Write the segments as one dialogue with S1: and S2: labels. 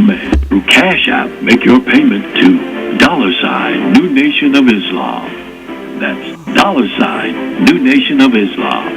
S1: of Man. Through Cash App, make your payment to $New Nation of Islam. That's $New Nation of Islam.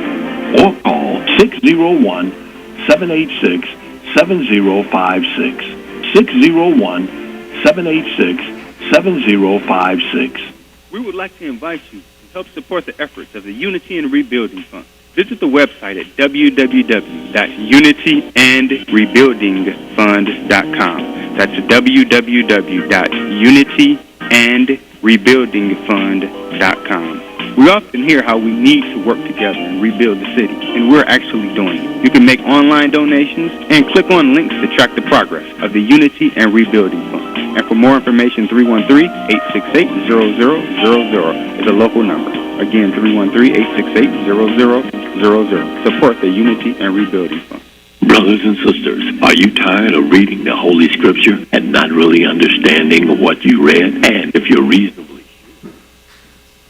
S1: Or call 601-786-7056. 601-786-7056.
S2: We would like to invite you to help support the efforts of the Unity and Rebuilding Fund. Visit the website at www.unityandrebuildingfund.com. That's www.unityandrebuildingfund.com. We often hear how we need to work together and rebuild the city, and we're actually doing it. You can make online donations and click on links to track the progress of the Unity and Rebuilding Fund. And for more information, 313-868-0000 is a local number. Again, 313-868-0000. Support the Unity and Rebuilding Fund.
S1: Brothers and sisters, are you tired of reading the Holy Scripture and not really understanding what you read? And if you're reasonably sure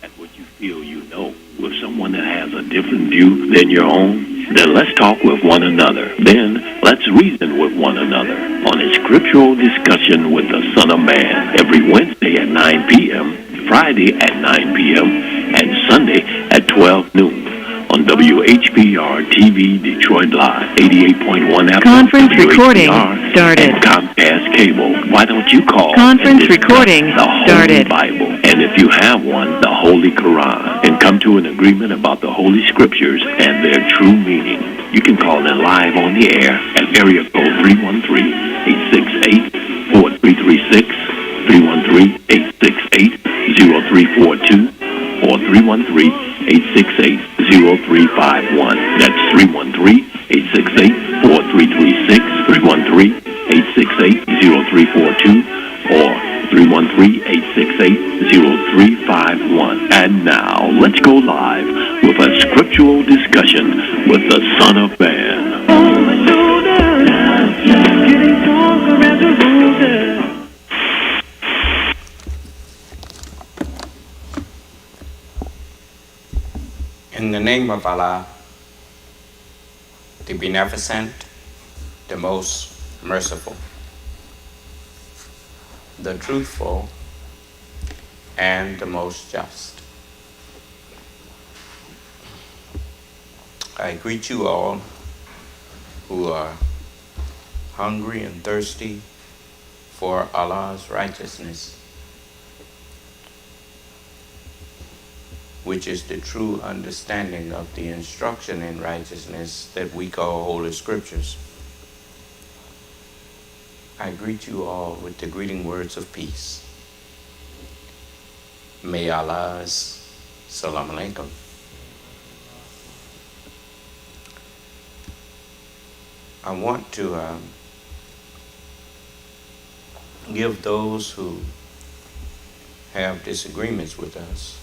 S1: at what you feel you know with someone that has a different view than your own, then let's talk with one another. Then let's reason with one another on a Scriptural Discussion with the Son of Man every Wednesday at 9 p.m., Friday at 9 p.m., and Sunday at 12 noon. On WHPR TV Detroit Live, 88.1 FM.
S3: Conference
S1: WHPR
S3: recording started.
S1: And Comcast Cable. Why don't you call
S3: Conference
S1: and discuss
S3: recording
S1: the Holy
S3: started.
S1: Bible, and if you have one, the Holy Quran, and come to an agreement about the Holy Scriptures and their true meaning. You can call in live on the air at area code 313-868-4336, 313-868-0342, or 313-868-0351. That's 313-868-4336, 313-868-0342, or 313-868-0351. And now, let's go live with a Scriptural Discussion with the Son of Man.
S4: In the name of Allah, the Beneficent, the Most Merciful, the Truthful, and the Most Just. I greet you all who are hungry and thirsty for Allah's righteousness, which is the true understanding of the instruction in righteousness that we call Holy Scriptures. I greet you all with the greeting words of peace. May Allah's Salam Alaikum. I want to give those who have disagreements with us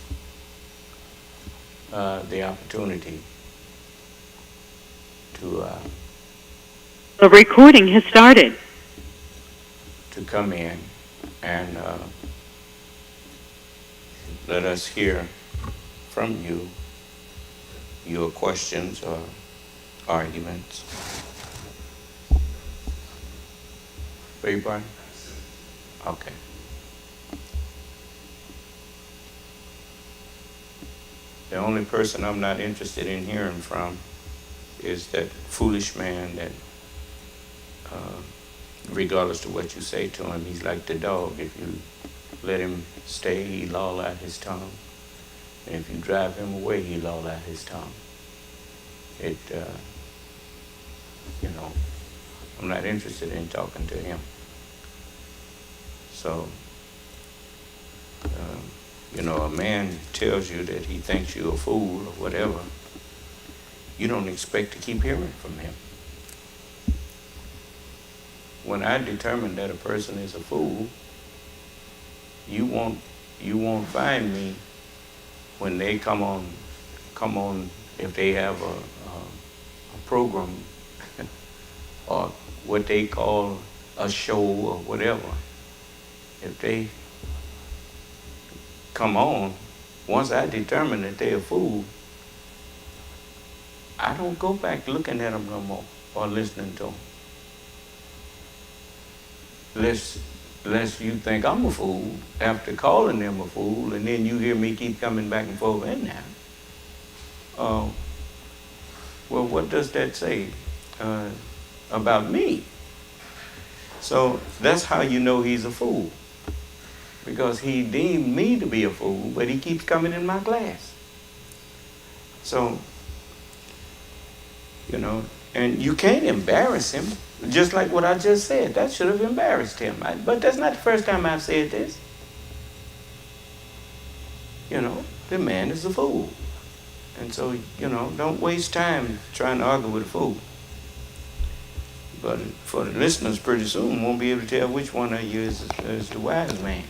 S4: the opportunity to
S3: The recording has started.
S4: to come in and let us hear from you your questions or arguments. Baby Brian? Okay. The only person I'm not interested in hearing from is that foolish man that, regardless of what you say to him, he's like the dog. If you let him stay, he loll out his tongue. And if you drive him away, he loll out his tongue. I'm not interested in talking to him. So, a man tells you that he thinks you're a fool or whatever, you don't expect to keep hearing from him. When I determine that a person is a fool, you won't find me when they come on if they have a program or what they call a show or whatever. If they come on, once I determine that they're a fool, I don't go back looking at them no more or listening to them. lest you think I'm a fool after calling them a fool, and then you hear me keep coming back and forth in there. Well, what does that say about me? So that's how you know he's a fool, because he deemed me to be a fool, but he keeps coming in my class. So, and you can't embarrass him, just like what I just said. That should have embarrassed him. But that's not the first time I've said this. The man is a fool. And so, don't waste time trying to argue with a fool. But for the listeners, pretty soon, won't be able to tell which one of you is the wise man.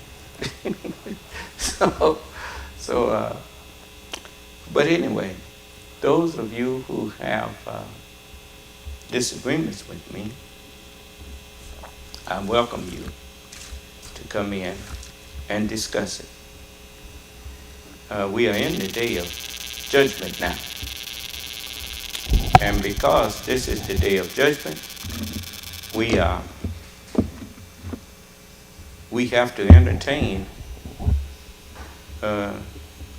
S4: But anyway, those of you who have disagreements with me, I welcome you to come in and discuss it. We are in the day of judgment now. And because this is the day of judgment, we have to entertain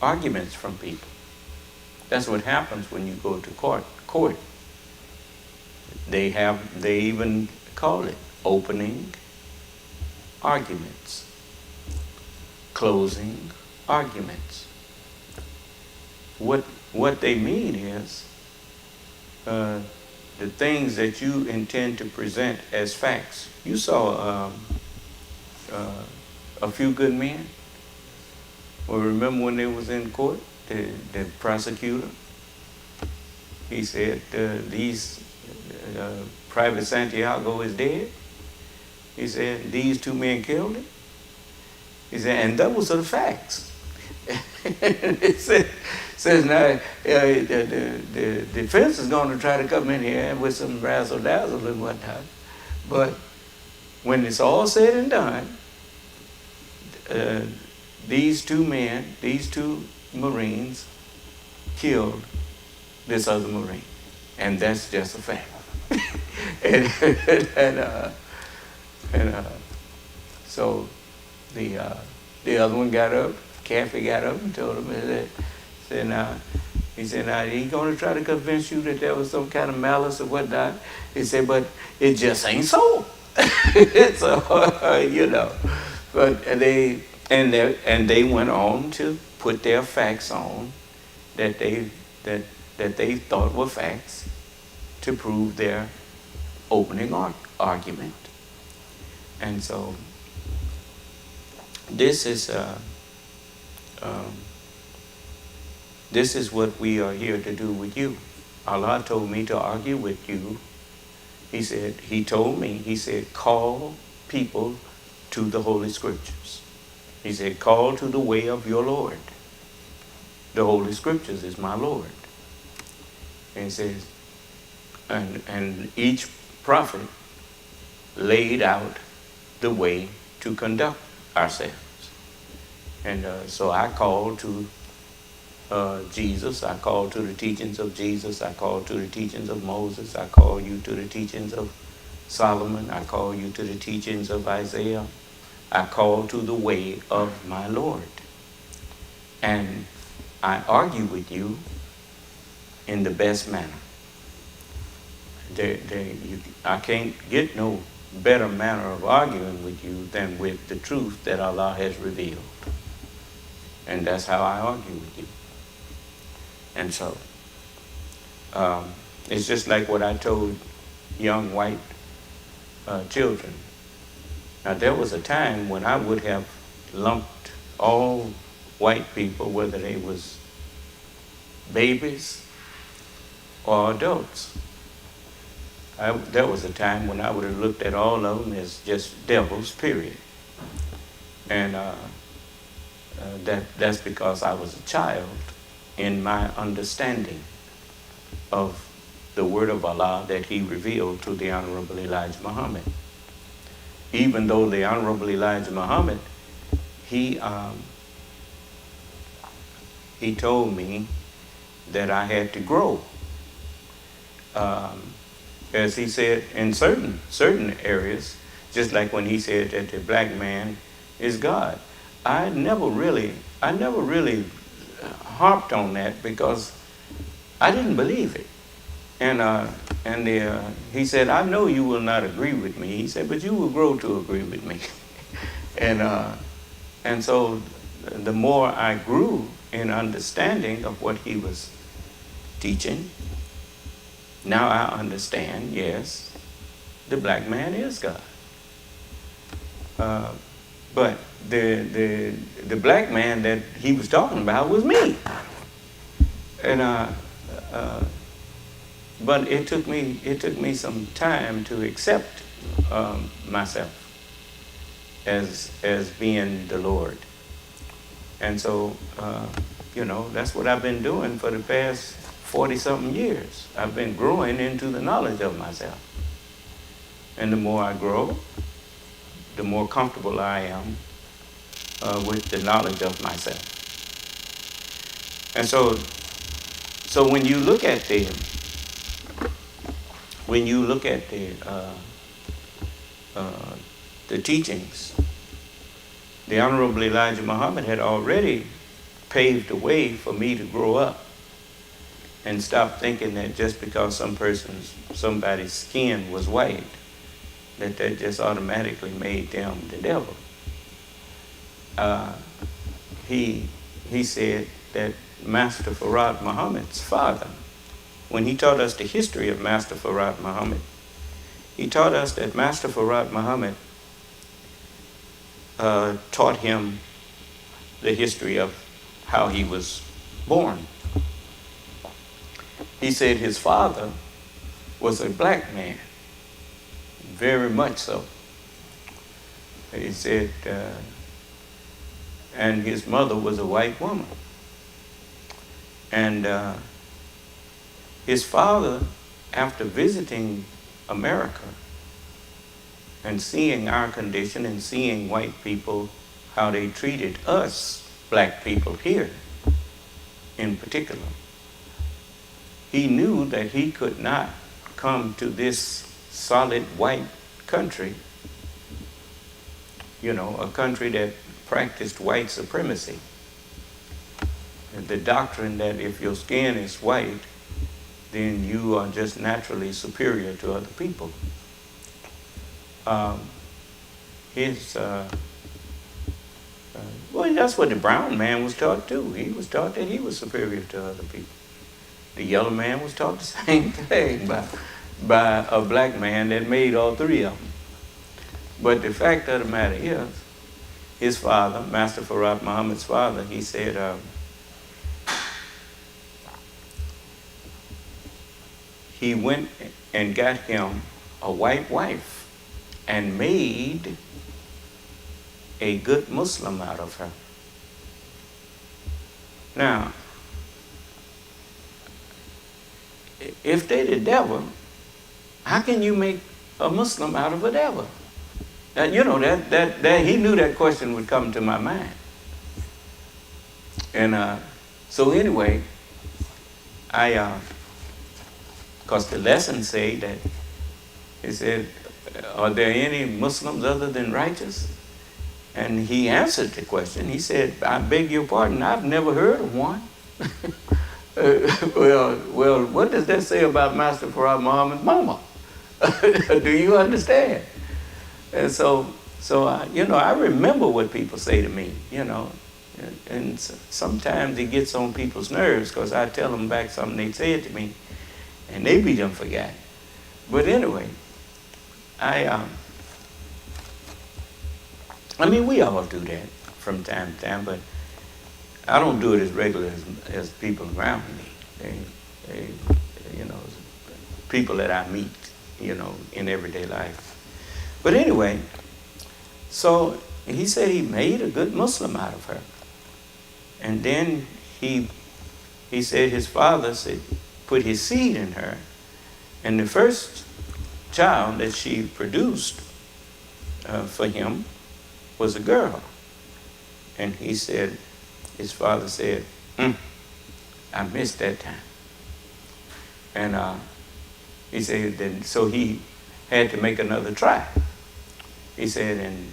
S4: arguments from people. That's what happens when you go to court. They even call it opening arguments, closing arguments. What they mean is the things that you intend to present as facts. You saw A Few Good Men. Well, remember when they was in court, the prosecutor, he said, Private Santiago is dead. He said, these two men killed him. He said, and those are the facts. It says now the defense is going to try to come in here with some razzle dazzle and whatnot, but when it's all said and done, these two Marines killed this other Marine, and that's just a fact. So the other one got up. Caffey got up and told him, he said, now he going to try to convince you that there was some kind of malice or whatnot. He said, but it just ain't so. So, but they went on to put their facts on that they thought were facts to prove their opening argument. And so this is what we are here to do with you. Allah told me to argue with you. He said, call people to the Holy Scriptures. He said, call to the way of your Lord. The Holy Scriptures is my Lord. And he says, and each prophet laid out the way to conduct ourselves. And so I called to Jesus. I called to the teachings of Jesus. I called to the teachings of Moses. I called you to the teachings of Solomon. I called you to the teachings of Isaiah. I called to the way of my Lord. And I argue with you in the best manner. I can't get no better manner of arguing with you than with the truth that Allah has revealed. And that's how I argue with you. And so, it's just like what I told young white children. Now, there was a time when I would have lumped all white people, whether they was babies or adults. There was a time when I would have looked at all of them as just devils, period. And that's because I was a child in my understanding of the word of Allah that he revealed to the Honorable Elijah Muhammad. Even though the Honorable Elijah Muhammad, he told me that I had to grow. As he said, in certain areas, Just like when he said that the black man is God. I never really harped on that because I didn't believe it. He said, I know you will not agree with me. He said, but you will grow to agree with me. and so the more I grew in understanding of what he was teaching, now I understand, yes, the black man is God. But the black man that he was talking about was me. But it took me some time to accept myself as being the Lord. And so, that's what I've been doing for the past 40-something years. I've been growing into the knowledge of myself. And the more I grow, the more comfortable I am with the knowledge of myself. And so when you look at the teachings, the Honorable Elijah Muhammad had already paved the way for me to grow up and stop thinking that just because somebody's skin was white, that just automatically made them the devil. He said that Master Farad Muhammad's father, when he taught us the history of Master Farad Muhammad, he taught us that Master Farad Muhammad taught him the history of how he was born. He said his father was a black man, very much so. He said, and his mother was a white woman. And his father, after visiting America and seeing our condition and seeing white people, how they treated us, black people here in particular, he knew that he could not come to this solid white country, a country that practiced white supremacy. The doctrine that if your skin is white, then you are just naturally superior to other people. That's what the brown man was taught too. He was taught that he was superior to other people. The yellow man was taught the same thing by a black man that made all three of them. But the fact of the matter is, his father, Master Farad Muhammad's father, he said, he went and got him a white wife and made a good Muslim out of her. Now, if they the devil, how can you make a Muslim out of a devil? That he knew that question would come to my mind. And so anyway, because the lessons say that, he said, are there any Muslims other than righteous? And he answered the question. He said, I beg your pardon, I've never heard of one. Well, what does that say about Master Farad Muhammad's mama? Do you understand? And so I remember what people say to me, and sometimes it gets on people's nerves because I tell them back something they said to me, and they be done forgot. But anyway, we all do that from time to time, but I don't do it as regular as people around me. They people that I meet, in everyday life. But anyway, so he said he made a good Muslim out of her. And then he said his father put his seed in her. And the first child that she produced for him was a girl. And his father said, I missed that time. And he said, so he had to make another try. He said, and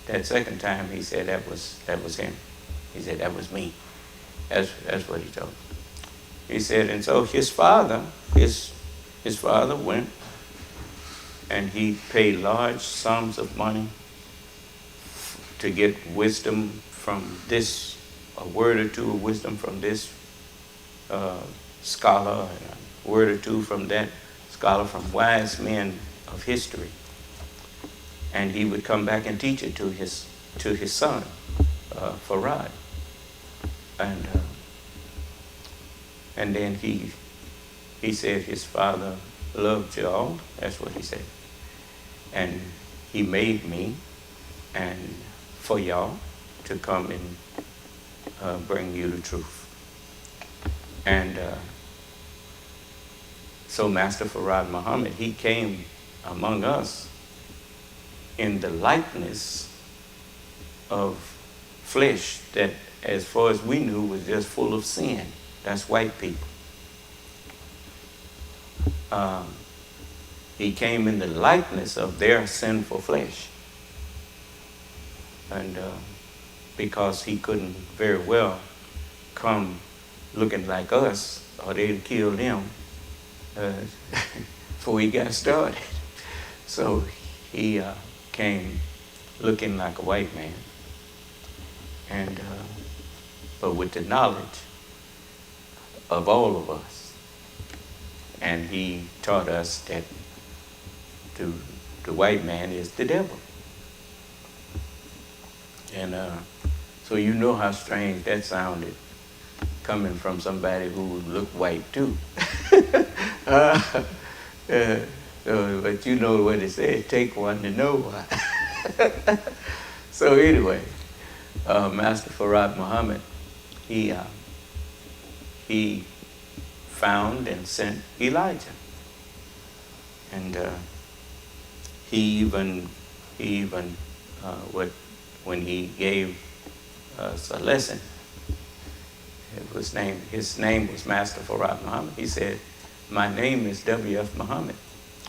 S4: that second time, he said that was him. He said that was me. That's what he told me. He said, and so his father went and he paid large sums of money to get wisdom from this, a word or two of wisdom from this scholar, and a word or two from that scholar, from wise men of history. And he would come back and teach it to his son, Farad. And then he said his father loved y'all. That's what he said. And he made me and for y'all to come and bring you the truth. And so Master Farad Muhammad, he came among us in the likeness of flesh that, as far as we knew, was just full of sin. That's white people. He came in the likeness of their sinful flesh. And because he couldn't very well come looking like us, or they'd kill him before he got started. So he came looking like a white man, and but with the knowledge of all of us. And he taught us that the white man is the devil. And so you know how strange that sounded, coming from somebody who looked white too. But you know what it said, take one to know why. So anyway, Master Farad Muhammad, he found and sent Elijah. And he even when he gave us a lesson, his name was Master Farad Muhammad. He said, my name is W.F. Muhammad.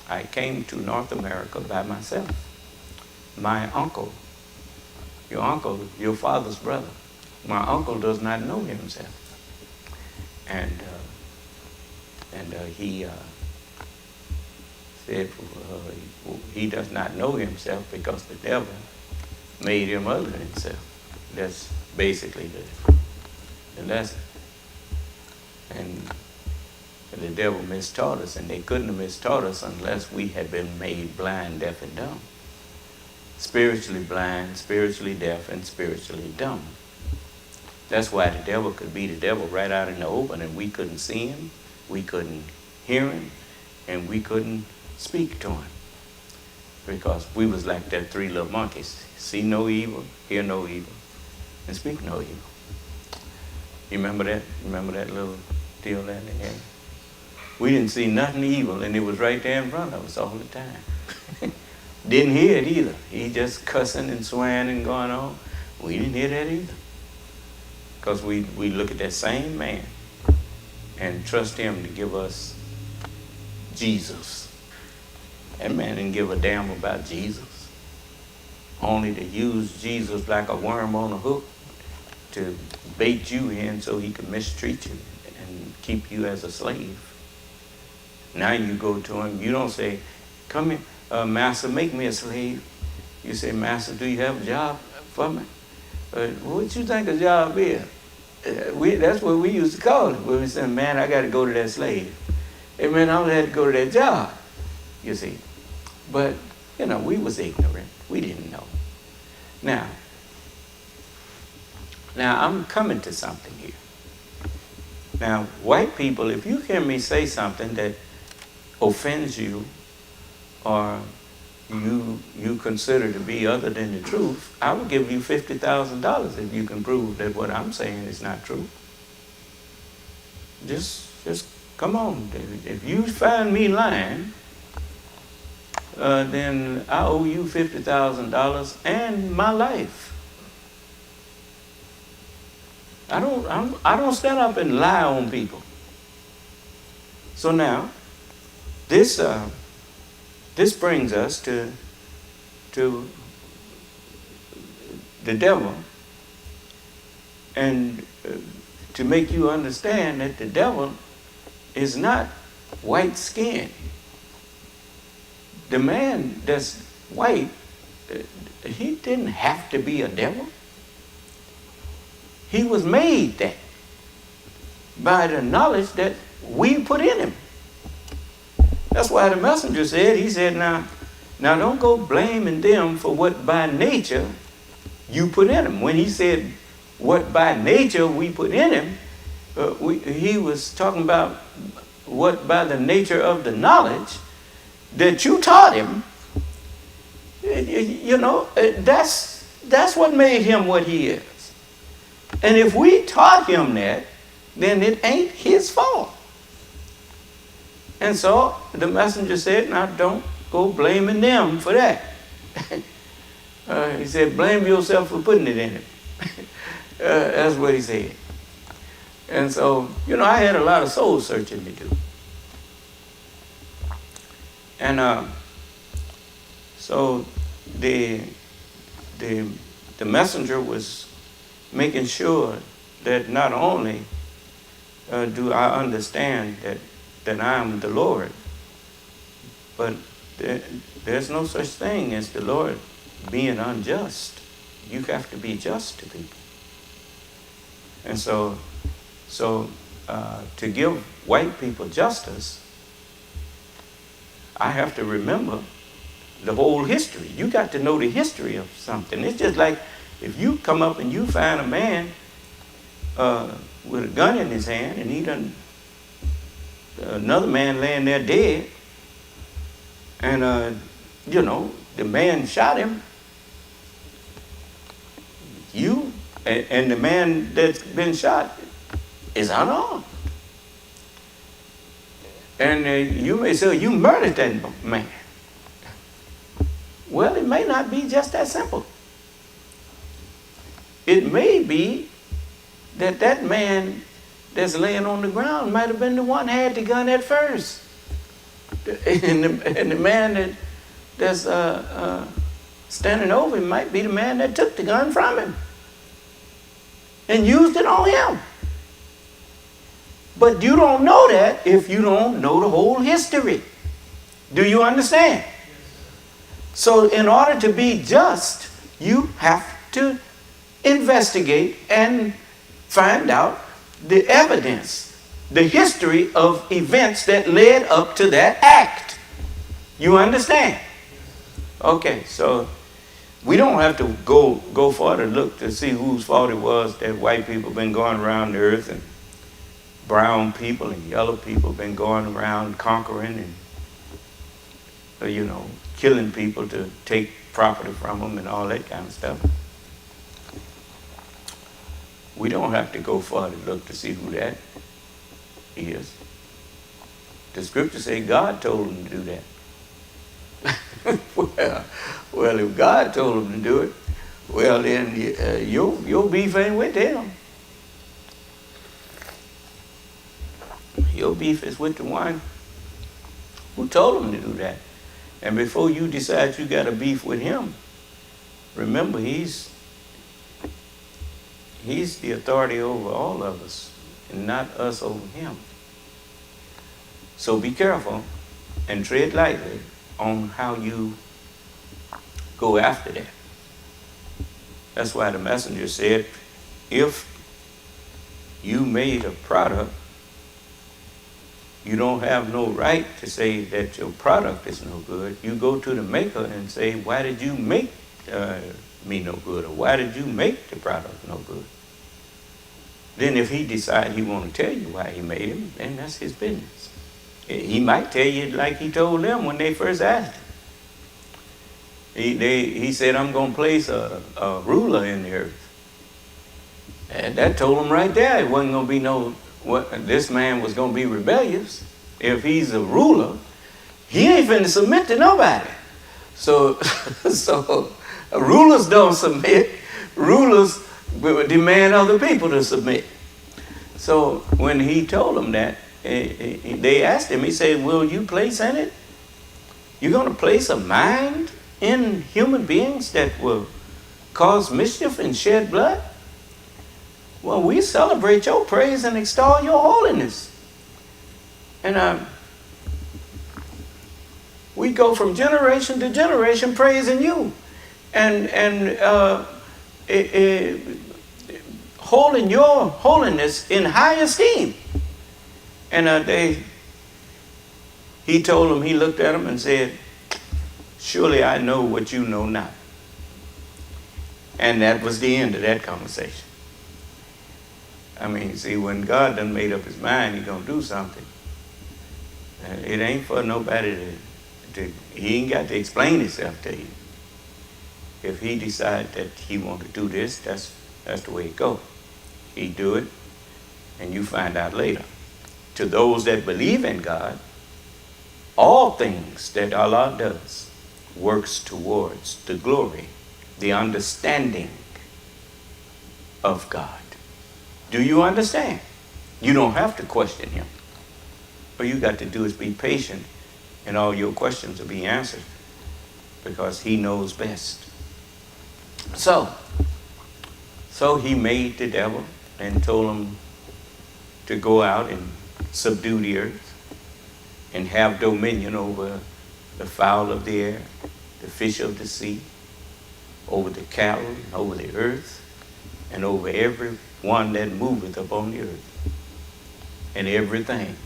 S4: I came to North America by myself. My uncle, your father's brother, my uncle does not know himself. And he said he does not know himself because the devil made him other than himself. That's basically the lesson. And the devil mistaught us, and they couldn't have mistaught us unless we had been made blind, deaf, and dumb. Spiritually blind, spiritually deaf, and spiritually dumb. That's why the devil could be the devil right out in the open, and we couldn't see him, we couldn't hear him, and we couldn't speak to him. Because we was like that three little monkeys. See no evil, hear no evil, and speak no evil. You remember that? Remember that little deal there? Yeah. We didn't see nothing evil, and it was right there in front of us all the time. Didn't hear it either. He just cussing and swearing and going on. We didn't hear that either. Because we look at that same man and trust him to give us Jesus. That man didn't give a damn about Jesus. Only to use Jesus like a worm on a hook to bait you in so he could mistreat you and keep you as a slave. Now you go to him, you don't say, come here, master, make me a slave. You say, master, do you have a job for me? What you think a job is? That's what we used to call it. When we said, man, I got to go to that slave. Hey, man, I only had to go to that job, you see. But, we was ignorant. We didn't know. Now, I'm coming to something here. Now, white people, if you hear me say something that offends you or you consider to be other than the truth, I will give you $50,000 if you can prove that what I'm saying is not true. Just come on. If you find me lying, then I owe you $50,000 and my life. I don't stand up and lie on people. So now, this brings us to to the devil, and to make you understand that the devil is not white skinned. The man that's white, he didn't have to be a devil. He was made that by the knowledge that we put in him. That's why the messenger said, he said, now don't go blaming them for what by nature you put in him. When he said what by nature we put in him, he was talking about what by the nature of the knowledge that you taught him. You know, that's what made him what he is. And if we taught him that, then it ain't his fault. And so the messenger said, now don't go blaming them for that. He said, blame yourself for putting it in him. That's what he said. And so, you know, I had a lot of soul searching to do. And so the messenger was making sure that not only do I understand that I am the Lord, but there's no such thing as the Lord being unjust. You have to be just to people. And so to give white people justice, I have to remember the whole history. You got to know the history of something. It's just like if you come up and you find a man with a gun in his hand and he done another man laying there dead, and you know, the man shot him, and the man that's been shot is unarmed. And you may say, you murdered that man. Well, it may not be just that simple. It may be that man that's laying on the ground might have been the one had the gun at first. And the man that's standing over him might be the man that took the gun from him and used it on him. But you don't know that if you don't know the whole history. Do you understand? So in order to be just, you have to investigate and find out the evidence, the history of events that led up to that act. You understand? Okay, so we don't have to go far to look to see whose fault it was that white people been going around the earth, and brown people and yellow people been going around conquering and, you know, killing people to take property from them and all that kind of stuff. We don't have to go far to look to see who that is. The scripture say God told them to do that. well, if God told them to do it, well then your beef ain't with them. Your beef is with the one who told them to do that. And before you decide you got a beef with him, remember he's the authority over all of us and not us over him. So be careful and tread lightly on how you go after that. That's why the messenger said, if you made a product, you don't have no right to say that your product is no good. You go to the maker and say, why did you make me no good? Or why did you make the product no good? Then if he decides he want to tell you why he made him, then that's his business. He might tell you like he told them when they first asked him. He said, I'm going to place a ruler in the earth. And that told him right there it wasn't going to be this man was going to be rebellious. If he's a ruler, he ain't finna submit to nobody. So rulers don't submit. Rulers demand other people to submit. So when he told them that, they asked him, he said, will you place in it? You're going to place a mind in human beings that will cause mischief and shed blood? Well, we celebrate your praise and extol your holiness. And we go from generation to generation praising you and holding your holiness in high esteem. And he told them, he looked at them and said, surely I know what you know not. And that was the end of that conversation. I mean, see, when God done made up his mind, he's going to do something. It ain't for nobody he ain't got to explain himself to you. If he decides that he want to do this, that's the way it goes. He do it, and you find out later. To those that believe in God, all things that Allah does works towards the glory, the understanding of God. Do you understand? You don't have to question him. All you got to do is be patient, and all your questions will be answered because he knows best. So he made the devil and told him to go out and subdue the earth and have dominion over the fowl of the air, the fish of the sea, over the cattle, and over the earth, and over every one that moveth upon the earth, and everything.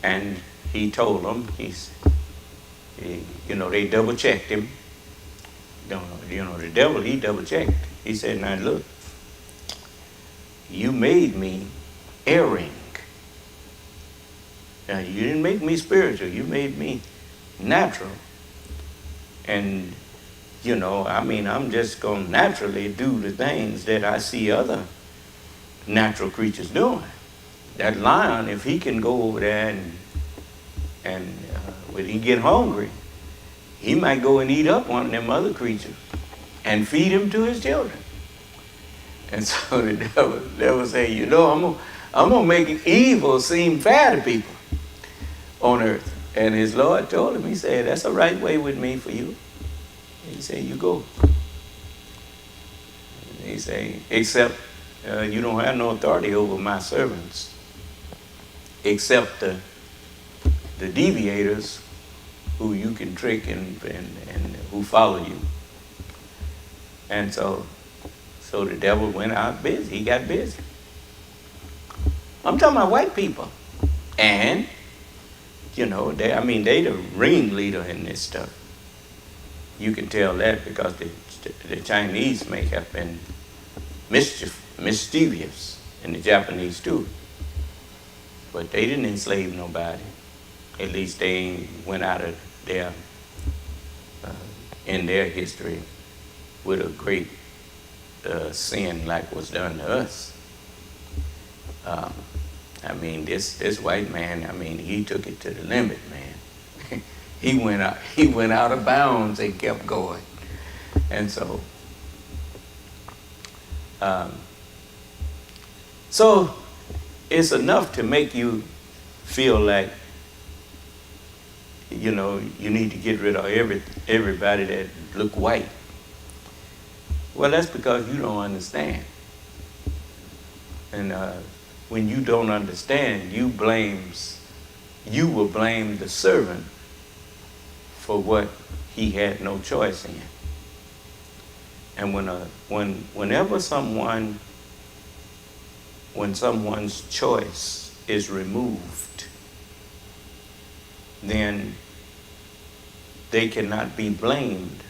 S4: And he told them, they double checked him. The devil, he double checked. He said, now look, you made me erring. Now, you didn't make me spiritual, you made me natural. And, I'm just going to naturally do the things that I see other natural creatures doing. That lion, if he can go over there and when he get hungry, he might go and eat up one of them other creatures and feed him to his children. And so the devil say, I'm gonna make evil seem fair to people on earth. And his Lord told him, he said, that's the right way with me for you. He said, you go. He said, except you don't have no authority over my servants, except the deviators who you can trick and who follow you. And so the devil went out busy. He got busy. I'm talking about white people. And, they the ringleader in this stuff. You can tell that because the Chinese may have been mischievous, and the Japanese too. But they didn't enslave nobody. At least they went out of their, in their history, with a great sin like was done to us. This white man, he took it to the limit, man. He went out of bounds and kept going. And so it's enough to make you feel like, you need to get rid of everybody that look white. Well, that's because you don't understand. And when you don't understand, you will blame the servant for what he had no choice in. And when someone's choice is removed, then they cannot be blamed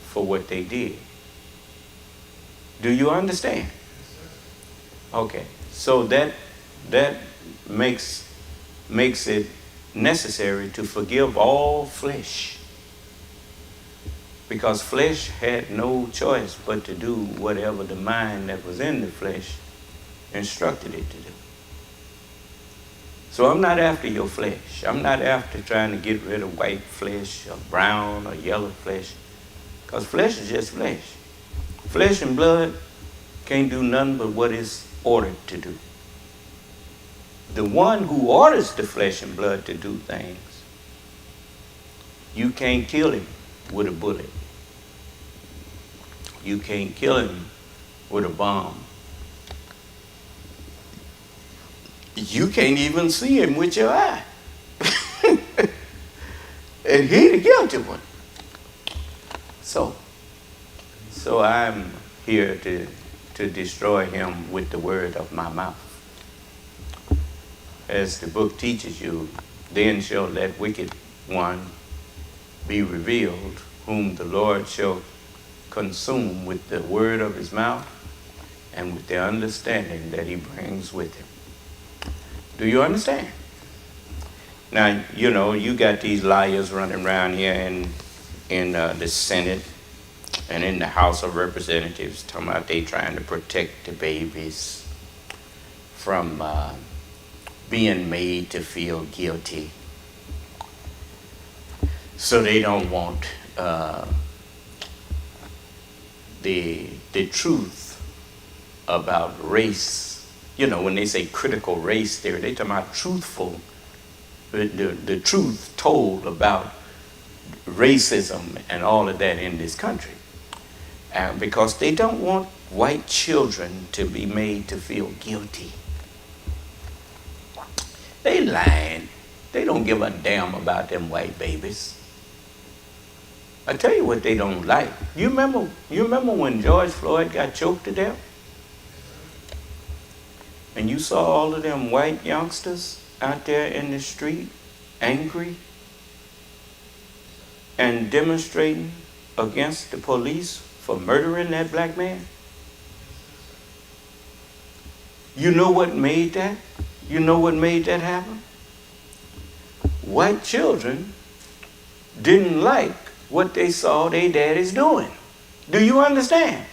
S4: for what they did. Do you understand? Okay, so that makes it necessary to forgive all flesh, because flesh had no choice but to do whatever the mind that was in the flesh instructed it to do. So I'm not after your flesh. I'm not after trying to get rid of white flesh or brown or yellow flesh, because flesh is just flesh. Flesh and blood can't do nothing but what it's ordered to do. The one who orders the flesh and blood to do things, you can't kill him with a bullet. You can't kill him with a bomb. You can't even see him with your eye. And he the guilty one. So I'm here to destroy him with the word of my mouth. As the book teaches you, then shall that wicked one be revealed, whom the Lord shall consume with the word of his mouth and with the understanding that he brings with him. Do you understand? Now, you know, you got these liars running around here in the Senate and in the House of Representatives talking about they trying to protect the babies from being made to feel guilty. So they don't want the truth about race. You know, when they say critical race theory, they talking about truthful, the truth told about racism and all of that in this country. Because they don't want white children to be made to feel guilty. They lying. They don't give a damn about them white babies. I tell you what they don't like. You remember when George Floyd got choked to death? And you saw all of them white youngsters out there in the street, angry and demonstrating against the police for murdering that black man? You know what made that? You know what made that happen? White children didn't like what they saw their daddies doing. Do you understand?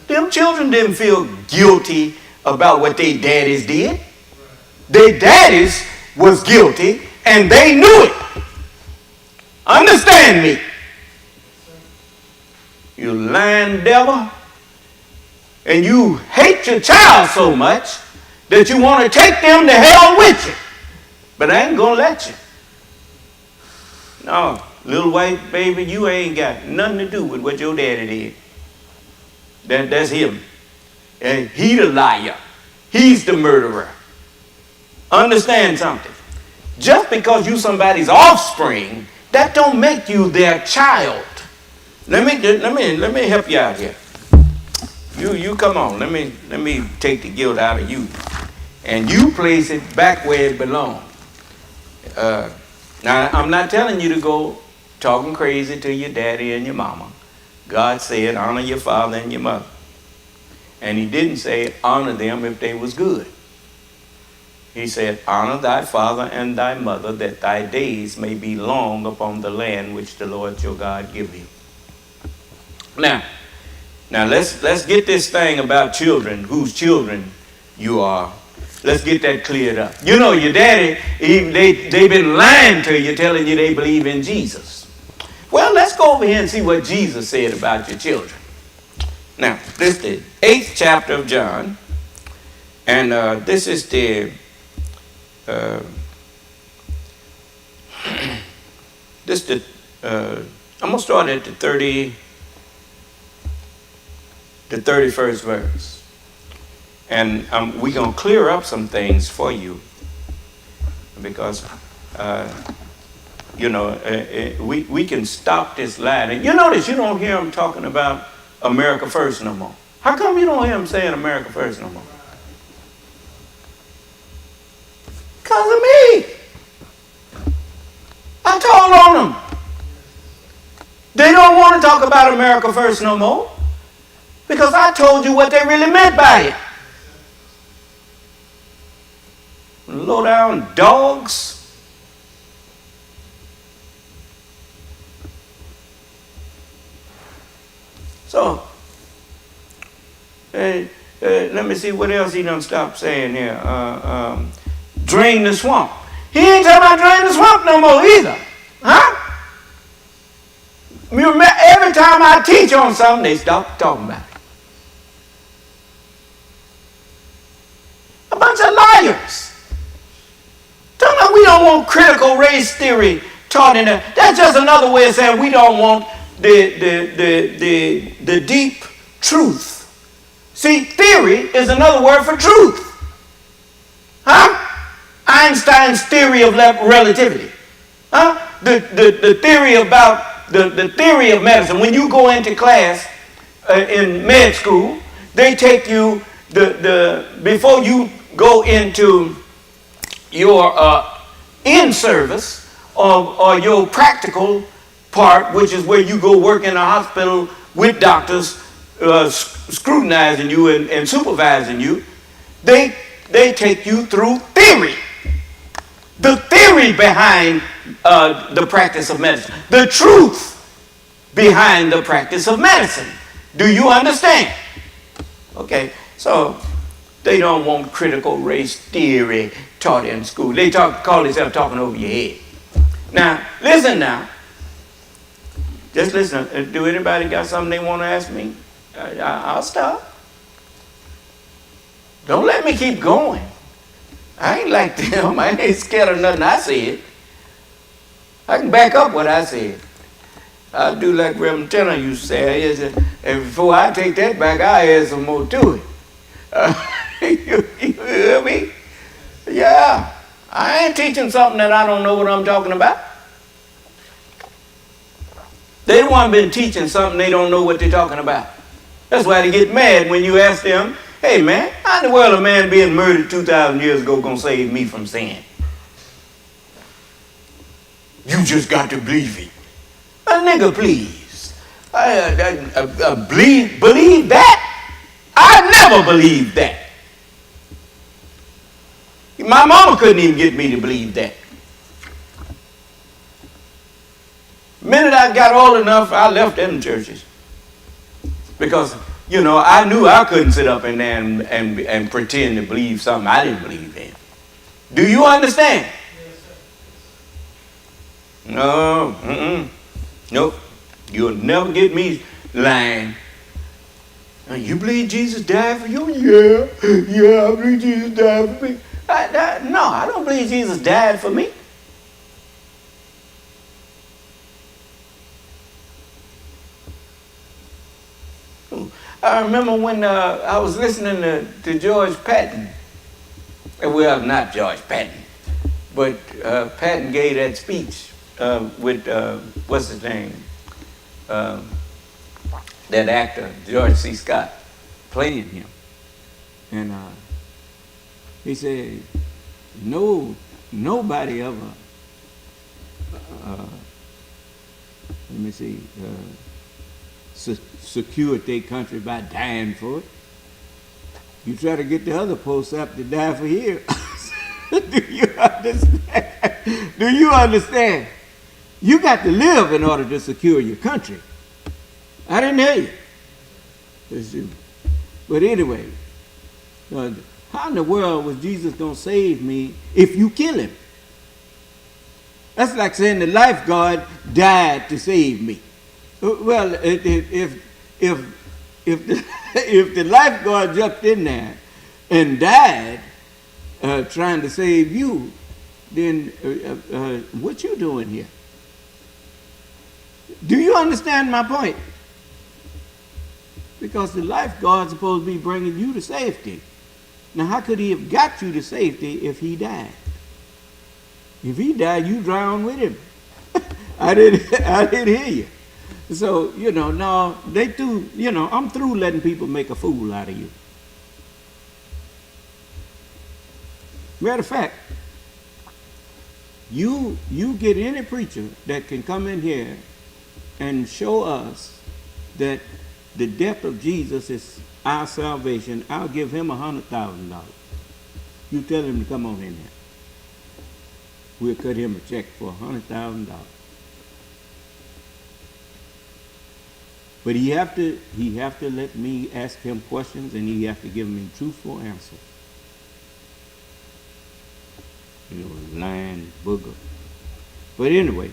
S4: Them children didn't feel guilty about what their daddies did. Their daddies was guilty and they knew it. Understand me? You lying devil. And you hate your child so much that you want to take them to hell with you. But I ain't gonna let you. No, little white baby, you ain't got nothing to do with what your daddy did. That's him. And he the liar. He's the murderer. Understand something. Just because you somebody's offspring, that don't make you their child. Let me help you out here. You come on. Let me take the guilt out of you, and you place it back where it belongs. Now I'm not telling you to go talking crazy to your daddy and your mama. God said honor your father and your mother, and He didn't say honor them if they was good. He said honor thy father and thy mother, that thy days may be long upon the land which the Lord your God give you. Now let's get this thing about children, whose children you are. Let's get that cleared up. You know your daddy, they've been lying to you, telling you they believe in Jesus. Well, let's go over here and see what Jesus said about your children. Now, this is the 8th chapter of John, and this is the I'm gonna start at the 31st verse. And we're going to clear up some things for you because, we can stop this lie. And you notice you don't hear them talking about America first no more. How come you don't hear them saying America first no more? Because of me. I told on them. They don't want to talk about America first no more because I told you what they really meant by it. Low down dogs. So, let me see what else he done stopped saying here. Drain the swamp. He ain't talking about drain the swamp no more either. Huh? You remember, every time I teach on something, they stop talking about it. A bunch of liars. Talking about we don't want critical race theory taught in there. That's just another way of saying we don't want the deep truth. See, theory is another word for truth. Huh? Einstein's theory of relativity. Huh? The theory about the theory of medicine. When you go into class in med school, they take you before you go into your in service or your practical part, which is where you go work in a hospital with doctors scrutinizing you and supervising you. They take you through theory. The theory behind the practice of medicine. The truth behind the practice of medicine. Do you understand? Okay, so they don't want critical race theory taught in school. They call themselves talking over your head. Now, listen now. Just listen. Do anybody got something they want to ask me? I'll stop. Don't let me keep going. I ain't like them. I ain't scared of nothing I said. I can back up what I said. I'll do like Reverend Tanner used to say. And before I take that back, I'll add some more to it. You hear me? Yeah. I ain't teaching something that I don't know what I'm talking about. They the one been teaching something they don't know what they're talking about. That's why they get mad when you ask them, hey man, how in the world a man being murdered 2,000 years ago gonna save me from sin? You just got to believe it. A nigga, please. Believe that? I never believed that. My mama couldn't even get me to believe that. The minute I got old enough, I left them churches. Because, you know, I knew I couldn't sit up in there and pretend to believe something I didn't believe in. Do you understand? No, nope. You'll never get me lying. You believe Jesus died for you? Yeah, I believe Jesus died for me. No, I don't believe Jesus died for me. I remember when I was listening to George Patton. Well, not George Patton, but Patton gave that speech with, what's his name? That actor, George C. Scott, playing him. And he said, nobody ever, let me see, secured their country by dying for it. You try to get the other posts up to die for here. Do you understand? Do you understand? You got to live in order to secure your country. I didn't hear you. But anyway, how in the world was Jesus going to save me if you kill him? That's like saying the lifeguard died to save me. Well, if the lifeguard jumped in there and died trying to save you, then what you doing here? Do you understand my point? Because the lifeguard's supposed to be bringing you to safety. Now, how could he have got you to safety if he died? If he died, you drown with him. I didn't hear you. So, no, I'm through letting people make a fool out of you. Matter of fact, you get any preacher that can come in here and show us that the death of Jesus is our salvation, I'll give him $100,000. You tell him to come on in there. We'll cut him a check for $100,000. But he have to let me ask him questions, and he have to give me truthful answers. Lying booger. But anyway,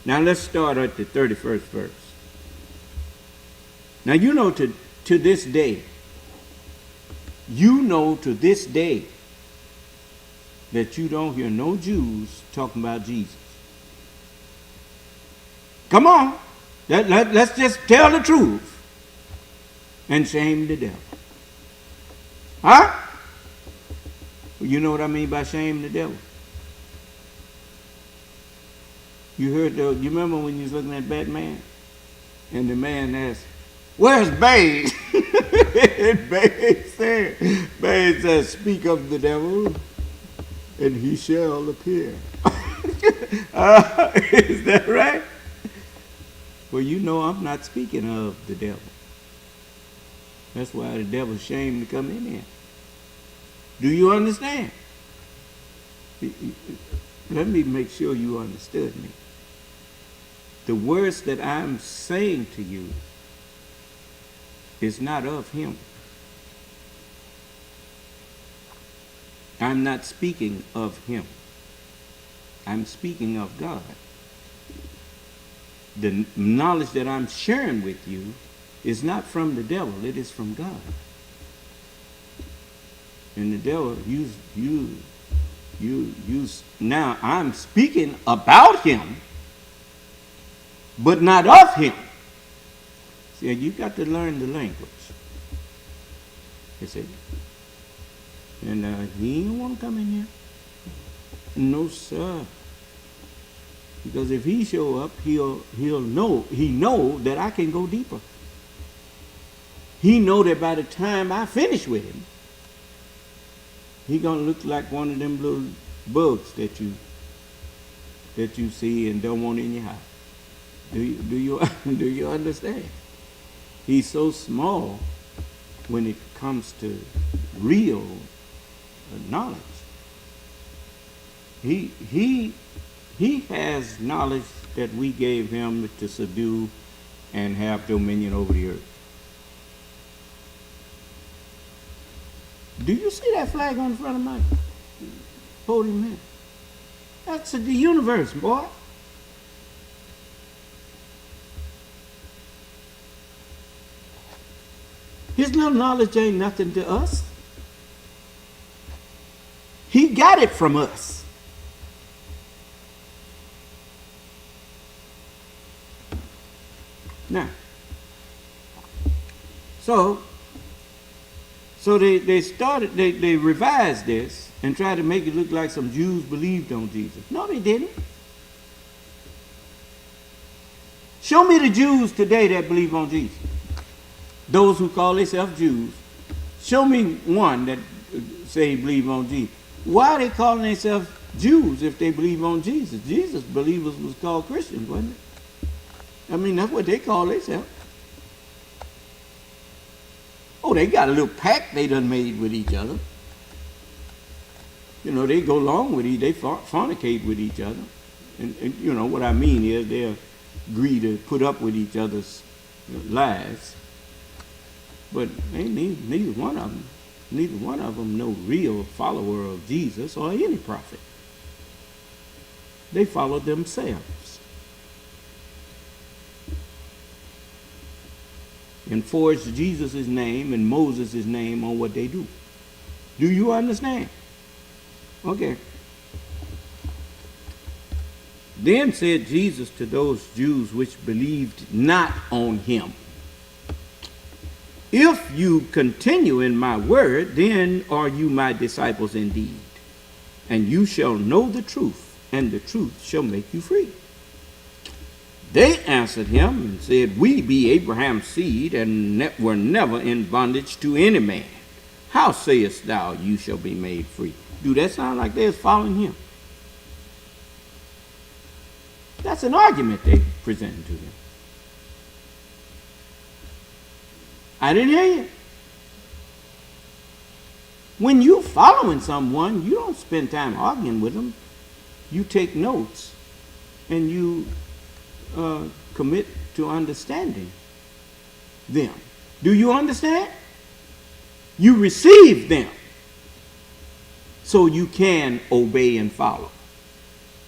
S4: now let's start at the 31st verse. Now to this day that you don't hear no Jews talking about Jesus. Come on.
S5: Let's just tell the truth and shame the devil. Huh? You know what I mean by shame the devil? You remember when you was looking at Batman? And the man asked, "Where's Bane?" And Bane said, "Speak of the devil, and he shall appear." Is that right? Well, you know I'm not speaking of the devil. That's why the devil's ashamed to come in here. Do you understand? Let me make sure you understood me. The words that I'm saying to you is not of him. I'm not speaking of him. I'm speaking of God. The knowledge that I'm sharing with you is not from the devil, it is from God. And the devil, now I'm speaking about him, but not of him. See, you got to learn the language. He said, and he ain't want to come in here. No, sir. Because if he show up, he'll know that I can go deeper. He know that by the time I finish with him, he gonna look like one of them little bugs that you see and don't want in your house. Do you understand? He's so small when it comes to real knowledge. He has knowledge that we gave him to subdue and have dominion over the earth. Do you see that flag on the front of my podium here? That's the universe, boy. His little knowledge ain't nothing to us. He got it from us. Now, so they revised this and tried to make it look like some Jews believed on Jesus. No, they didn't. Show me the Jews today that believe on Jesus. Those who call themselves Jews. Show me one that say believe on Jesus. Why are they calling themselves Jews if they believe on Jesus? Jesus believers was called Christians, wasn't it? I mean, that's what they call themselves. Oh, they got a little pact they done made with each other. You know, they go along with they fornicate with each other. And you know, what I mean is they agree to put up with each other's lies. But neither one of them no real follower of Jesus or any prophet. They follow themselves. And forge Jesus' name and Moses' name on what they do. Do you understand? Okay. Then said Jesus to those Jews which believed not on him, if you continue in my word, then are you my disciples indeed. And you shall know the truth, and the truth shall make you free. They answered him and said, we be Abraham's seed, and were never in bondage to any man. How sayest thou, you shall be made free? Do that sound like they're following him? That's an argument they presented to him. I didn't hear you. When you're following someone, you don't spend time arguing with them. You take notes and you commit to understanding them. Do you understand? You receive them so you can obey and follow.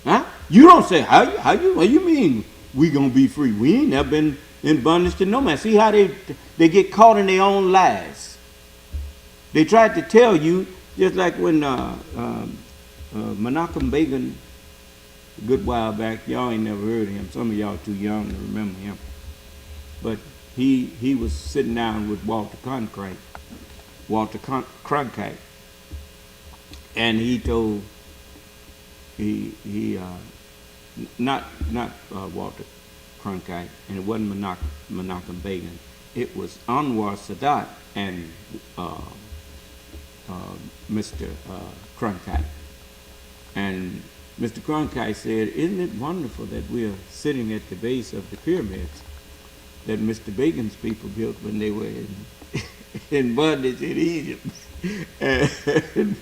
S5: Huh? You don't say, what you mean we gonna be free? We ain't never been in bondage to no man. See how they get caught in their own lies. They tried to tell you, just like when Menachem Begin, a good while back, y'all ain't never heard of him. Some of y'all too young to remember him. but he was sitting down with Walter Cronkite, and he told not Walter Cronkite, and it wasn't Menachem Begin. It was Anwar Sadat and Mr. Cronkite. And Mr. Cronkite said, "Isn't it wonderful that we are sitting at the base of the pyramids that Mr. Bacon's people built when they were in bondage in Egypt?" And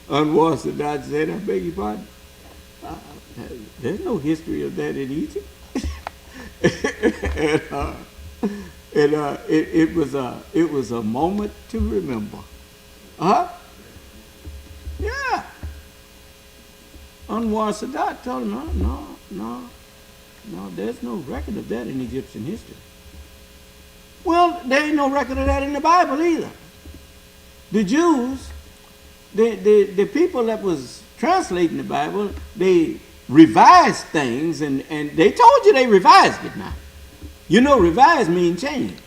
S5: Anwar Sadat said, "I beg your pardon? There's no history of that in Egypt." It was a moment to remember. Yeah. Anwar Sadat told him, no, there's no record of that in Egyptian history. Well, there ain't no record of that in the Bible either. The Jews, the people that was translating the Bible, they revised things, and they told you they revised it now. You know, revise means change.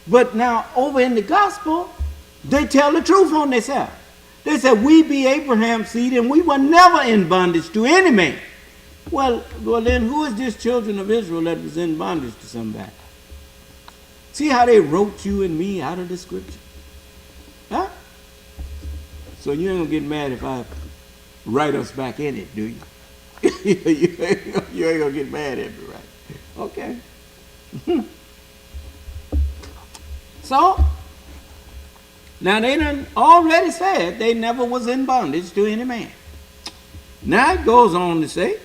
S5: But now, over in the gospel, they tell the truth on themselves. They said, "We be Abraham's seed, and we were never in bondage to any man." Well, then who is this children of Israel that was in bondage to somebody? See how they wrote you and me out of the scripture? Huh? So you ain't gonna get mad if I write us back in it, do you? You ain't gonna get mad at me, right? Okay. So, now they done already said they never was in bondage to any man. Now it goes on to say,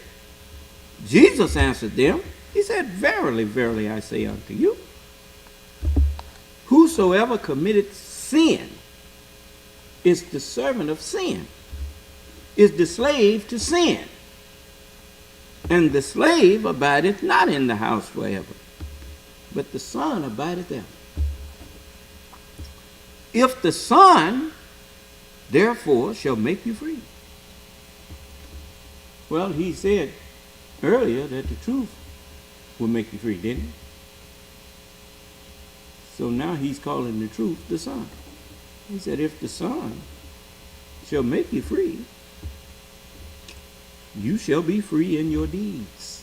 S5: Jesus answered them. He said, "Verily, verily, I say unto you, whosoever committeth sin is the servant of sin, is the slave to sin. And the slave abideth not in the house forever, but the Son abideth there. If the Son, therefore, shall make you free." Well, he said earlier that the truth will make you free, didn't he? So now he's calling the truth the Son. He said, if the Son shall make you free, you shall be free in your deeds.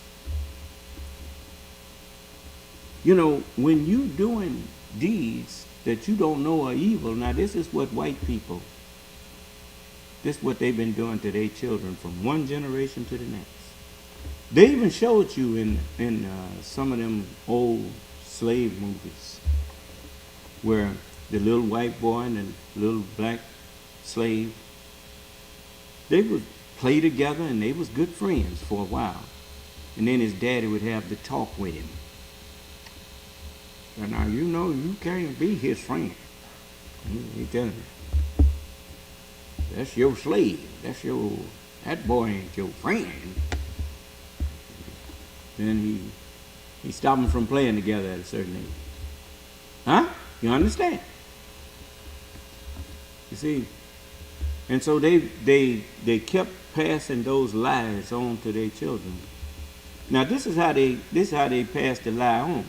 S5: You know, when you doing deeds that you don't know are evil, now this is what white people, this is what they've been doing to their children from one generation to the next. They even showed you in some of them old slave movies where the little white boy and the little black slave, they would play together and they was good friends for a while. And then his daddy would have to talk with him. And now you know you can't be his friend. He telling you, that's your slave. That boy ain't your friend. Then he stopped them from playing together at a certain age. Huh? You understand? You see? And so they kept passing those lies on to their children. Now this is how they pass the lie on.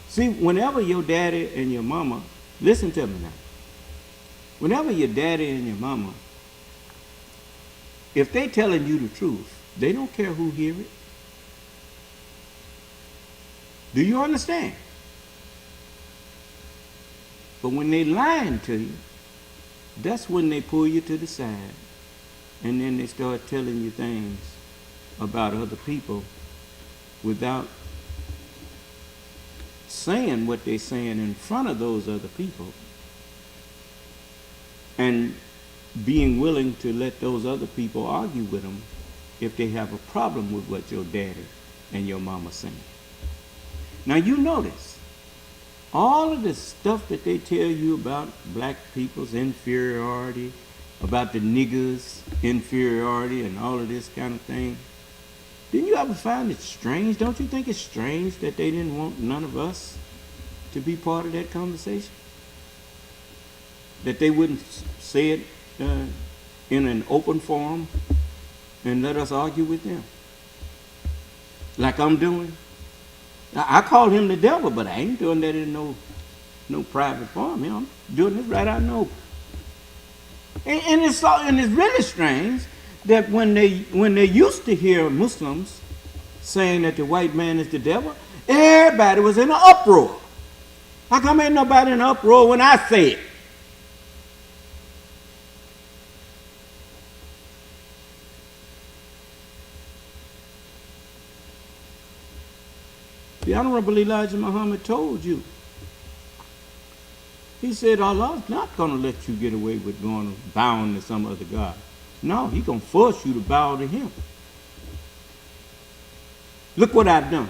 S5: See, whenever your daddy and your mama, listen to me now. Whenever your daddy and your mama, if they telling you the truth, they don't care who hear it. Do you understand? But when they lying to you, that's when they pull you to the side, and then they start telling you things about other people without saying what they're saying in front of those other people, and being willing to let those other people argue with them if they have a problem with what your daddy and your mama saying. Now you notice, all of the stuff that they tell you about black people's inferiority, about the niggers' inferiority and all of this kind of thing, didn't you ever find it strange? Don't you think it's strange that they didn't want none of us to be part of that conversation? That they wouldn't say it in an open forum and let us argue with them? Like I'm doing? I call him the devil, but I ain't doing that in no private forum. I'm doing this right out in the open. And it's really strange that when they used to hear Muslims saying that the white man is the devil, everybody was in an uproar. How come ain't nobody in an uproar when I say it? The Honorable Elijah Muhammad told you. He said Allah's not going to let you get away with going bowing to some other God. No, he's going to force you to bow to him. Look what I've done.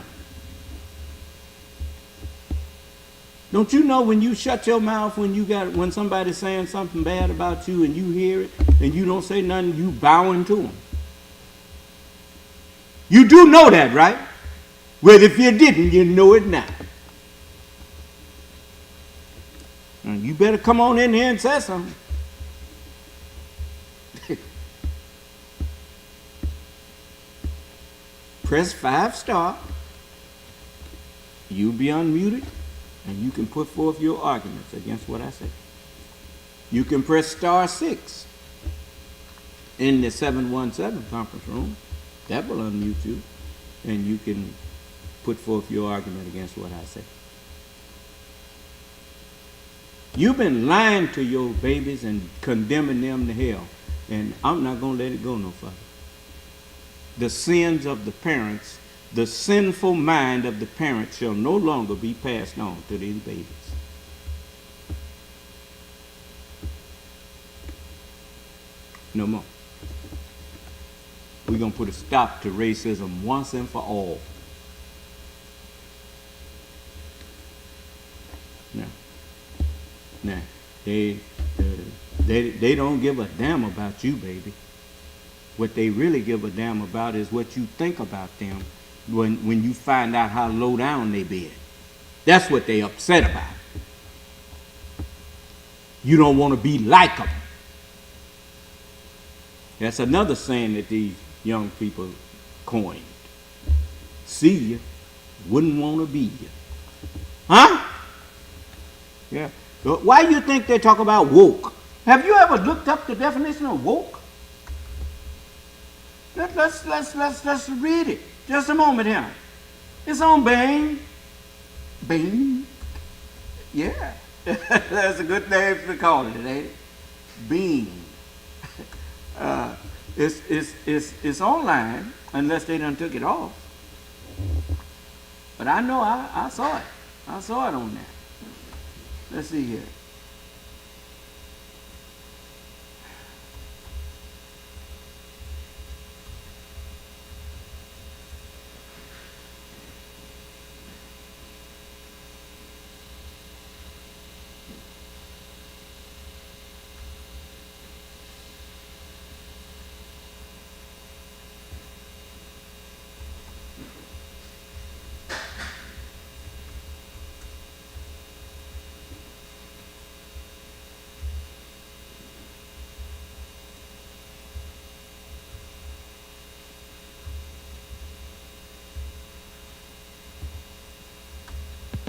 S5: Don't you know when you shut your mouth when somebody's saying something bad about you and you hear it and you don't say nothing, you bowing to them? You do know that, right? Well, if you didn't, you know it now. And you better come on in here and say something. Press 5*. You'll be unmuted, and you can put forth your arguments against what I say. You can press *6 in the 717 conference room. That will unmute you, and you can put forth your argument against what I say. You've been lying to your babies and condemning them to hell, and I'm not going to let it go no further. The sins of the parents, the sinful mind of the parents shall no longer be passed on to these babies. No more. We're going to put a stop to racism once and for all. Now, they don't give a damn about you, baby. What they really give a damn about is what you think about them when you find out how low down they been. That's what they upset about. You don't want to be like them. That's another saying that these young people coined. See you, wouldn't want to be you. Huh? Yeah. Why do you think they talk about woke? Have you ever looked up the definition of woke? Let's read it. Just a moment here. It's on Bing. Bing. Yeah. That's a good name to call it, ain't it? Bing. It's online unless they done took it off. But I know I saw it. I saw it on there. Let's see here.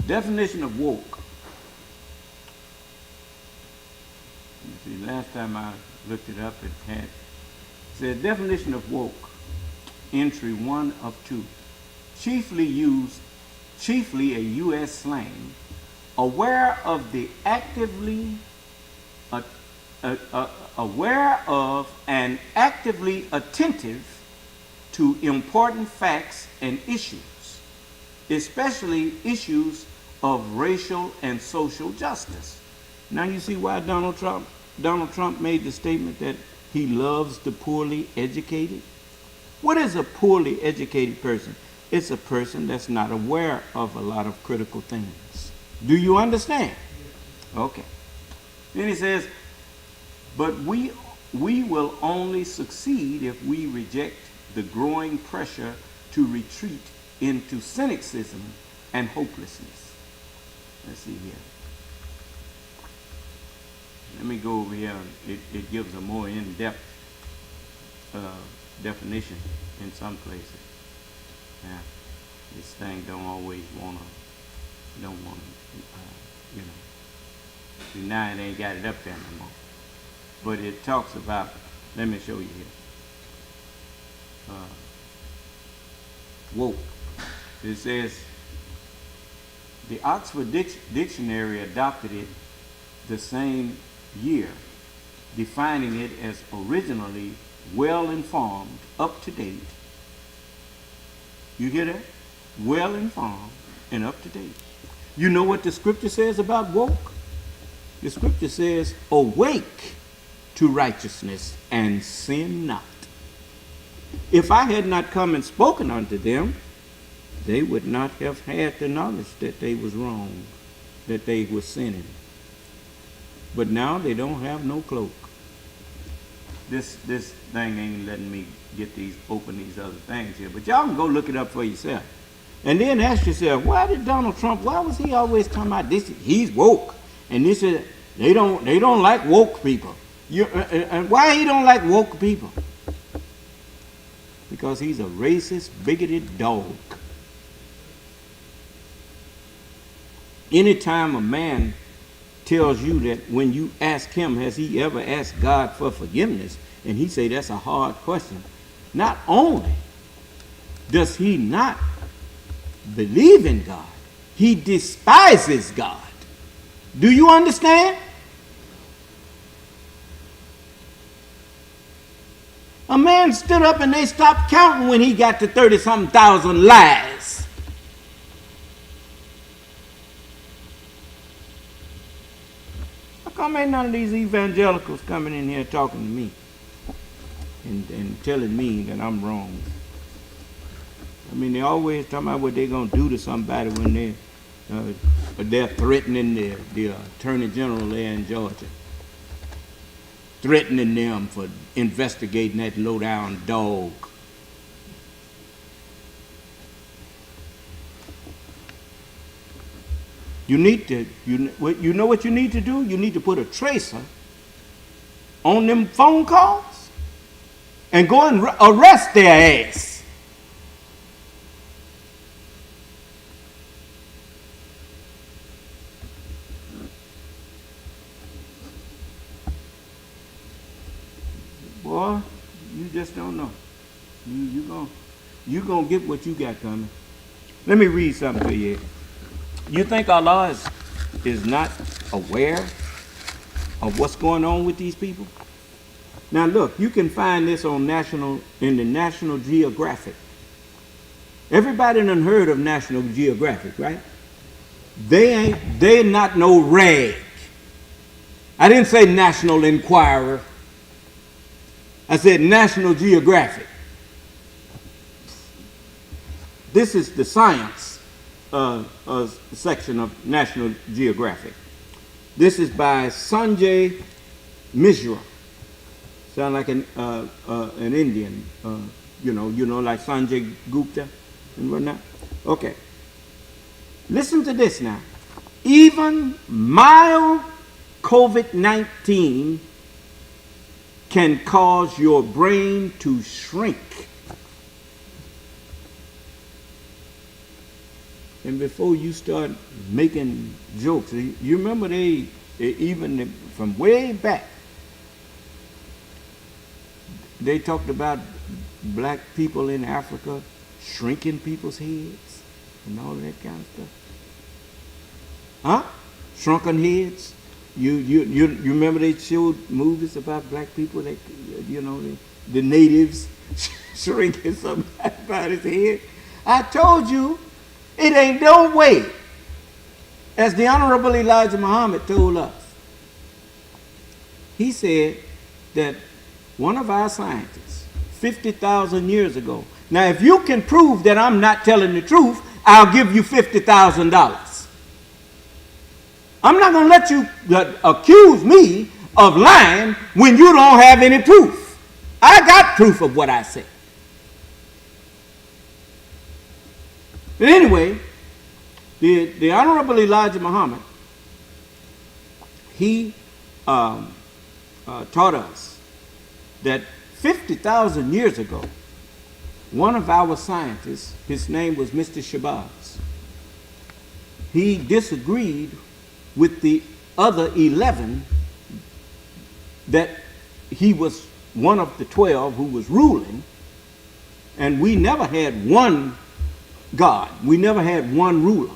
S5: Definition of woke. See, last time I looked it up, it said definition of woke, entry 1 of 2. Chiefly a U.S. slang, aware of the aware of and actively attentive to important facts and issues, especially issues of racial and social justice. Now you see why Donald Trump made the statement that he loves the poorly educated. What is a poorly educated person? It's a person that's not aware of a lot of critical things. Do you understand? Okay. Then he says, but we will only succeed if we reject the growing pressure to retreat into cynicism and hopelessness. Let's see here. Let me go over here. It gives a more in-depth definition in some places. Yeah. This thing don't always wanna, you know. See, now it ain't got it up there no more. But it talks about, let me show you here. Woke. It says, the Oxford Dictionary adopted it the same year, defining it as originally well-informed, up-to-date. You hear that? Well-informed and up-to-date. You know what the scripture says about woke? The scripture says, awake to righteousness and sin not. If I had not come and spoken unto them, they would not have had the knowledge that they was wrong, that they were sinning. But now they don't have no cloak. This thing ain't letting me open these other things here. But y'all can go look it up for yourself. And then ask yourself, why was he always talking about this? He's woke. And this is, they don't like woke people. And why he don't like woke people? Because he's a racist, bigoted dog. Anytime a man tells you that when you ask him, has he ever asked God for forgiveness? And he say that's a hard question. Not only does he not believe in God, he despises God. Do you understand? A man stood up and they stopped counting when he got to 30-something thousand lies. How come ain't none of these evangelicals coming in here talking to me and telling me that I'm wrong? I mean, they always talking about what they're going to do to somebody when they're threatening the attorney general there in Georgia. Threatening them for investigating that low-down dog. You know what you need to do? You need to put a tracer on them phone calls and go and arrest their ass. Boy, you just don't know. You gonna get what you got coming. Let me read something to you. You think Allah is not aware of what's going on with these people? Now look, you can find this in the National Geographic. Everybody done heard of National Geographic, right? They're not no rag. I didn't say National Enquirer. I said National Geographic. This is the science section of National Geographic. This is by Sanjay Mishra. Sound like an Indian, you know, like Sanjay Gupta and whatnot. Okay. Listen to this now. Even mild COVID-19 can cause your brain to shrink. And before you start making jokes, you remember they even from way back, they talked about black people in Africa shrinking people's heads and all that kind of stuff. Huh? Shrunken heads. You remember they showed movies about black people that, you know, the natives shrinking somebody's head? I told you, it ain't no way. As the Honorable Elijah Muhammad told us, he said that one of our scientists, 50,000 years ago, now if you can prove that I'm not telling the truth, I'll give you $50,000. I'm not going to let you accuse me of lying when you don't have any proof. I got proof of what I said. But anyway, the Honorable Elijah Muhammad, he taught us that 50,000 years ago, one of our scientists, his name was Mr. Shabazz, he disagreed with the other 11 that he was one of the 12 who was ruling, and we never had one God. We never had one ruler.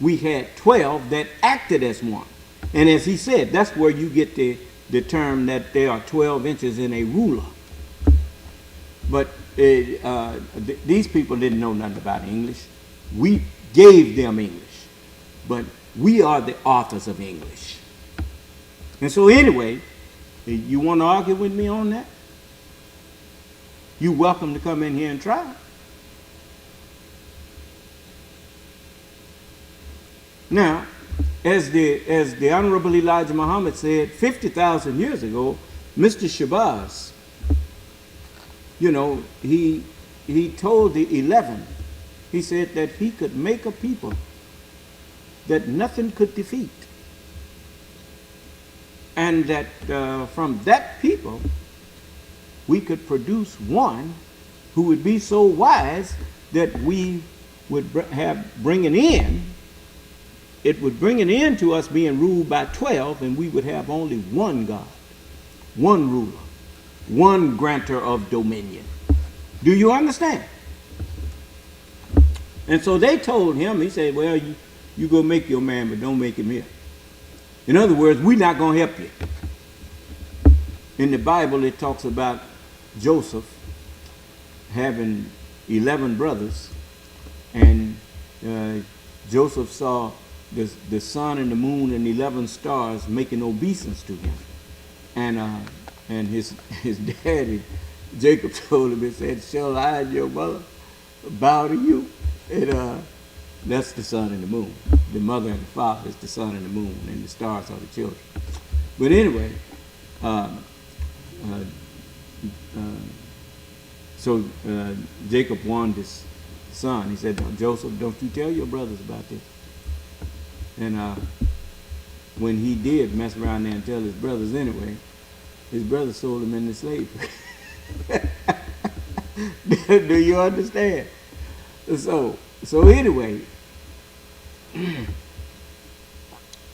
S5: We had 12 that acted as one. And as he said, that's where you get the term that there are 12 inches in a ruler. But these people didn't know nothing about English. We gave them English. But we are the authors of English. And so anyway, you want to argue with me on that? You're welcome to come in here and try. Now, as the Honorable Elijah Muhammad said 50,000 years ago, Mr. Shabazz, you know, he told the 11, he said that he could make a people that nothing could defeat. And that from that people, we could produce one who would be so wise that we would bring it in. It would bring it in to us being ruled by 12, and we would have only one God, one ruler, one grantor of dominion. Do you understand? And so they told him, he said, well, you go make your man, but don't make him here. In other words, we're not going to help you. In the Bible, it talks about Joseph having 11 brothers, and Joseph saw the sun and the moon and 11 stars making obeisance to him. And his daddy, Jacob, told him, he said, shall I and your mother bow to you? And that's the sun and the moon. The mother and the father is the sun and the moon, and the stars are the children. But anyway, so Jacob warned his son. He said, Joseph, don't you tell your brothers about this. And when he did mess around there and tell his brothers anyway, his brothers sold him into slavery. Do you understand? So anyway,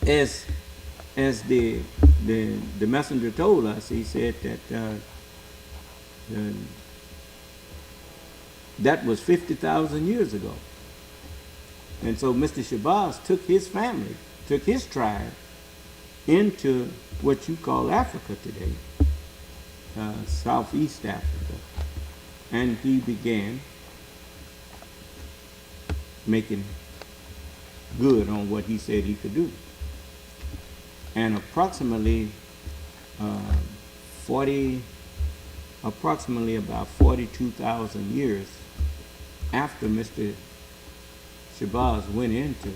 S5: as the messenger told us, he said that that was 50,000 years ago. And so Mr. Shabazz took his family, took his tribe into what you call Africa today, Southeast Africa. And he began making good on what he said he could do. And approximately about 42,000 years after Mr. Shabazz went into,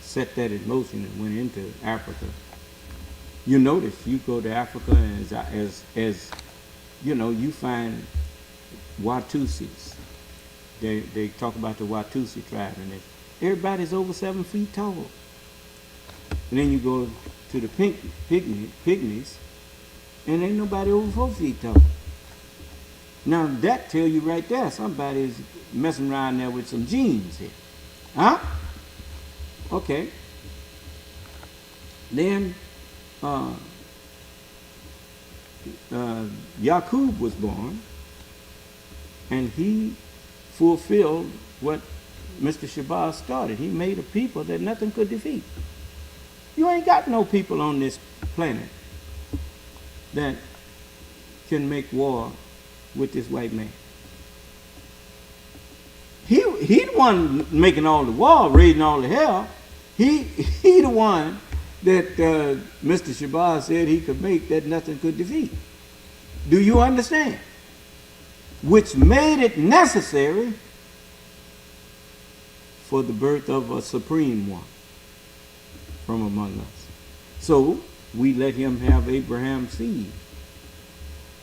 S5: set that in motion and went into Africa, you notice, you go to Africa and as you know, you find Watusis. They talk about the Watusi tribe, and everybody's over 7 feet tall. And then you go to the pygmies, and ain't nobody over 4 feet tall. Now that tell you right there, somebody's messing around there with some genes here. Huh? Okay. Then Yaqub was born, and he fulfilled what Mr. Shabazz started. He made a people that nothing could defeat. You ain't got no people on this planet that can make war with this white man. He the one making all the war, raising all the hell. He the one that Mr. Shabazz said he could make that nothing could defeat. Do you understand? Which made it necessary for the birth of a supreme one from among us. So we let him have Abraham's seed.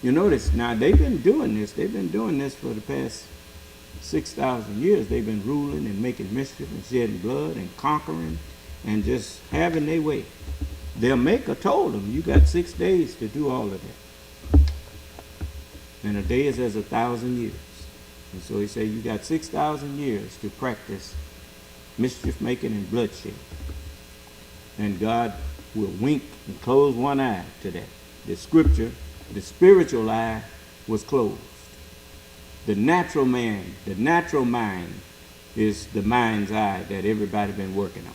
S5: You notice, now they've been doing this. They've been doing this for the past 6,000 years. They've been ruling and making mischief and shedding blood and conquering and just having their way. Their maker told them, you got 6 days to do all of that. And a day is as 1,000 years. And so he said, you got 6,000 years to practice mischief making and bloodshed. And God will wink and close one eye to that. The scripture, the spiritual eye was closed. The natural man, the natural mind is the mind's eye that everybody been working on.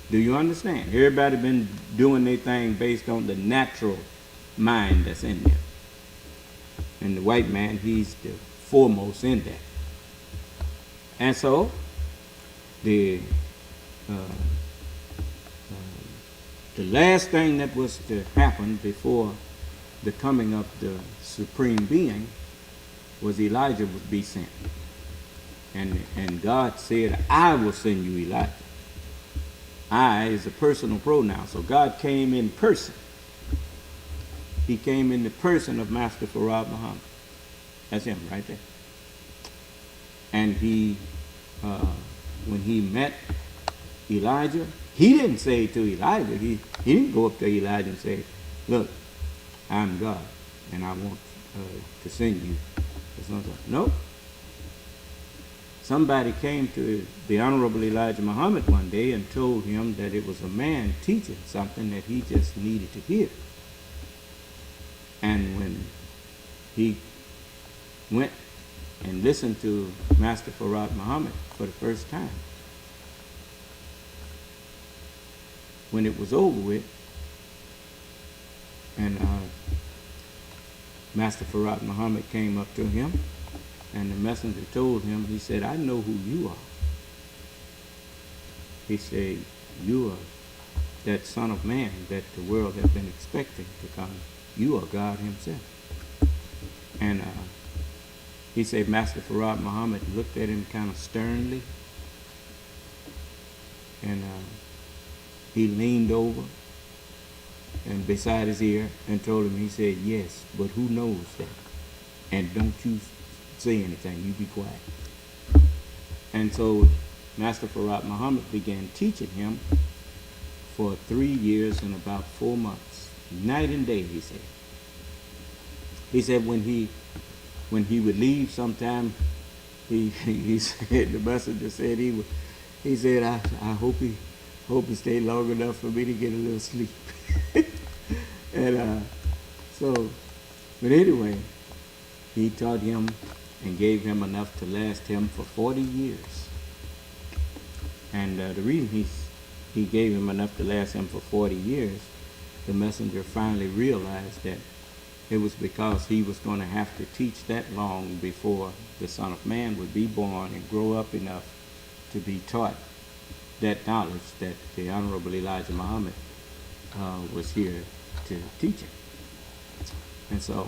S5: Do you understand? Everybody been doing their thing based on the natural mind that's in them. And the white man, he's the foremost in that. And so, the last thing that was to happen before the coming of the supreme being was Elijah would be sent. And God said, I will send you Elijah. I is a personal pronoun. So God came in person. He came in the person of Master Farad Muhammad. That's him right there. And he, when he met Elijah, he didn't say to Elijah, he didn't go up to Elijah and say, look, I'm God, and I want to send you. Nope. Somebody came to the Honorable Elijah Muhammad one day and told him that it was a man teaching something that he just needed to hear. And when he went and listened to Master Farad Muhammad for the first time, when it was over with, and Master Farad Muhammad came up to him, and the messenger told him, he said, I know who you are. He said, you are that Son of Man that the world has been expecting to come. You are God himself. And he said, Master Farad Muhammad looked at him kind of sternly, and he leaned over and beside his ear and told him, he said, yes, but who knows that? And don't you say anything, you be quiet. And so Master Farad Muhammad began teaching him for 3 years and about 4 months, night and day, he said. He said when he would leave sometime, he said, the messenger said he said, I hope he stayed long enough for me to get a little sleep. And but anyway, he taught him and gave him enough to last him for 40 years. And the reason he gave him enough to last him for 40 years, the messenger finally realized that it was because he was going to have to teach that long before the Son of Man would be born and grow up enough to be taught that knowledge that the Honorable Elijah Muhammad was here to teach him. And so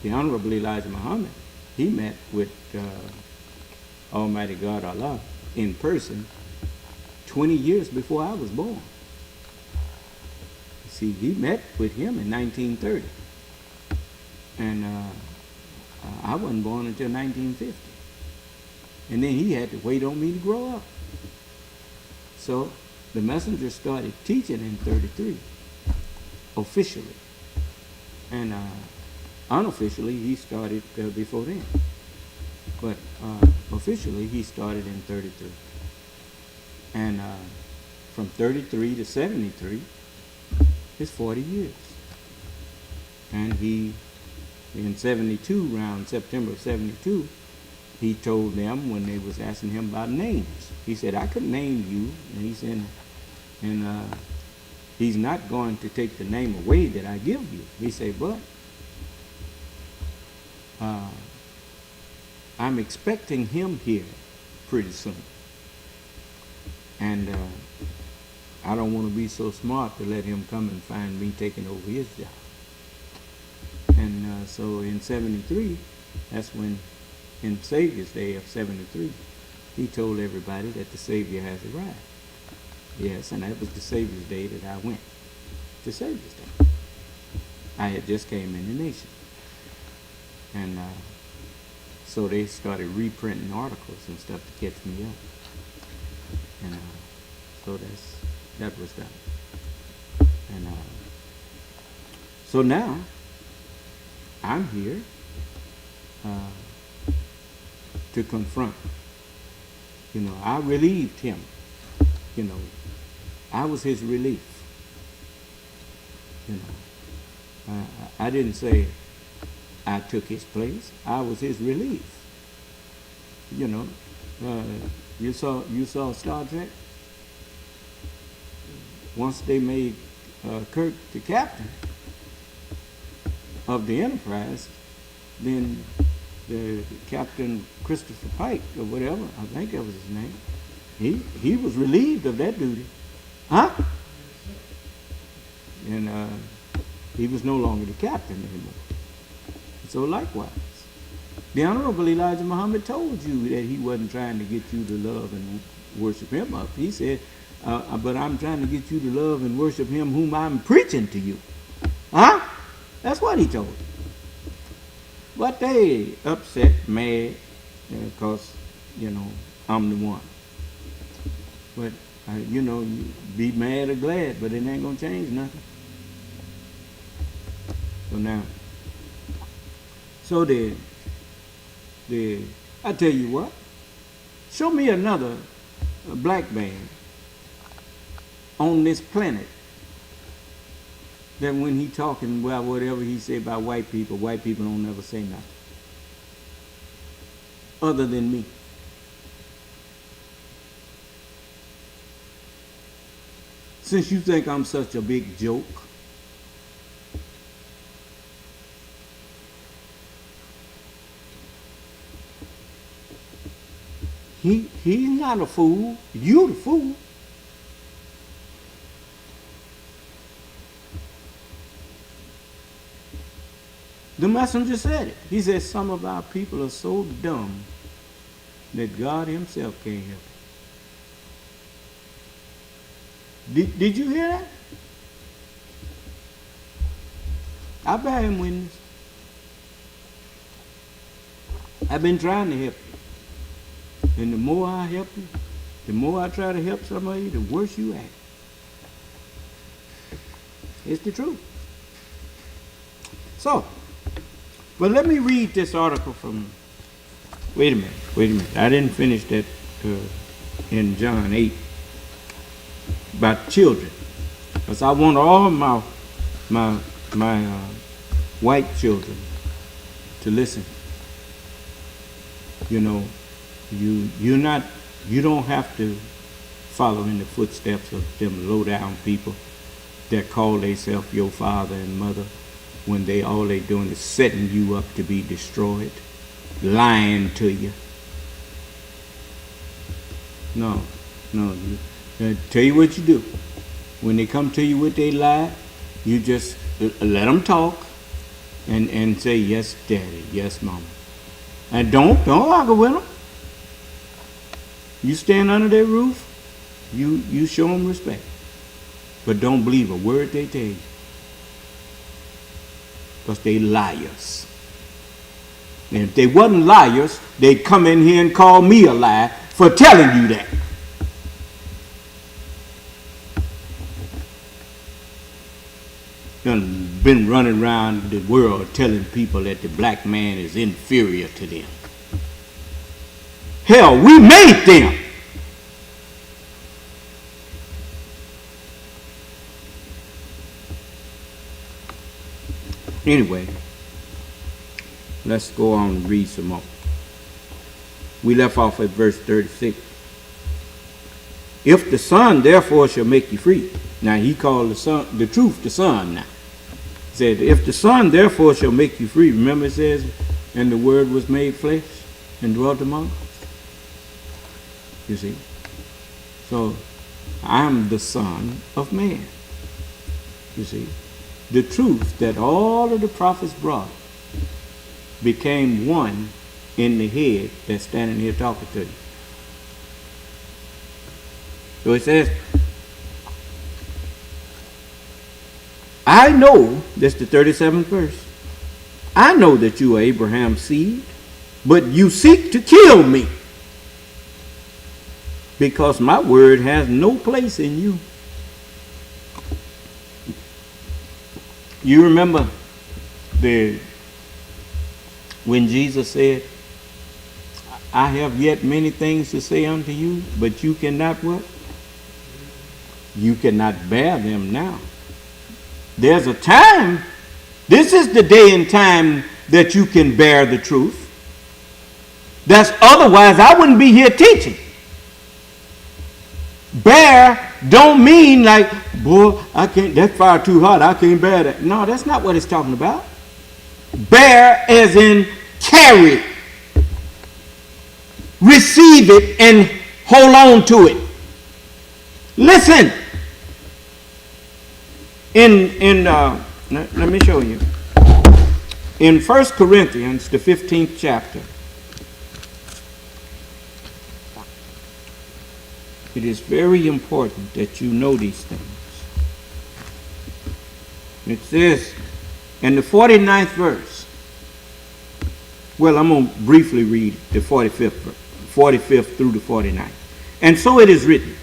S5: the Honorable Elijah Muhammad, he met with Almighty God Allah in person 20 years before I was born. See, he met with him in 1930. And I wasn't born until 1950. And then he had to wait on me to grow up. So the messenger started teaching in 33, officially. And unofficially, he started before then. But officially, he started in 33. And from 33 to 73 is 40 years. And he, in 72, around September of 72, he told them when they was asking him about names. He said, I could name you. And he said, and he's not going to take the name away that I give you. He said, but I'm expecting him here pretty soon. And I don't want to be so smart to let him come and find me taking over his job. And so in 73, that's when, in Savior's Day of 73, he told everybody that the Savior has arrived. Yes, and that was the Savior's Day that I went to Savior's Day. I had just came in the nation. And so they started reprinting articles and stuff to catch me up. And so that was done. And so now I'm here to confront. I relieved him. I was his relief. I didn't say I took his place. I was his relief. You saw Star Trek. Once they made Kirk the captain of the Enterprise, then the Captain Christopher Pike or whatever, I think that was his name, he was relieved of that duty. Huh? And he was no longer the captain anymore. So likewise, the Honorable Elijah Muhammad told you that he wasn't trying to get you to love and worship him up. He said, but I'm trying to get you to love and worship him whom I'm preaching to you. Huh? That's what he told you. But they upset, mad, because, I'm the one. But, you be mad or glad, but it ain't going to change nothing. So I tell you what, show me another black man on this planet that when he talking about whatever he say about white people don't never say nothing other than me. Since you think I'm such a big joke, he's not a fool. You the fool. The messenger said it. He said some of our people are so dumb that God himself can't help it. Did you hear that? I bear him witness. I've been trying to help you. And the more I help you, the more I try to help somebody, the worse you act. It's the truth. So, but let me read this article from, wait a minute. I didn't finish that in John 8 about children. Because I want all my white children to listen. You don't have to follow in the footsteps of them low down people that call themselves your father and mother when all they doing is setting you up to be destroyed, lying to you. No. Tell you what you do. When they come to you with their lie, you just let them talk and say, yes, daddy, yes, mama. And don't argue with them. You stand under their roof, you show them respect. But don't believe a word they tell you. Because they liars. And if they wasn't liars, they'd come in here and call me a liar for telling you that. Done been running around the world telling people that the black man is inferior to them. Hell, we made them. Anyway, let's go on and read some more. We left off at verse 36. If the Son therefore shall make you free. Now he called the truth the Son now. He said, if the Son therefore shall make you free. Remember it says, and the Word was made flesh and dwelt among us. You see? So, I'm the Son of Man. You see? The truth that all of the prophets brought became one in the head that's standing here talking to you. So it says, I know, that's the 37th verse, I know that you are Abraham's seed, but you seek to kill me because my word has no place in you. You remember when Jesus said, I have yet many things to say unto you, but you cannot what? You cannot bear them now. There's a time. This is the day and time that you can bear the truth. That's otherwise I wouldn't be here teaching. Bear don't mean like, boy, I can't, that fire too hot, I can't bear that. No, that's not what it's talking about. Bear as in carry. Receive it and hold on to it. Listen. Let me show you. In 1 Corinthians, the 15th chapter, it is very important that you know these things. It says in the 49th verse, well, I'm going to briefly read the 45th through the 49th. And so it is written,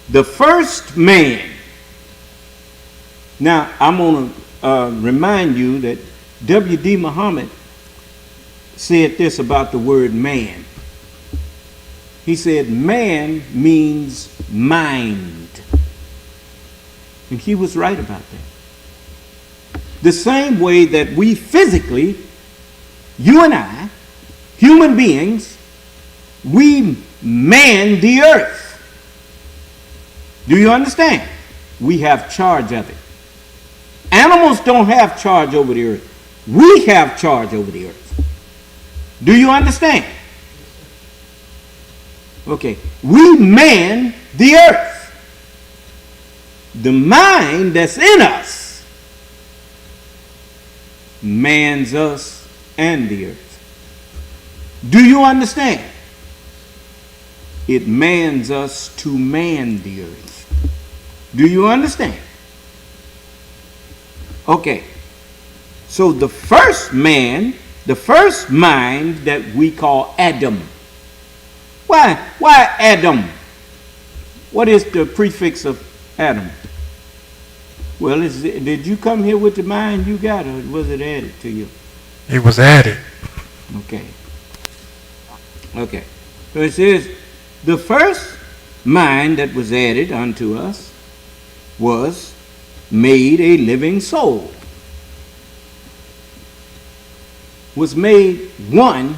S5: the first man. Now, I'm going to remind you that W.D. Muhammad said this about the word man. He said, man means mind. And he was right about that. The same way that we physically, you and I, human beings, we man the earth. Do you understand? We have charge of it. Animals don't have charge over the earth. We have charge over the earth. Do you understand? Okay. We man the earth. The mind that's in us mans us and the earth. Do you understand? It mans us to man the earth. Do you understand? Okay. So the first man, the first mind that we call Adam. Why Adam? What is the prefix of Adam? Well, did you come here with the mind you got, or was it added to you?
S6: It was added.
S5: Okay. So it says, the first mind that was added unto us was made a living soul. Was made one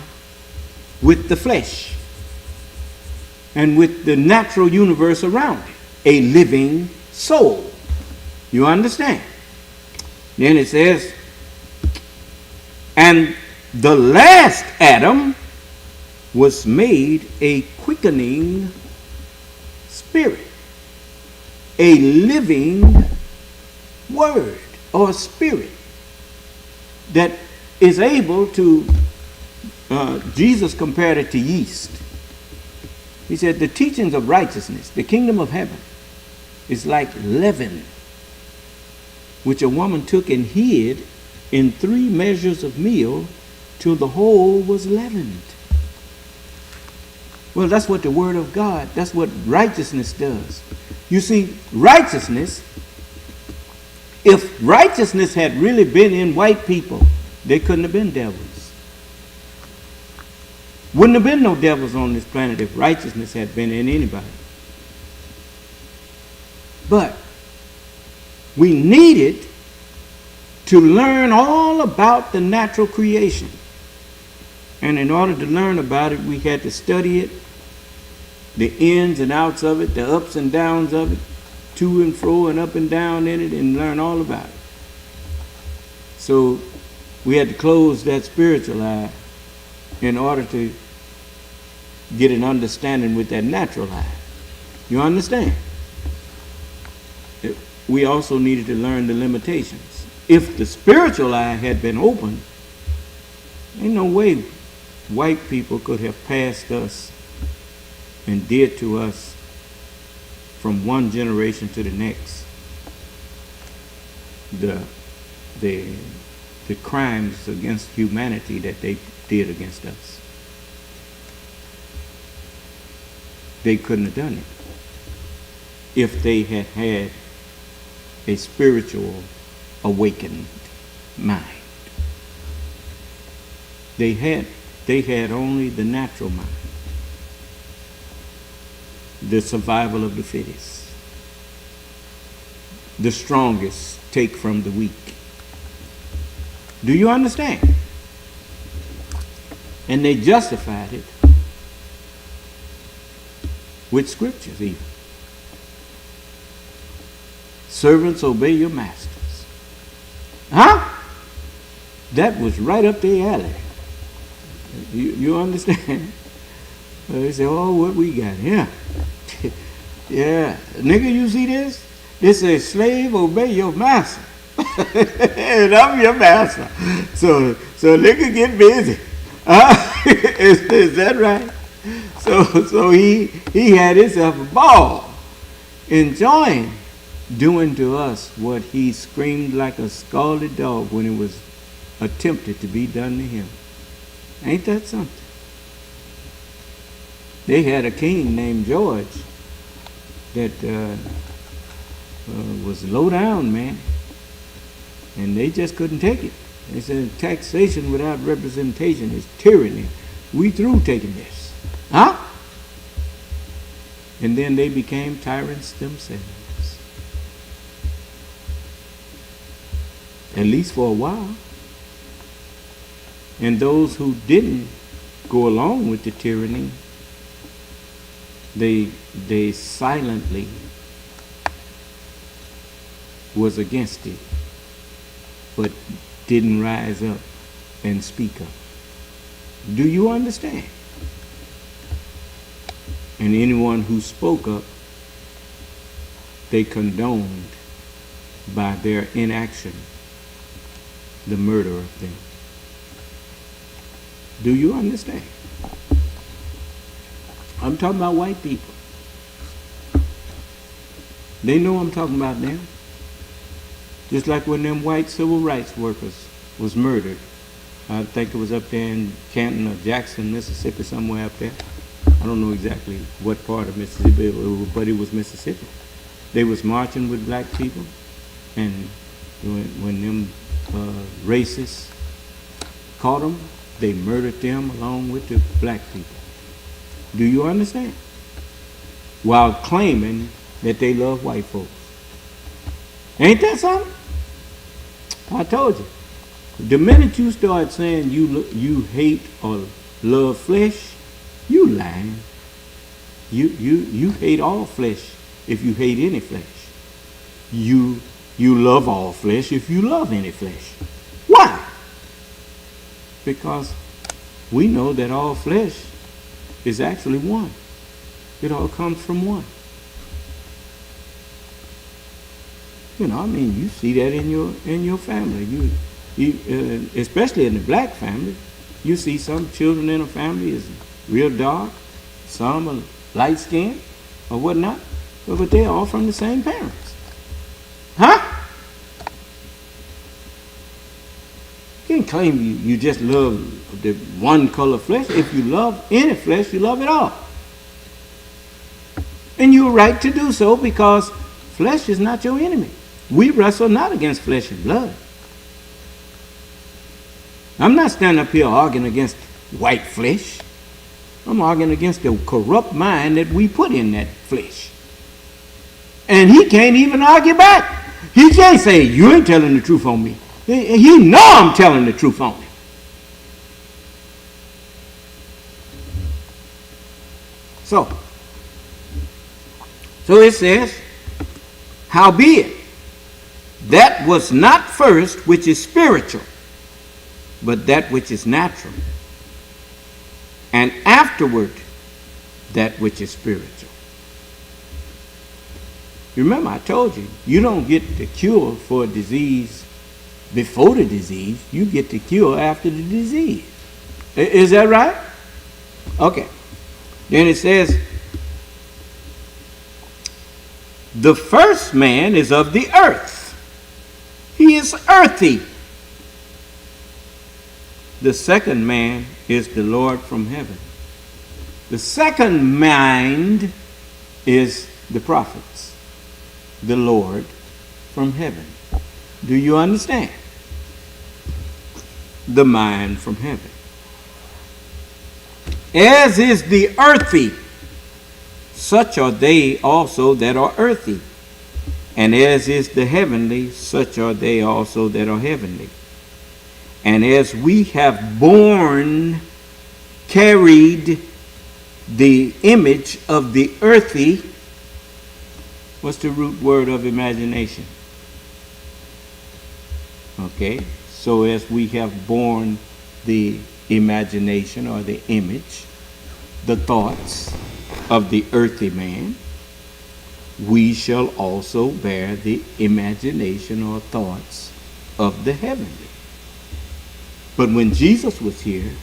S5: with the flesh and with the natural universe around it. A living soul. You understand? Then it says, and the last Adam was made a quickening spirit, a living word or spirit that is able to, Jesus compared it to yeast. He said the teachings of righteousness, the kingdom of heaven, is like leaven, which a woman took and hid in 3 measures of meal till the whole was leavened. Well, that's what the word of God, that's what righteousness does. You see, righteousness, if righteousness had really been in white people, they couldn't have been devils. Wouldn't have been no devils on this planet if righteousness had been in anybody. But we needed to learn all about the natural creation. And in order to learn about it, we had to study it, the ins and outs of it, the ups and downs of it, to and fro and up and down in it, and learn all about it. So we had to close that spiritual eye in order to get an understanding with that natural eye. You understand? We also needed to learn the limitations. If the spiritual eye had been open, ain't no way white people could have passed us and did to us from one generation to the next the crimes against humanity that they did against us. They couldn't have done it if they had had a spiritual awakened mind. They had only the natural mind. the survival of the fittest. The strongest take from the weak. Do you understand? And they justified it with scriptures even. Servants, obey your masters. Huh? That was right up their alley. You understand? They say, oh, what we got here? Yeah. Nigga, you see this? This says, slave, obey your master. And I'm your master. So nigga, get busy. Is that right? So he had himself a ball, enjoying doing to us what he screamed like a scalded dog when it was attempted to be done to him. Ain't that something? They had a king named George that was low down, man. And they just couldn't take it. They said taxation without representation is tyranny. We through taking this. Huh? And then they became tyrants themselves. At least for a while. And those who didn't go along with the tyranny, they silently was against it, but didn't rise up and speak up. Do you understand? And anyone who spoke up, they condoned by their inaction the murder of them. Do you understand? I'm talking about white people. They know I'm talking about them. Just like when them white civil rights workers was murdered. I think it was up there in Canton or Jackson, Mississippi, somewhere up there. I don't know exactly what part of Mississippi, but it was Mississippi. They was marching with black people, and when them racists caught them, they murdered them along with the black people. Do you understand? While claiming that they love white folks. Ain't that something? I told you. The minute you start saying you hate or love flesh, you lying. You hate all flesh if you hate any flesh. You love all flesh if you love any flesh. Why? Because we know that all flesh is actually one. It all comes from one. You know, I mean, you see that in your family. You especially in the black family, you see some children in a family is real dark, some are light skinned or whatnot, but they're all from the same parents. Huh? You can't claim you just love the one color flesh. If you love any flesh, you love it all. And you're right to do so because flesh is not your enemy. We wrestle not against flesh and blood. I'm not standing up here arguing against white flesh. I'm arguing against the corrupt mind that we put in that flesh. And he can't even argue back. He can't say, you ain't telling the truth on me. He know I'm telling the truth on him. So it says, howbeit, that was not first which is spiritual, but that which is natural, and afterward that which is spiritual. Remember, I told you, you don't get the cure for a disease before the disease, you get the cure after the disease. Is that right? Okay. Then it says, the first man is of the earth. He is earthy. The second man is the Lord from heaven. The second mind is the prophets, the Lord from heaven. Do you understand? The mind from heaven. As is the earthy, such are they also that are earthy. And as is the heavenly, such are they also that are heavenly. And as we have borne, carried the image of the earthy, what's the root word of imagination? Okay, so as we have borne the imagination or the image, the thoughts of the earthy man, we shall also bear the imagination or thoughts of the heavenly. But when Jesus was here,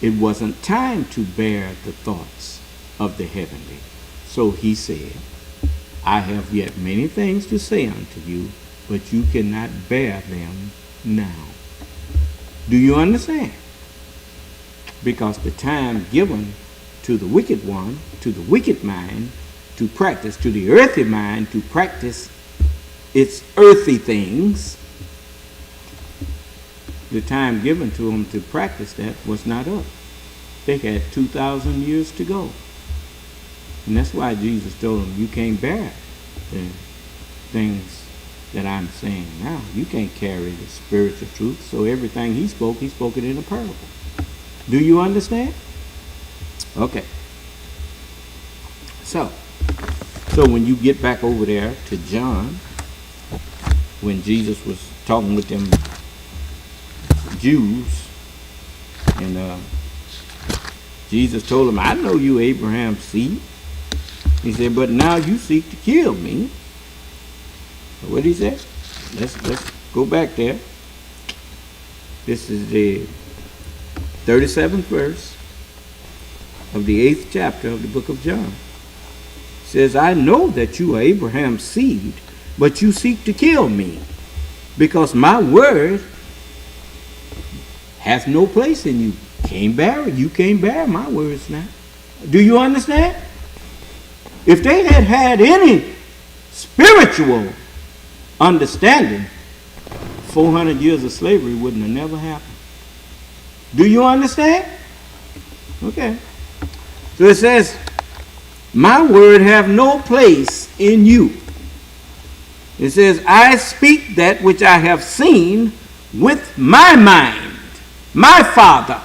S5: it wasn't time to bear the thoughts of the heavenly. So he said, I have yet many things to say unto you, but you cannot bear them now. Do you understand? Because the time given to the wicked one, to the wicked mind, to practice, to the earthy mind, to practice its earthy things, the time given to them to practice that was not up. They had 2,000 years to go. And that's why Jesus told them, you can't bear the things that I'm saying now. You can't carry the spiritual truth. So everything he spoke it in a parable. Do you understand? Okay. So when you get back over there to John, when Jesus was talking with them Jews, and Jesus told him, I know you Abraham's seed. He said, but now you seek to kill me. What did he say? Let's go back there. This is the 37th verse of the 8th chapter of the book of John. It says, I know that you are Abraham's seed, but you seek to kill me, because my word has no place in you. You can't bear my words now. Do you understand? If they had had any spiritual understanding, 400 years of slavery wouldn't have never happened. Do you understand? Okay. So it says, my word have no place in you. It says, I speak that which I have seen with my mind, my Father.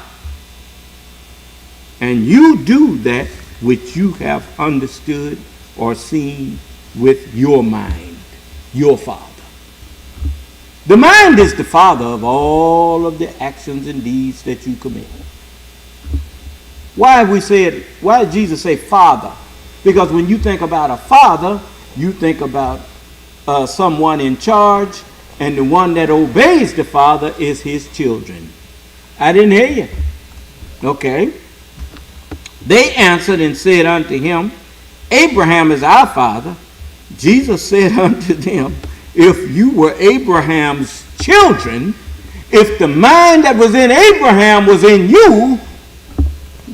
S5: And you do that which you have understood or seen with your mind, your Father. The mind is the father of all of the actions and deeds that you commit. Why did Jesus say Father? Because when you think about a father, you think about someone in charge, and the one that obeys the Father is his children. I didn't hear you. Okay. They answered and said unto him, Abraham is our father. Jesus said unto them, if you were Abraham's children, if the mind that was in Abraham was in you,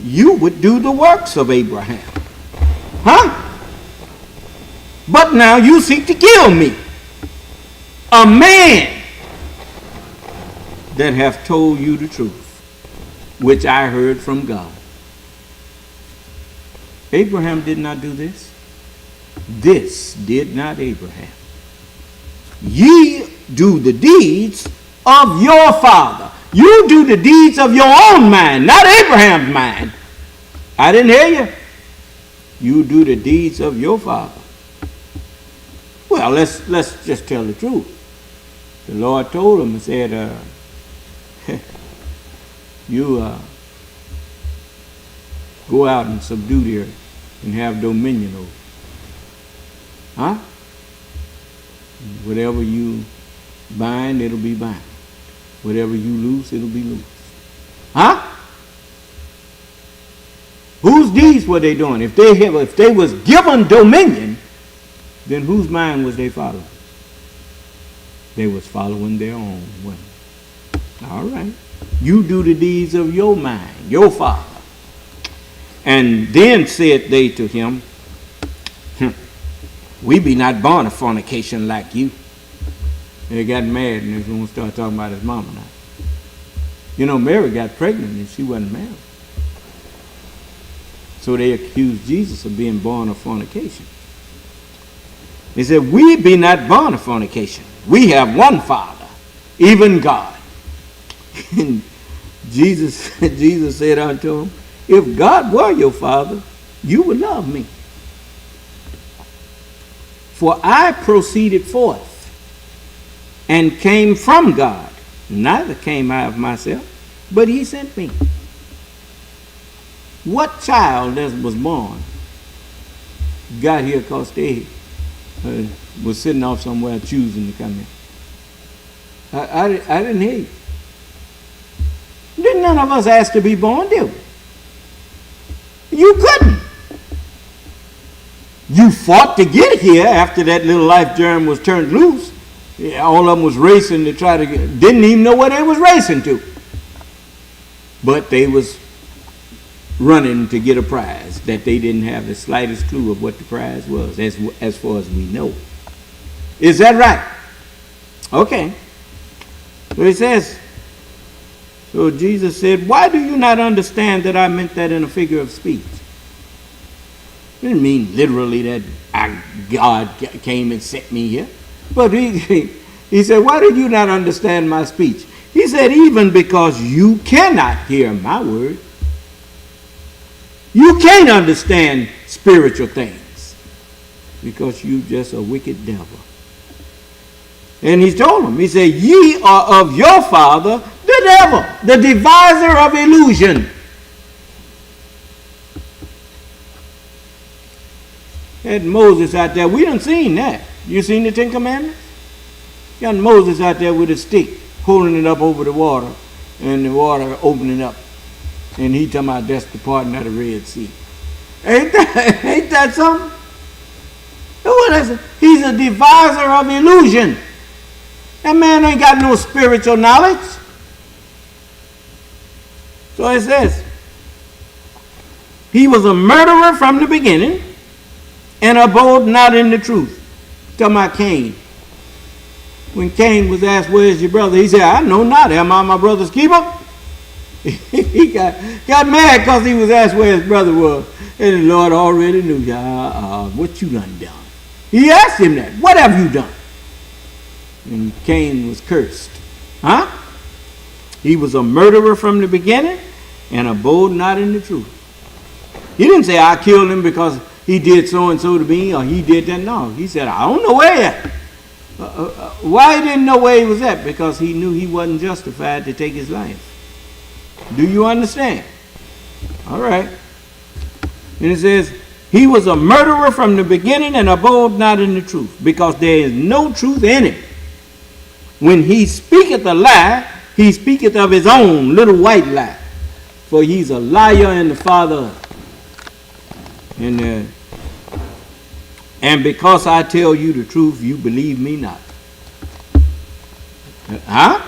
S5: you would do the works of Abraham. Huh? But now you seek to kill me, a man that hath told you the truth, which I heard from God. Abraham did not do this. This did not Abraham. Ye do the deeds of your father. You do the deeds of your own mind, not Abraham's mind. I didn't hear you. You do the deeds of your father. Well, let's just tell the truth. The Lord told him and said, you go out and subdue the earth and have dominion over. Huh? Whatever you bind, it'll be bound. Whatever you loose, it'll be loose. Huh? Whose deeds were they doing? If they was given dominion, then whose mind was they following? They was following their own way. All right. You do the deeds of your mind, your father. And then said they to him, we be not born of fornication like you. And they got mad and they going to start talking about his mama now. You know, Mary got pregnant and she wasn't married. So they accused Jesus of being born of fornication. He said, we be not born of fornication. We have one Father, even God. And Jesus said unto him, if God were your Father, you would love me. For I proceeded forth and came from God. Neither came I of myself, but he sent me. What child that was born got here because they was sitting off somewhere choosing to come in? I didn't hear you. Didn't none of us ask to be born, did we? You couldn't. You fought to get here after that little life germ was turned loose. Yeah, all of them was racing to try to get, didn't even know where they was racing to. But they was running to get a prize that they didn't have the slightest clue of what the prize was, as far as we know. Is that right? Okay. So it says, so Jesus said, why do you not understand that I meant that in a figure of speech? It didn't mean literally that God came and sent me here. But he said, why did you not understand my speech? He said, even because you cannot hear my word. You can't understand spiritual things because you just a wicked devil. And he told him, he said, ye are of your father, the devil, the deviser of illusion. Had Moses out there. We done seen that. You seen the Ten Commandments? Got Moses out there with a stick, holding it up over the water, and the water opening up. And he talking about that's the parting of the Red Sea. Ain't that something? What is it? He's a deviser of illusion. That man ain't got no spiritual knowledge. So it says, he was a murderer from the beginning and abode not in the truth. Talking about Cain. When Cain was asked, where's your brother? He said, I know not. Am I my brother's keeper? He got mad because he was asked where his brother was. And the Lord already knew. What you done? He asked him that. What have you done? And Cain was cursed. Huh? He was a murderer from the beginning and abode not in the truth. He didn't say, I killed him because he did so-and-so to me, or he did that. No, he said, I don't know where he at. Why he didn't know where he was at? Because he knew he wasn't justified to take his life. Do you understand? All right. And it says, he was a murderer from the beginning and abode not in the truth, because there is no truth in him. When he speaketh a lie, he speaketh of his own little white lie. For he's a liar and the father of it. And because I tell you the truth, you believe me not. Huh?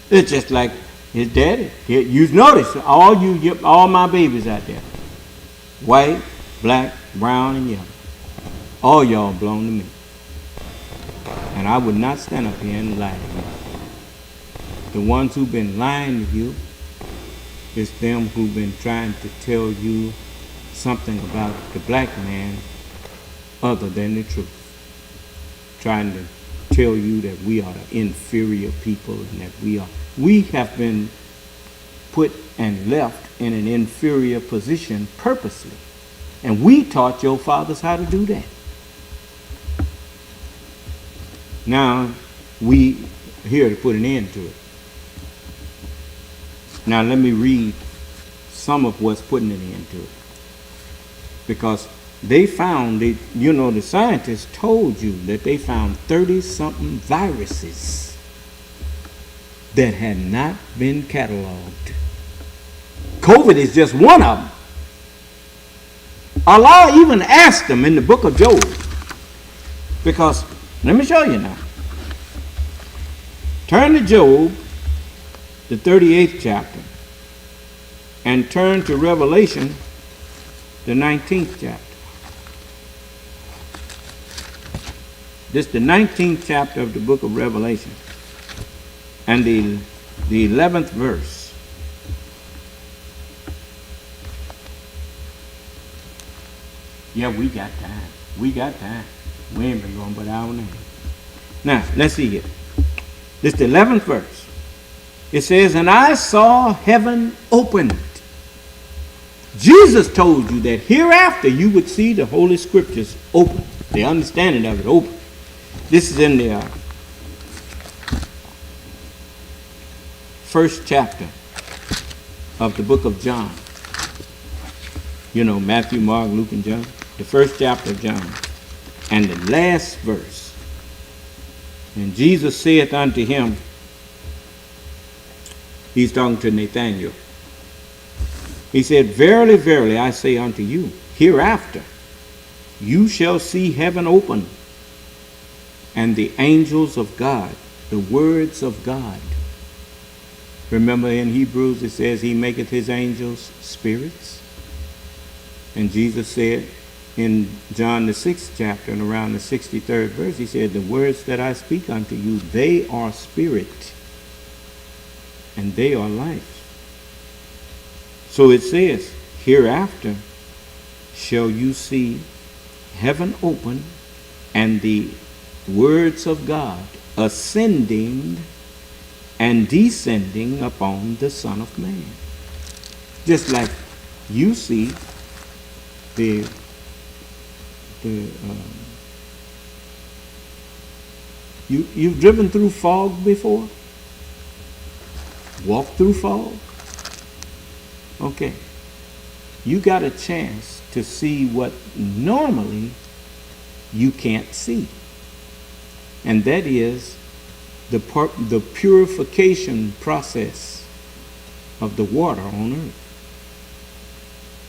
S5: It's just like his daddy. You notice all my babies out there, white, black, brown, and yellow. All y'all belong to me. And I would not stand up here and lie to you. The ones who've been lying to you is them who've been trying to tell you something about the black man other than the truth. Trying to tell you that we are the inferior people and that we have been put and left in an inferior position purposely. And we taught your fathers how to do that. Now, we here to put an end to it. Now, let me read some of what's putting an end to it. Because they found, the scientists told you that they found 30-something viruses that had not been cataloged. COVID is just one of them. Allah even asked them in the book of Job, because, let me show you now. Turn to Job, the 38th chapter, and turn to Revelation, the 19th chapter. This is the 19th chapter of the book of Revelation, and the 11th verse. Yeah, we got time. We got time. We ain't been going but an hour and a half. Now, let's see here. This is the 11th verse. It says, and I saw heaven opened. Jesus told you that hereafter you would see the Holy Scriptures open, the understanding of it open. This is in the first chapter of the book of John. You know, Matthew, Mark, Luke, and John. The first chapter of John. And the last verse. And Jesus saith unto him, he's talking to Nathanael. He said, verily, verily, I say unto you, hereafter you shall see heaven open, and the angels of God, the words of God. Remember in Hebrews it says he maketh his angels spirits. And Jesus said in John the 6th chapter and around the 63rd verse, he said, the words that I speak unto you, they are spirit and they are life. So it says, hereafter shall you see heaven open and the words of God ascending and descending upon the Son of Man. Just like you see you've driven through fog before? Walked through fog? Okay. You got a chance to see what normally you can't see. And that is the purification process of the water on earth.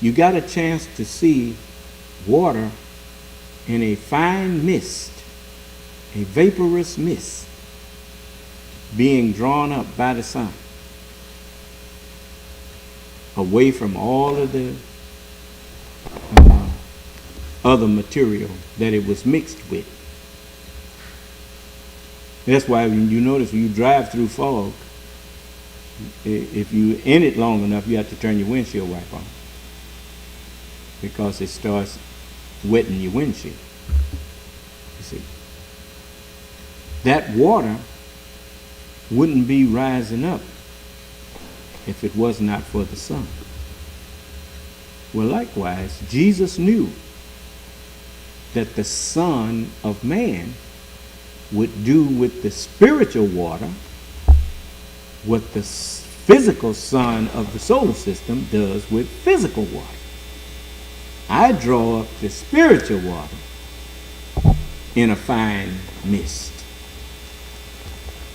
S5: You got a chance to see water in a fine mist, a vaporous mist, being drawn up by the sun, away from all of the other material that it was mixed with. That's why when you notice when you drive through fog, if you're in it long enough, you have to turn your windshield wiper on, because it starts wetting your windshield. You see, that water wouldn't be rising up if it was not for the sun. Well, likewise, Jesus knew that the Son of Man would do with the spiritual water what the physical sun of the solar system does with physical water. I draw up the spiritual water in a fine mist,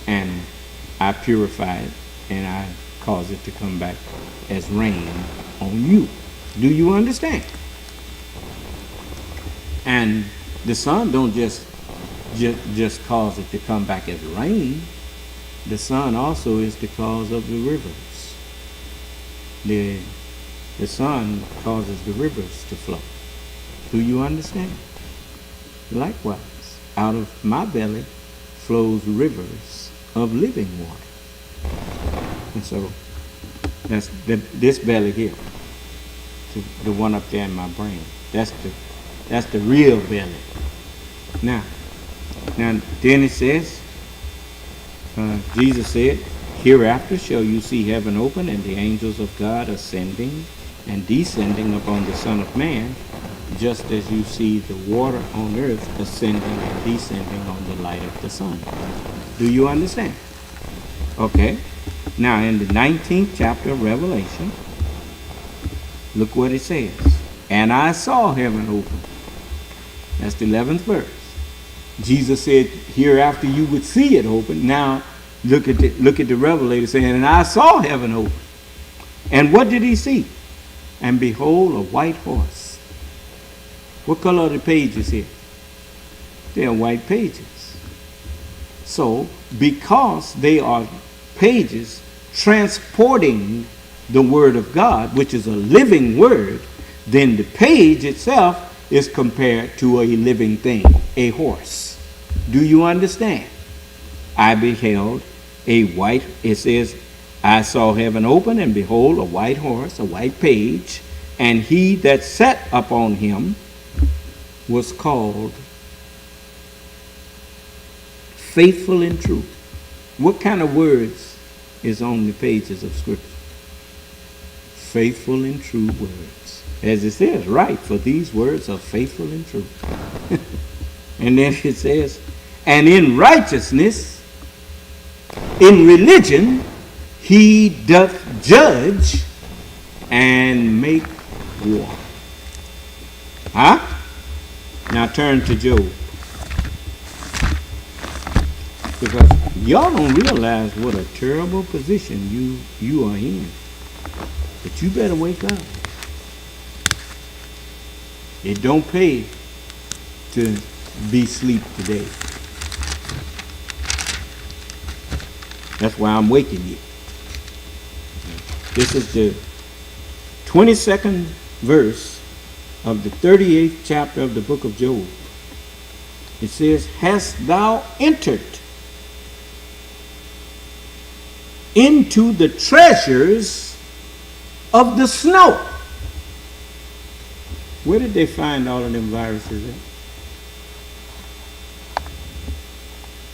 S5: and I purify it, and I cause it to come back as rain on you. Do you understand? And the sun don't just cause it to come back as rain. The sun also is the cause of the rivers. The sun causes the rivers to flow. Do you understand? Likewise, out of my belly flows rivers of living water. And so that's this belly here, the one up there in my brain. That's the real belly. Now then it says, Jesus said, hereafter shall you see heaven open and the angels of God ascending and descending upon the Son of Man, just as you see the water on earth ascending and descending on the light of the sun. Do you understand? Okay. Now in the 19th chapter of Revelation, look what it says. And I saw heaven open. That's the 11th verse. Jesus said, hereafter you would see it open. Now look at the Revelator saying, and I saw heaven open. And what did he see? And behold, a white horse. What color are the pages here? They are white pages. So, because they are pages transporting the Word of God, which is a living Word, then the page itself is compared to a living thing, a horse. Do you understand? I beheld a white, it says, I saw heaven open, and behold, a white horse, a white page, and he that sat upon him was called faithful and true. What kind of words is on the pages of Scripture? Faithful and true words. As it says, right, for these words are faithful and true. And then it says, and in righteousness, in religion, he doth judge and make war. Huh? Now turn to Job. Because y'all don't realize what a terrible position you are in. But you better wake up. It don't pay to be asleep today. That's why I'm waking you. This is the 22nd verse of the 38th chapter of the book of Job. It says, hast thou entered into the treasures of the snow? Where did they find all of them viruses at?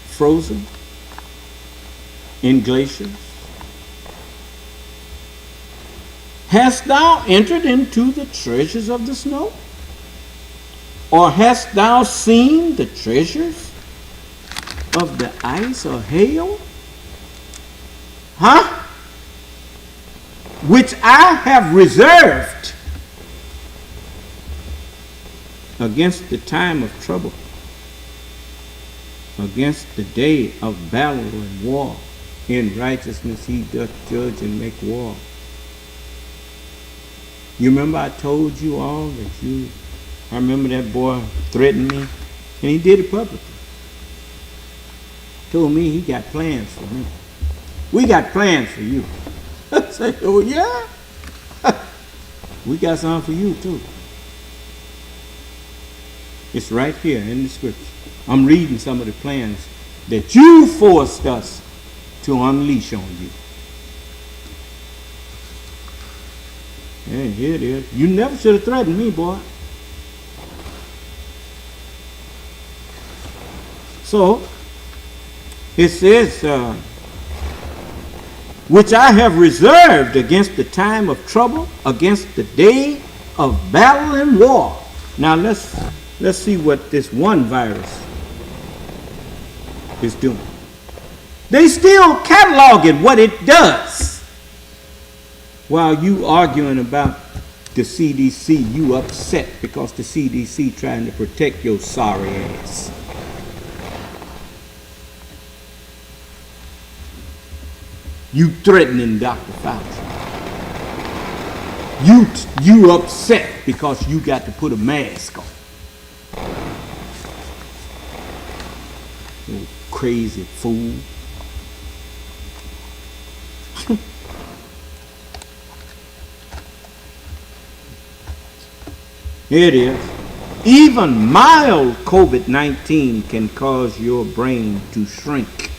S5: Frozen? In glaciers? Hast thou entered into the treasures of the snow? Or hast thou seen the treasures of the ice or hail? Huh? Which I have reserved against the time of trouble, against the day of battle and war. In righteousness he doth judge and make war. You remember I told you all that I remember that boy threatened me, and he did it publicly. Told me he got plans for me. We got plans for you. I said, oh yeah? We got something for you too. It's right here in the Scripture. I'm reading some of the plans that you forced us to unleash on you. And here it is. You never should have threatened me, boy. So, it says, which I have reserved against the time of trouble, against the day of battle and war. Now let's see what this one virus is doing. They still cataloging what it does. While you arguing about the CDC, you upset because the CDC trying to protect your sorry ass. You threatening Dr. Fauci. You upset because you got to put a mask on. You crazy fool. Here it is. Even mild COVID-19 can cause your brain to shrink.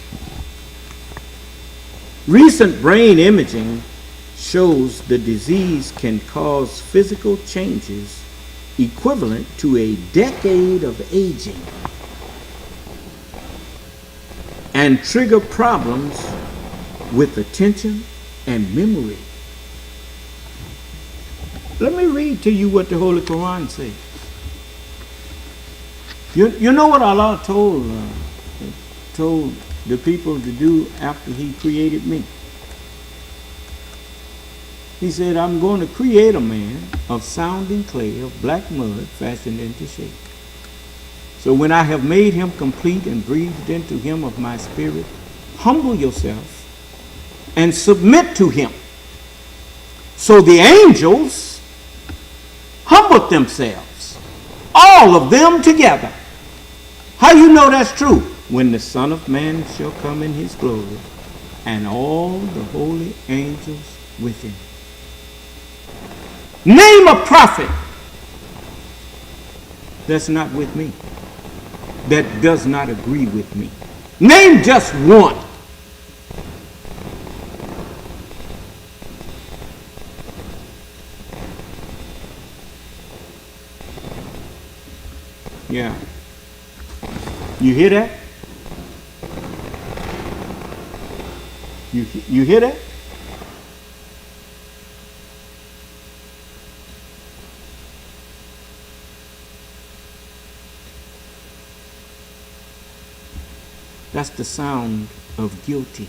S5: Recent brain imaging shows the disease can cause physical changes equivalent to a decade of aging and trigger problems with attention and memory. Let me read to you what the Holy Quran says. You know what Allah told the people to do after he created me? He said, I'm going to create a man of sounding clay, of black mud, fashioned into shape. So when I have made him complete and breathed into him of my spirit, humble yourself and submit to him. So the angels humbled themselves, all of them together. How you know that's true? When the Son of Man shall come in his glory, and all the holy angels with him. Name a prophet that's not with me, that does not agree with me. Name just one. You hear that? You hear that? That's the sound of guilty.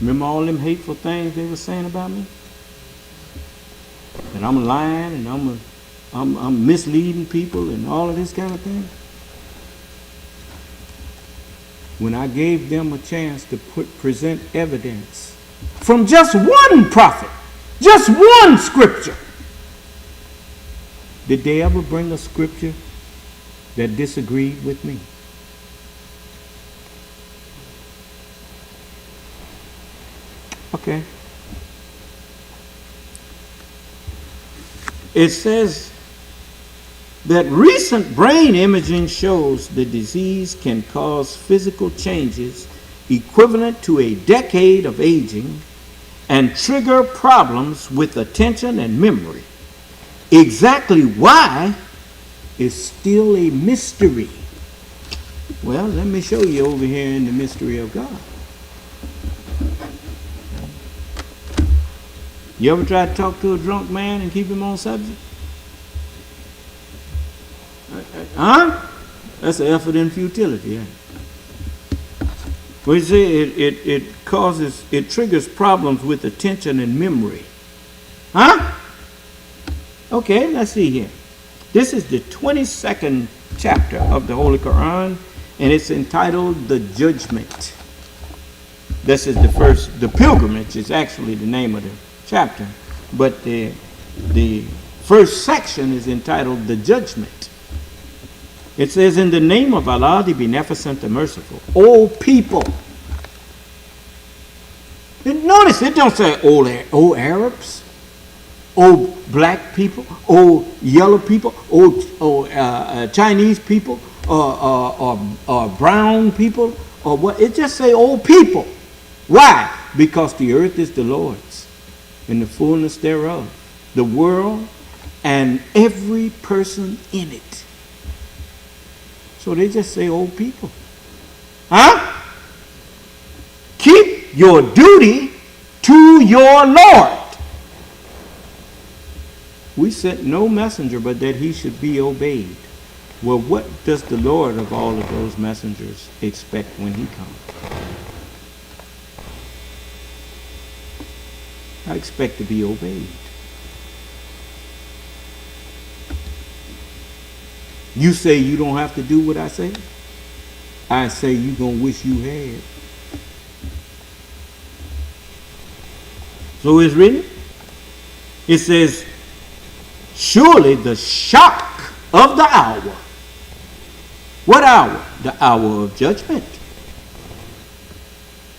S5: Remember all them hateful things they were saying about me? That I'm lying and I'm misleading people and all of this kind of thing. When I gave them a chance to present evidence from just one prophet, just one scripture, did they ever bring a scripture that disagreed with me? Okay. It says that recent brain imaging shows the disease can cause physical changes equivalent to a decade of aging and trigger problems with attention and memory. Exactly why is still a mystery. Well, let me show you over here in the mystery of God. You ever try to talk to a drunk man and keep him on subject? Huh? That's an effort in futility. Yeah. Well, you see, it triggers problems with attention and memory. Huh? Okay, let's see here. This is the 22nd chapter of the Holy Quran, and it's entitled The Judgment. This is the pilgrimage is actually the name of the chapter, but the first section is entitled The Judgment. It says, in the name of Allah, the Beneficent, the Merciful. O people. And notice it don't say, O Arabs, O black people, O yellow people, O Chinese people, or brown people, or what. It just say, O people. Why? Because the earth is the Lord's, and the fullness thereof, the world, and every person in it. So they just say, old people. Huh? Keep your duty to your Lord. We sent no messenger but that he should be obeyed. Well, what does the Lord of all of those messengers expect when he comes? I expect to be obeyed. You say you don't have to do what I say. I say you're going to wish you had. So it's written. It says, surely the shock of the hour. What hour? The hour of judgment.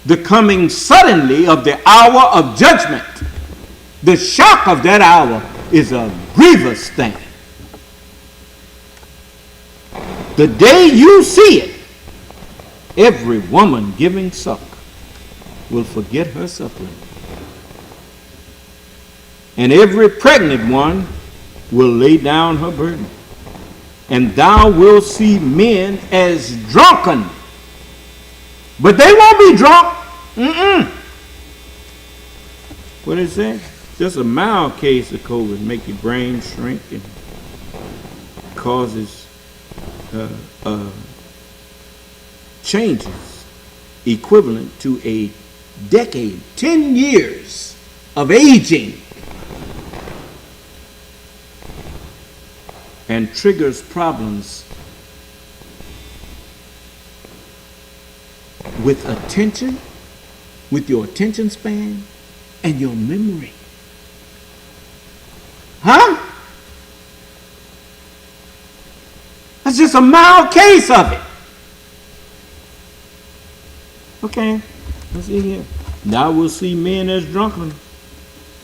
S5: The coming suddenly of the hour of judgment. The shock of that hour is a grievous thing. The day you see it, every woman giving suck will forget her suckling. And every pregnant one will lay down her burden. And thou wilt see men as drunken. But they won't be drunk. What did it say? Just a mild case of COVID make your brain shrink and causes changes equivalent to a decade, 10 years of aging, and triggers problems with attention, with your attention span and your memory. Huh? That's just a mild case of it. Okay, let's see here. Thou will see men as drunken,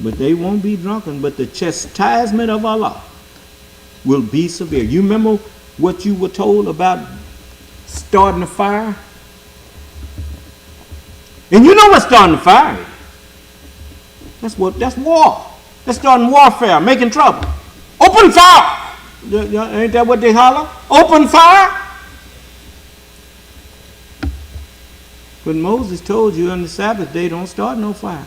S5: but they won't be drunken, but the chastisement of Allah will be severe. You remember what you were told about starting a fire? And you know what starting a fire is. That's war. They're starting warfare, making trouble. Open fire! Ain't that what they holler? Open fire! But Moses told you on the Sabbath day, don't start no fire.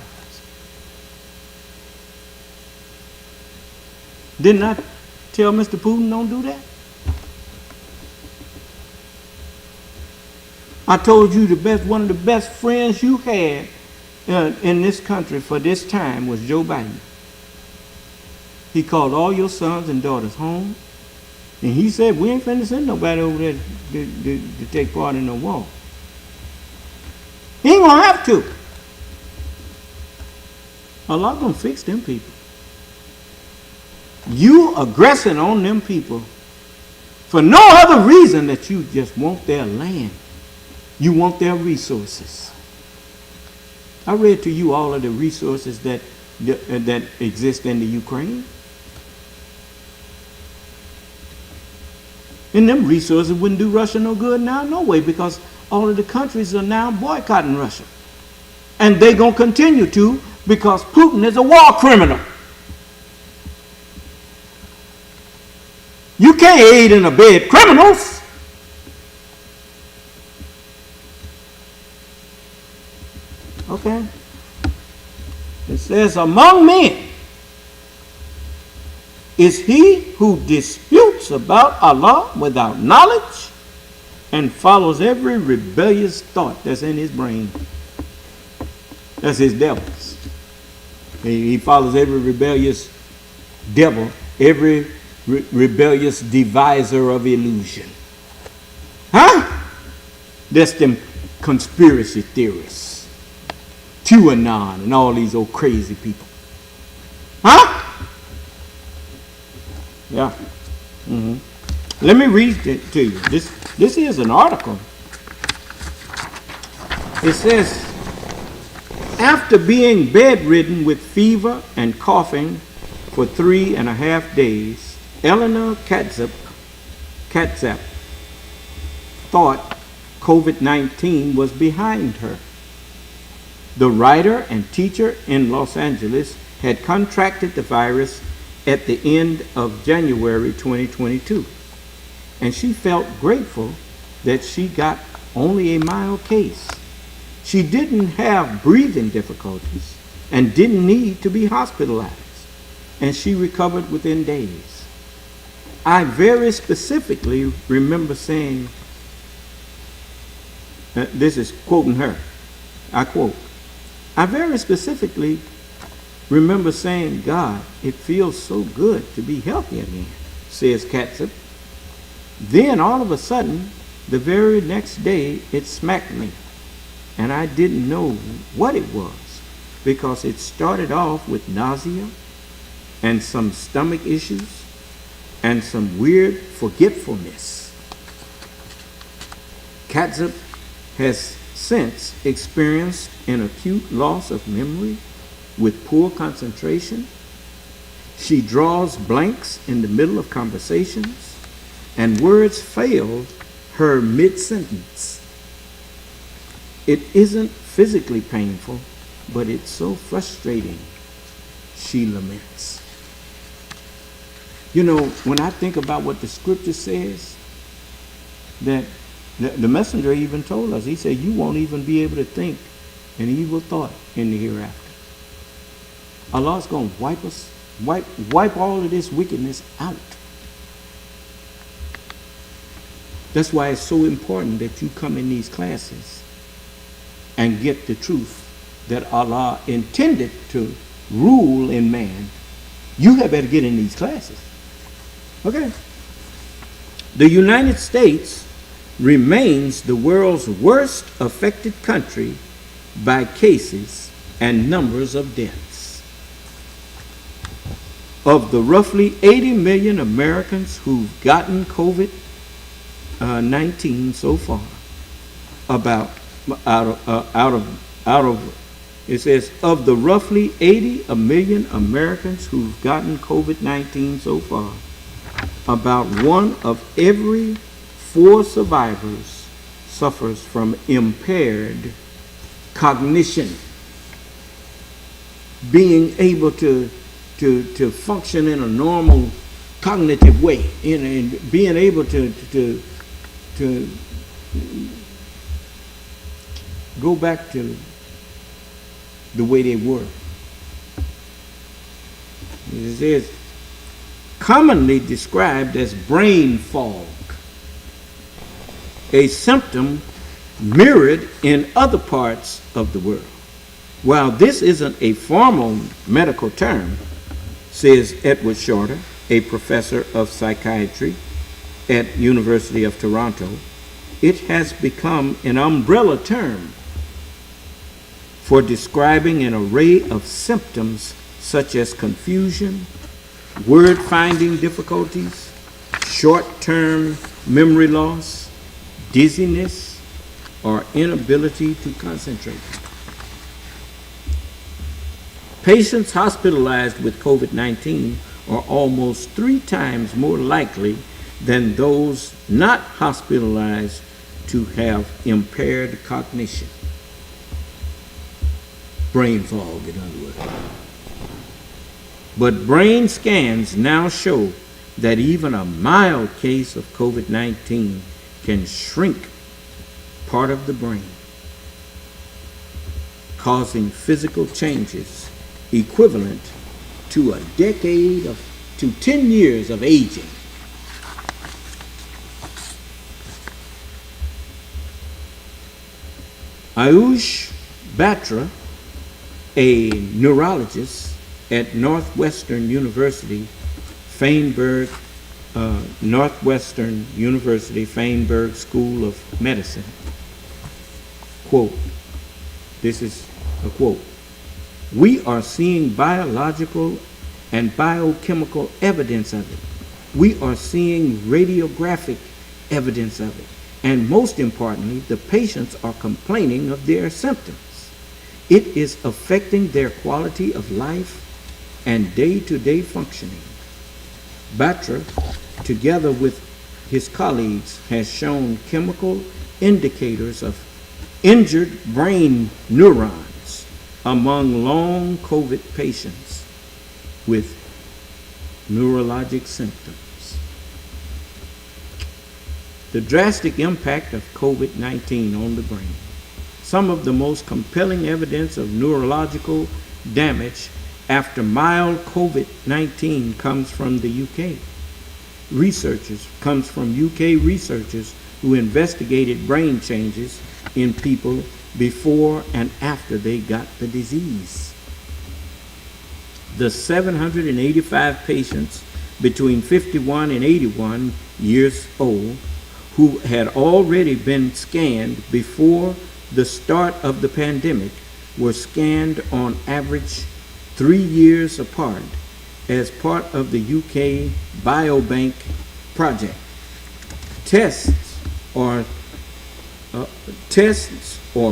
S5: Didn't I tell Mr. Putin don't do that? I told you one of the best friends you had in this country for this time was Joe Biden. He called all your sons and daughters home, and he said, we ain't finna send nobody over there to take part in no war. He ain't gonna have to. Allah gonna fix them people. You aggressing on them people for no other reason that you just want their land. You want their resources. I read to you all of the resources that exist in the Ukraine. And them resources wouldn't do Russia no good now, no way, because all of the countries are now boycotting Russia. And they're going to continue to, because Putin is a war criminal. You can't aid and abet criminals. Okay. It says, among men is he who disputes about Allah without knowledge and follows every rebellious thought that's in his brain. That's his devils. He follows every rebellious devil, every rebellious deviser of illusion. Huh? That's them conspiracy theorists. QAnon and all these old crazy people. Huh? Yeah. Mm-hmm. Let me read it to you. This is an article. It says, after being bedridden with fever and coughing for 3.5 days, Eleanor Katzap thought COVID-19 was behind her. The writer and teacher in Los Angeles had contracted the virus at the end of January 2022, and she felt grateful that she got only a mild case. She didn't have breathing difficulties and didn't need to be hospitalized, and she recovered within days. I very specifically remember saying, this is quoting her, I quote, I very specifically remember saying, God, it feels so good to be healthy again, says Katzip. Then all of a sudden, the very next day, it smacked me. And I didn't know what it was, because it started off with nausea and some stomach issues and some weird forgetfulness. Katzip has since experienced an acute loss of memory with poor concentration. She draws blanks in the middle of conversations, and words fail her mid-sentence. It isn't physically painful, but it's so frustrating, she laments. You know, when I think about what the scripture says, that the messenger even told us, he said, you won't even be able to think an evil thought in the hereafter. Allah's going to wipe all of this wickedness out. That's why it's so important that you come in these classes and get the truth that Allah intended to rule in man. You had better get in these classes. Okay. The United States remains the world's worst affected country by cases and numbers of deaths. Of the roughly 80 million Americans who've gotten COVID-19 so far, about it says, of the roughly 80 million Americans who've gotten COVID-19 so far, about 1 of every 4 survivors suffers from impaired cognition. Being able to to function in a normal cognitive way, and being able to go back to the way they were. It says, commonly described as brain fog, a symptom mirrored in other parts of the world. While this isn't a formal medical term, says Edward Shorter, a professor of psychiatry at University of Toronto, it has become an umbrella term for describing an array of symptoms such as confusion, word-finding difficulties, short-term memory loss, dizziness, or inability to concentrate. Patients hospitalized with COVID-19 are almost 3 times more likely than those not hospitalized to have impaired cognition. Brain fog, in other words. But brain scans now show that even a mild case of COVID-19 can shrink part of the brain, causing physical changes equivalent to a decade to 10 years of aging. Ayush Batra, a neurologist at Northwestern University, Feinberg School of Medicine, quote, this is a quote, "We are seeing biological and biochemical evidence of it. We are seeing radiographic evidence of it. And most importantly, the patients are complaining of their symptoms. It is affecting their quality of life and day-to-day functioning." Batra, together with his colleagues, has shown chemical indicators of injured brain neurons among long COVID patients with neurologic symptoms. The drastic impact of COVID-19 on the brain. Some of the most compelling evidence of neurological damage after mild COVID-19 comes from the UK. Comes from UK researchers who investigated brain changes in people before and after they got the disease. The 785 patients between 51 and 81 years old who had already been scanned before the start of the pandemic were scanned on average 3 years apart as part of the UK Biobank project. Tests or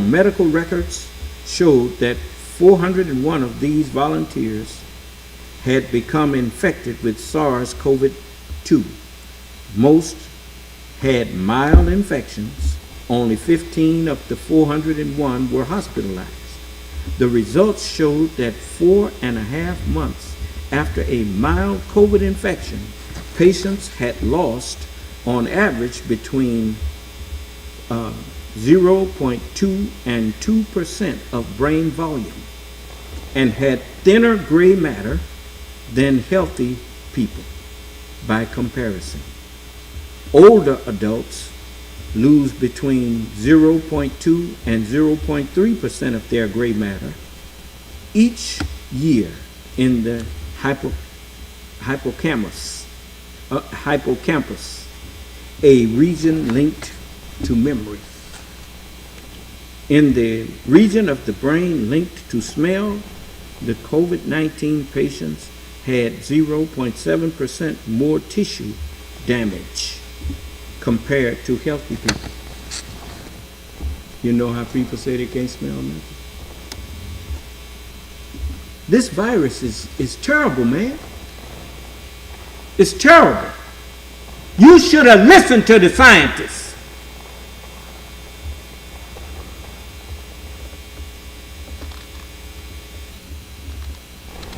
S5: medical records showed that 401 of these volunteers had become infected with SARS-CoV-2. Most had mild infections. Only 15 of the 401 were hospitalized. The results showed that 4.5 months after a mild COVID infection, patients had lost, on average, between 0.2 and 2% of brain volume and had thinner gray matter than healthy people by comparison. Older adults lose between 0.2 and 0.3% of their gray matter each year in the hippocampus, a region linked to memory. In the region of the brain linked to smell, the COVID-19 patients had 0.7% more tissue damage compared to healthy people. You know how people say they can't smell nothing? This virus is terrible, man. It's terrible. You should have listened to the scientists.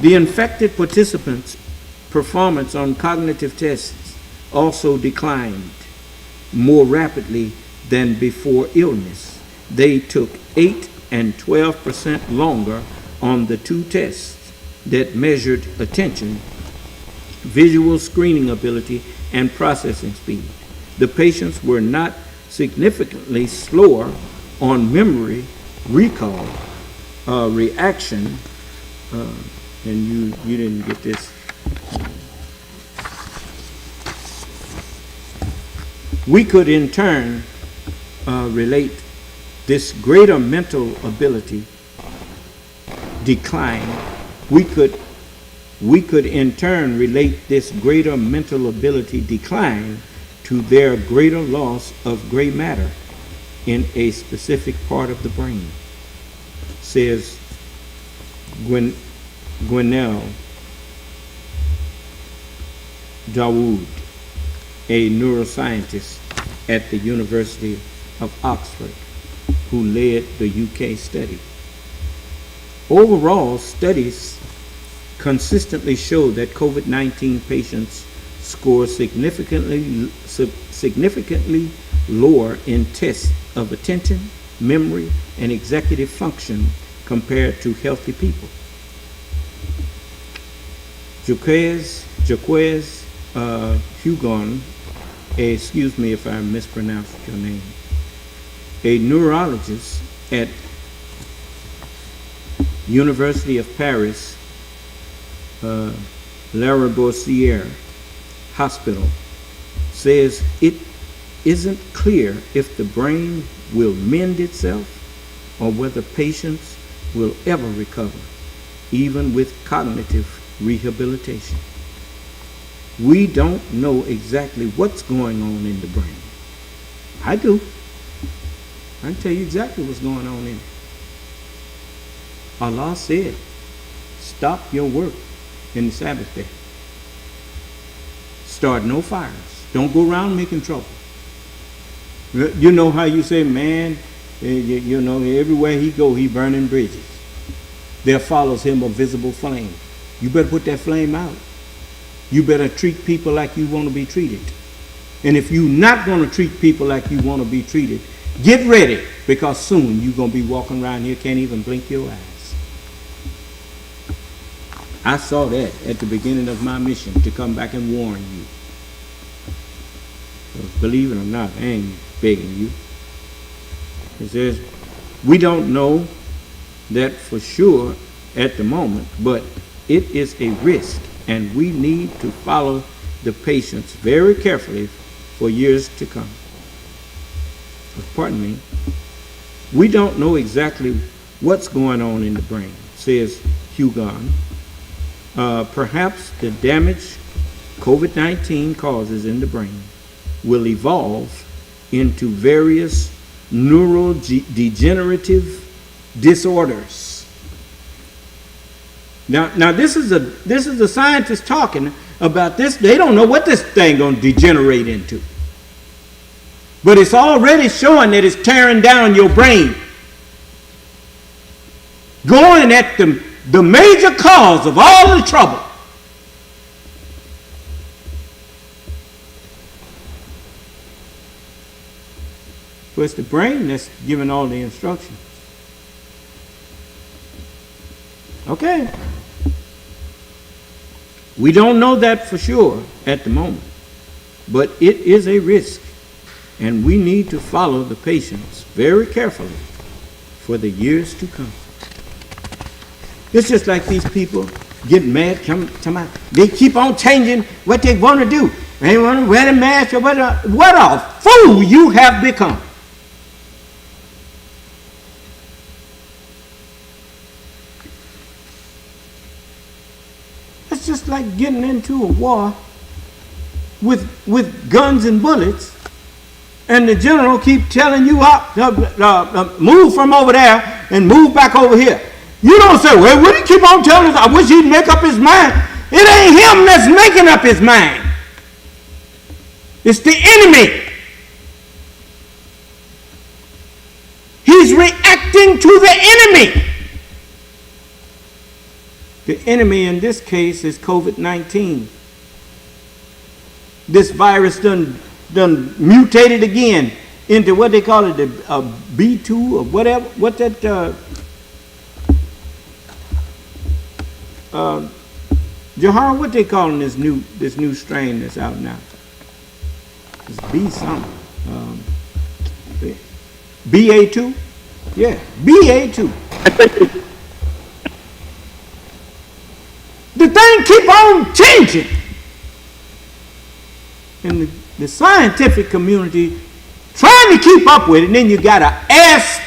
S5: The infected participants' performance on cognitive tests also declined more rapidly than before illness. They took 8 and 12% longer on the two tests that measured attention, visual screening ability, and processing speed. The patients were not significantly slower on memory, recall, reaction, and you didn't get this. We could in turn relate this greater mental ability decline. We could in turn relate this greater mental ability decline to their greater loss of gray matter in a specific part of the brain, says Gwenelle Dawood, a neuroscientist at the University of Oxford, who led the UK study. Overall, studies consistently show that COVID-19 patients score significantly lower in tests of attention, memory, and executive function compared to healthy people. Jaquez Hugon, excuse me if I mispronounced your name, a neurologist at University of Paris Lariboisiere Hospital, says it isn't clear if the brain will mend itself or whether patients will ever recover, even with cognitive rehabilitation. We don't know exactly what's going on in the brain. I do. I can tell you exactly what's going on in it. Allah said, stop your work in the Sabbath day. Start no fires. Don't go around making trouble. You know how you say, man, you know, everywhere he go, he burning bridges. There follows him a visible flame. You better put that flame out. You better treat people like you want to be treated. And if you're not going to treat people like you want to be treated, get ready, because soon you're going to be walking around here, can't even blink your eyes. I saw that at the beginning of my mission, to come back and warn you. So believe it or not, I ain't begging you. It says, we don't know that for sure at the moment, but it is a risk, and we need to follow the patients very carefully for years to come. Pardon me. We don't know exactly what's going on in the brain, says Hugon. Perhaps the damage COVID-19 causes in the brain will evolve into various neurodegenerative disorders. Now this is a scientist talking about this. They don't know what this thing gonna degenerate into. But it's already showing that it's tearing down your brain. Going at the major cause of all the trouble. So it's the brain that's giving all the instructions. Okay. We don't know that for sure at the moment, but it is a risk, and we need to follow the patients very carefully for the years to come. It's just like these people getting mad, they keep on changing what they want to do. They want to wear the mask or what a fool you have become. It's just like getting into a war with guns and bullets, and the general keep telling you move from over there and move back over here. You don't say, well, what do you keep on telling us? I wish he'd make up his mind. It ain't him that's making up his mind. It's the enemy. He's reacting to the enemy. The enemy in this case is COVID-19. This virus done mutated again into what they call it, the B2 or whatever. What that Jahar, what they calling this new strain that's out now? It's B something. BA2? Yeah, BA2. The thing keep on changing. And the scientific community trying to keep up with it, and then you got an ass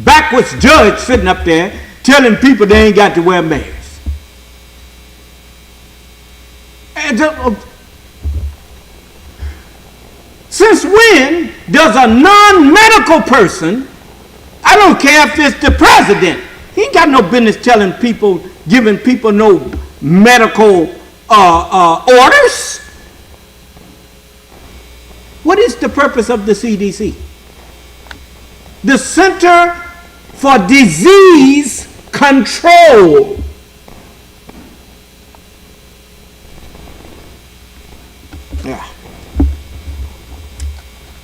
S5: backwards judge sitting up there telling people they ain't got to wear masks. And since when does a non-medical person, I don't care if it's the president, he ain't got no business telling people, giving people no medical orders? What is the purpose of the CDC? The Center for Disease Control. Yeah.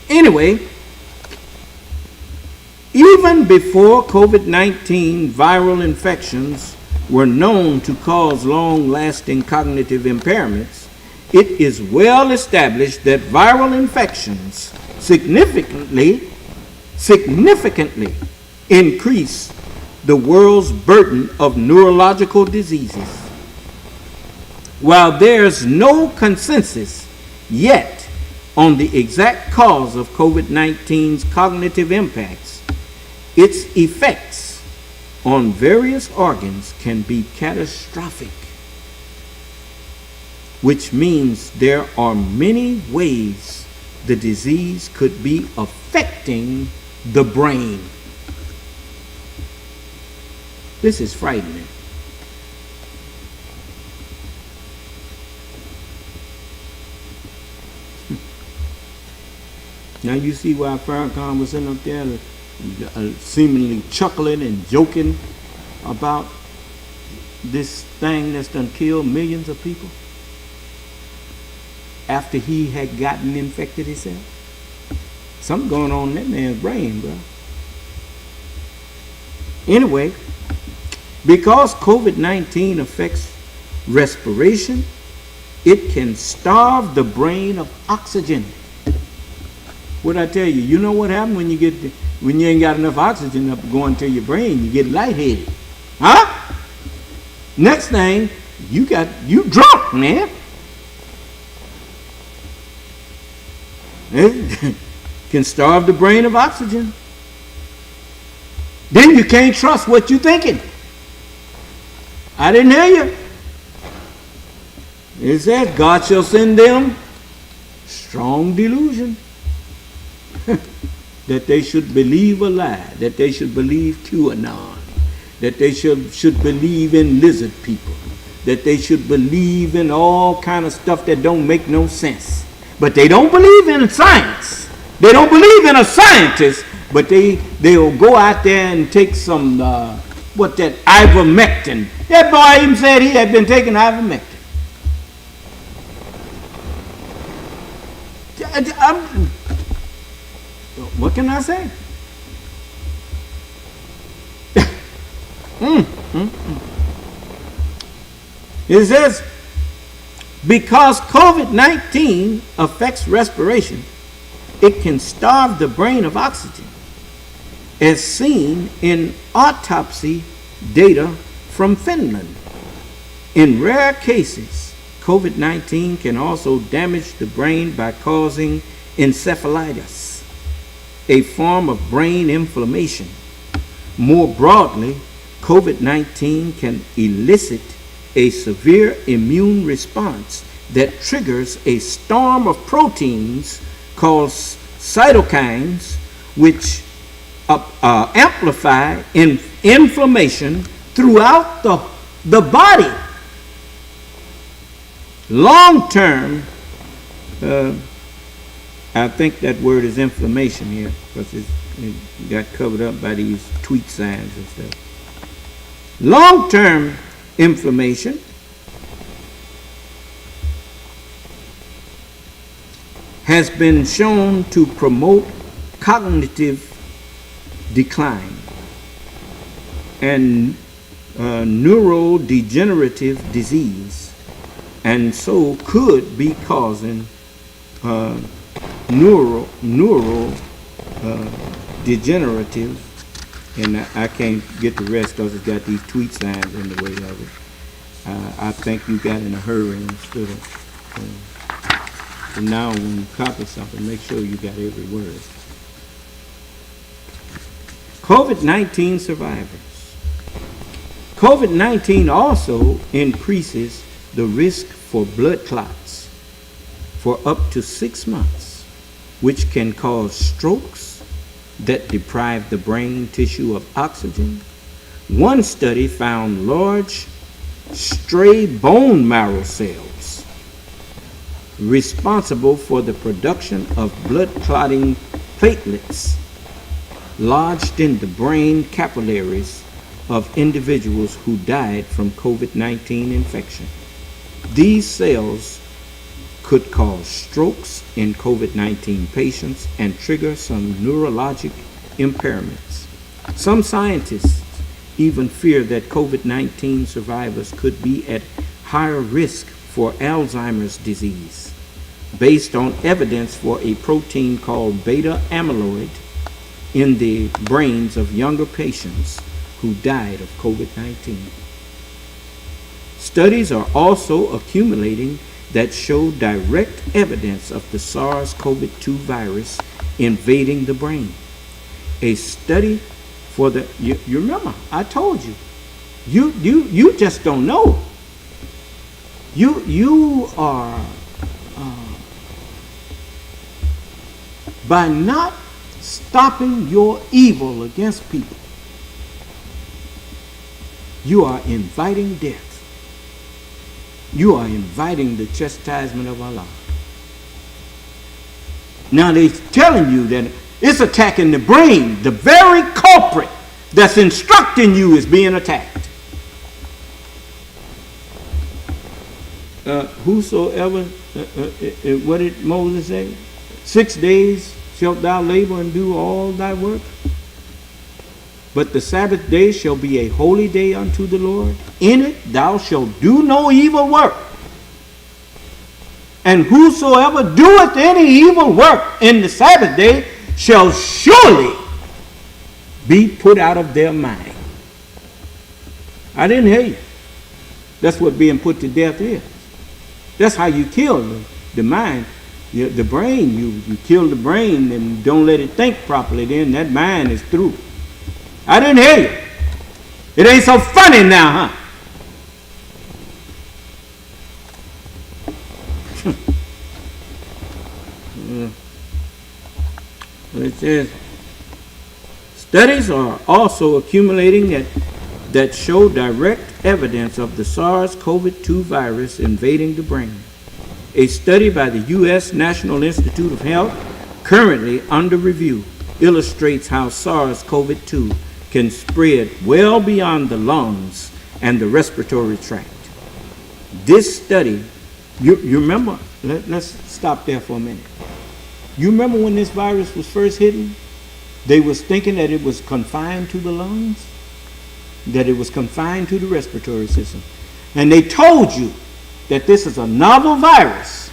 S5: Anyway, even before COVID-19, viral infections were known to cause long-lasting cognitive impairments, it is well established that viral infections significantly increase the world's burden of neurological diseases. While there's no consensus yet on the exact cause of COVID-19's cognitive impacts, its effects on various organs can be catastrophic, which means there are many ways the disease could be affecting the brain. This is frightening. Now you see why Farrakhan was sitting up there seemingly chuckling and joking about this thing that's done killed millions of people after he had gotten infected himself. Something going on in that man's brain, bro. Anyway, because COVID-19 affects respiration, it can starve the brain of oxygen. What I tell you, you know what happens when you ain't got enough oxygen up going to your brain? You get lightheaded. Huh? Next thing, you drunk, man. It can starve the brain of oxygen. Then you can't trust what you're thinking. I didn't hear you. It says, God shall send them strong delusion. That they should believe a lie, that they should believe QAnon, that they should believe in lizard people, that they should believe in all kind of stuff that don't make no sense. But they don't believe in science. They don't believe in a scientist, but they'll go out there and take some, ivermectin. That boy even said he had been taking ivermectin. What can I say? It says, because COVID-19 affects respiration, it can starve the brain of oxygen, as seen in autopsy data from Finland. In rare cases, COVID-19 can also damage the brain by causing encephalitis, a form of brain inflammation. More broadly, COVID-19 can elicit a severe immune response that triggers a storm of proteins called cytokines, which amplify inflammation throughout the body. Long term, I think that word is inflammation here, because it got covered up by these tweet signs and stuff. Long-term inflammation, has been shown to promote cognitive decline and neurodegenerative disease, and so could be causing neurodegenerative, and I can't get the rest because it's got these tweet signs in the way of it. I think you got in a hurry instead of. So now when you copy something, make sure you got every word. COVID-19 survivors. COVID-19 also increases the risk for blood clots for up to 6 months, which can cause strokes that deprive the brain tissue of oxygen. One study found large stray bone marrow cells responsible for the production of blood clotting platelets lodged in the brain capillaries of individuals who died from COVID-19 infection. These cells could cause strokes in COVID-19 patients and trigger some neurologic impairments. Some scientists even fear that COVID-19 survivors could be at higher risk for Alzheimer's disease, based on evidence for a protein called beta amyloid in the brains of younger patients who died of COVID-19. Studies are also accumulating that show direct evidence of the SARS-CoV-2 virus invading the brain. A study for the, you remember, I told you, you just don't know. You are, by not stopping your evil against people, you are inviting death. You are inviting the chastisement of Allah. Now they're telling you that it's attacking the brain. The very culprit that's instructing you is being attacked. Whosoever, what did Moses say? 6 days shalt thou labor and do all thy work. But the Sabbath day shall be a holy day unto the Lord. In it thou shalt do no evil work. And whosoever doeth any evil work in the Sabbath day shall surely be put out of their mind. I didn't hear you. That's what being put to death is. That's how you kill the mind. The brain, you kill the brain and don't let it think properly, then that mind is through. I didn't hear you. It ain't so funny now, huh? It says, studies are also accumulating that show direct evidence of the SARS-CoV-2 virus invading the brain. A study by the U.S. National Institute of Health, currently under review, illustrates how SARS-CoV-2 can spread well beyond the lungs and the respiratory tract. This study, you remember, let's stop there for a minute. You remember when this virus was first hitting? They was thinking that it was confined to the lungs, that it was confined to the respiratory system. And they told you that this is a novel virus,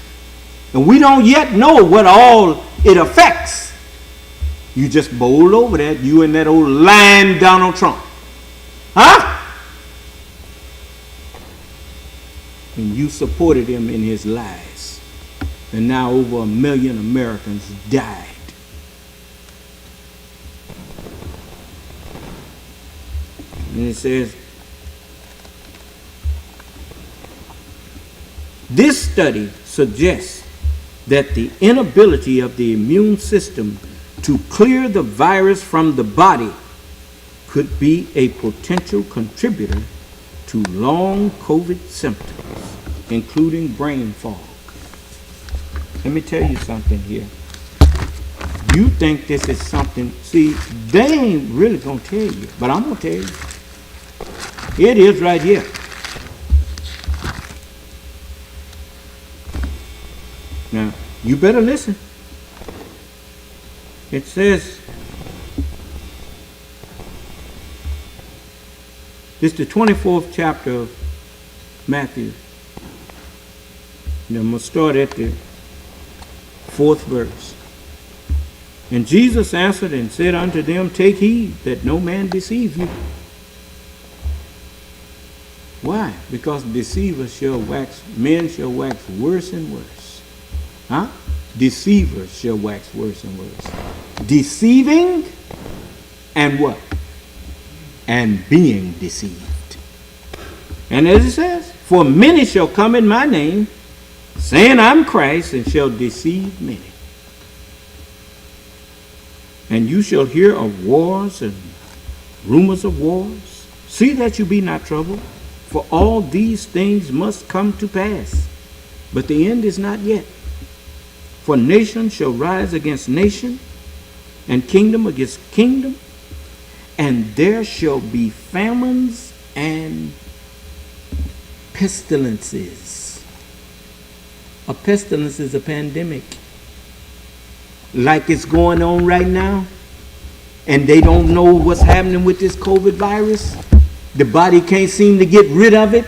S5: and we don't yet know what all it affects. You just bowled over that, you and that old lying Donald Trump. Huh? And you supported him in his lies. And now over 1 million Americans died. And it says, this study suggests that the inability of the immune system to clear the virus from the body could be a potential contributor to long COVID symptoms, including brain fog. Let me tell you something here. You think this is something, see, they ain't really going to tell you, but I'm going to tell you. It is right here. You better listen. It says, it's the 24th chapter of Matthew. And I'm going to start at the 4th verse. And Jesus answered and said unto them, take heed that no man deceive you. Why? Because deceivers shall wax, men shall wax worse and worse. Huh? Deceivers shall wax worse and worse. Deceiving and what? And being deceived. And as it says, for many shall come in my name, saying I'm Christ, and shall deceive many. And you shall hear of wars and rumors of wars. See that you be not troubled, for all these things must come to pass. But the end is not yet. For nation shall rise against nation, and kingdom against kingdom, and there shall be famines and pestilences. A pestilence is a pandemic, like it's going on right now, and they don't know what's happening with this COVID virus. The body can't seem to get rid of it.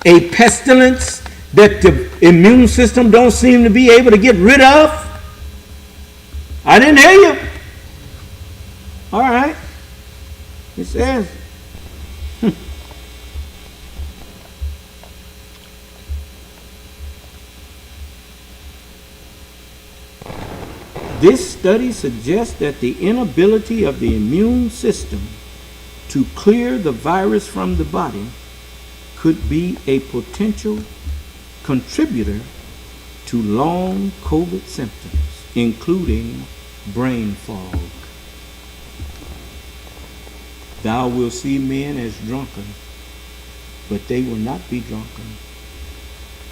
S5: A pestilence that the immune system don't seem to be able to get rid of. I didn't hear you. All right. It says, this study suggests that the inability of the immune system to clear the virus from the body could be a potential contributor to long COVID symptoms, including brain fog. Thou wilt see men as drunken, but they will not be drunken,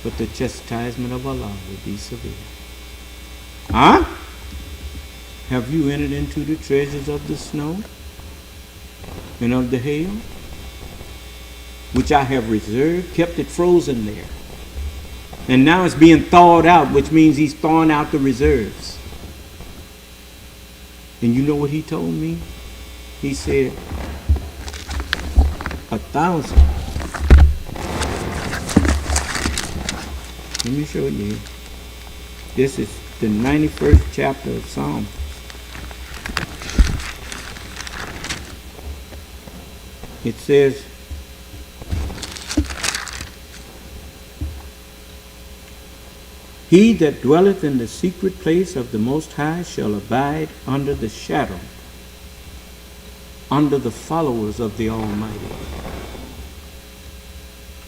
S5: but the chastisement of Allah will be severe. Huh? Have you entered into the treasures of the snow and of the hail, which I have reserved, kept it frozen there? And now it's being thawed out, which means he's thawing out the reserves. And you know what he told me? He said, 1,000. Let me show you. This is the 91st chapter of Psalms. It says, he that dwelleth in the secret place of the Most High shall abide under the shadow, under the followers of the Almighty.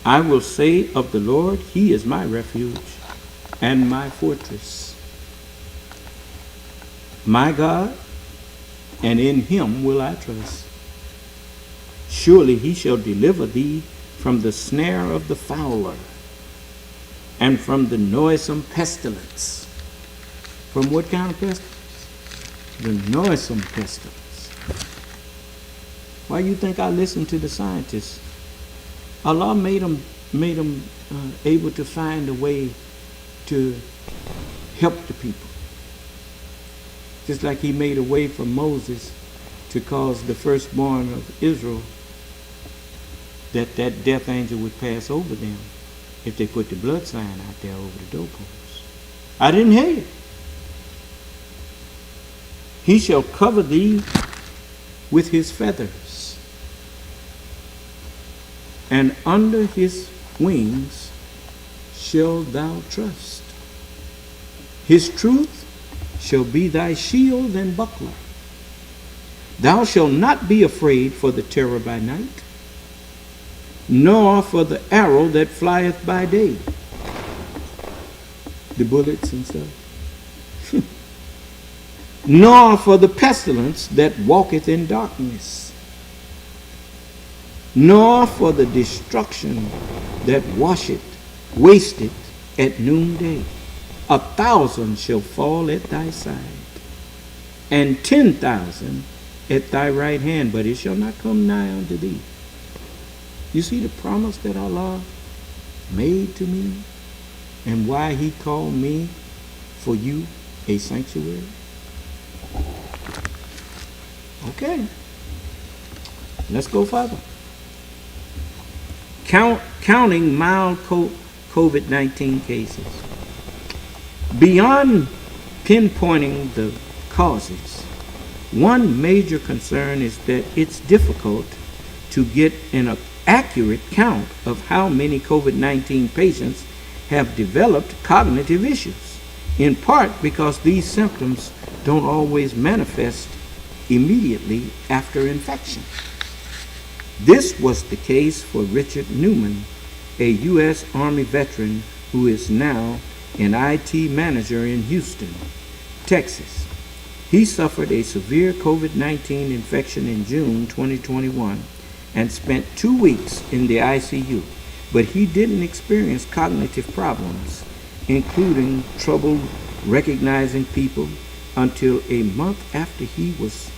S5: I will say of the Lord, he is my refuge and my fortress, my God, and in him will I trust. Surely he shall deliver thee from the snare of the fowler and from the noisome pestilence. From what kind of pestilence? The noisome pestilence. Why you think I listen to the scientists? Allah made them able to find a way to help the people. Just like he made a way for Moses to cause the firstborn of Israel that death angel would pass over them if they put the blood sign out there over the doorpost. I didn't hear you. He shall cover thee with his feathers, and under his wings shalt thou trust. His truth shall be thy shield and buckler. Thou shalt not be afraid for the terror by night, nor for the arrow that flieth by day. The bullets and stuff. Nor for the pestilence that walketh in darkness, nor for the destruction that wasteth at noonday. 1,000 shall fall at thy side, and 10,000 at thy right hand, but it shall not come nigh unto thee. You see the promise that Allah made to me, and why he called me for you a sanctuary? Okay. Let's go further. Counting mild COVID-19 cases. Beyond pinpointing the causes, one major concern is that it's difficult to get an accurate count of how many COVID-19 patients have developed cognitive issues, in part because these symptoms don't always manifest immediately after infection. This was the case for Richard Newman, a U.S. Army veteran who is now an IT manager in Houston, Texas. He suffered a severe COVID-19 infection in June 2021 and spent 2 weeks in the ICU, but he didn't experience cognitive problems, including trouble recognizing people, until a month after he was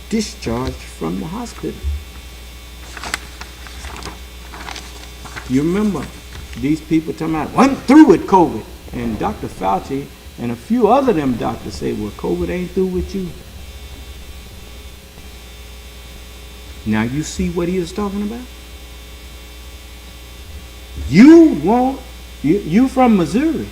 S5: discharged from the hospital. You remember these people talking about, I'm through with COVID. And Dr. Fauci and a few other them doctors say, well, COVID ain't through with you. Now you see what he is talking about? You from Missouri.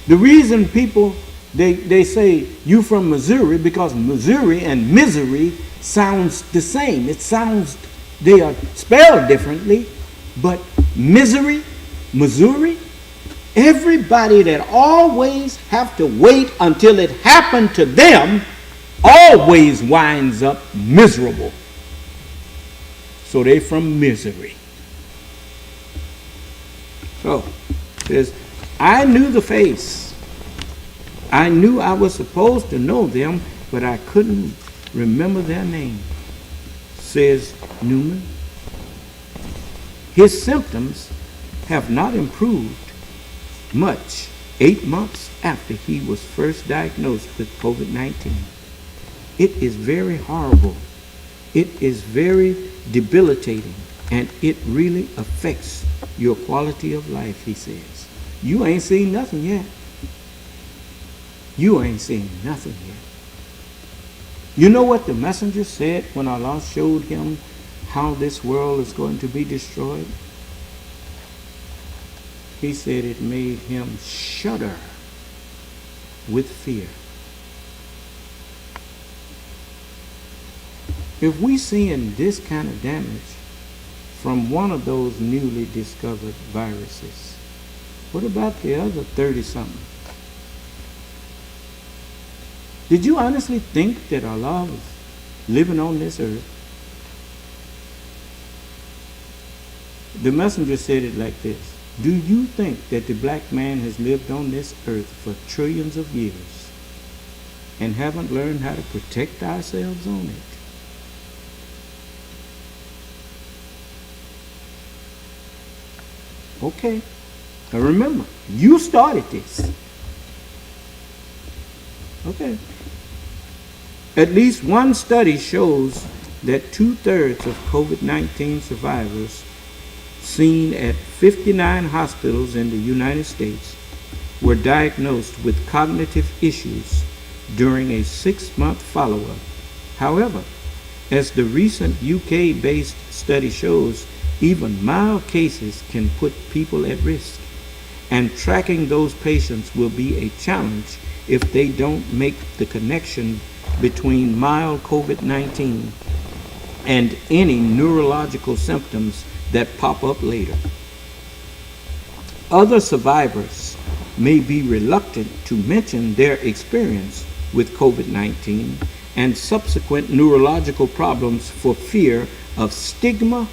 S5: The reason people, they say you from Missouri, because Missouri and misery sounds the same. It sounds, they are spelled differently, but misery, Missouri, everybody that always have to wait until it happened to them always winds up miserable. So they from misery. So, says, I knew the face. I knew I was supposed to know them, but I couldn't remember their name, says Newman. His symptoms have not improved much 8 months after he was first diagnosed with COVID-19. It is very horrible. It is very debilitating, and it really affects your quality of life, he says. You ain't seen nothing yet. You ain't seen nothing yet. You know what the messenger said when Allah showed him how this world is going to be destroyed? He said it made him shudder with fear. If we seeing this kind of damage from one of those newly discovered viruses, what about the other 30-something? Did you honestly think that Allah was living on this earth? The messenger said it like this: do you think that the black man has lived on this earth for trillions of years and haven't learned how to protect ourselves on it? Okay. Now remember, you started this. Okay. At least one study shows that 2/3 of COVID-19 survivors seen at 59 hospitals in the United States were diagnosed with cognitive issues during a 6-month follow-up. However, as the recent UK-based study shows, even mild cases can put people at risk, and tracking those patients will be a challenge if they don't make the connection between mild COVID-19 and any neurological symptoms that pop up later. Other survivors may be reluctant to mention their experience with COVID-19 and subsequent neurological problems for fear of stigma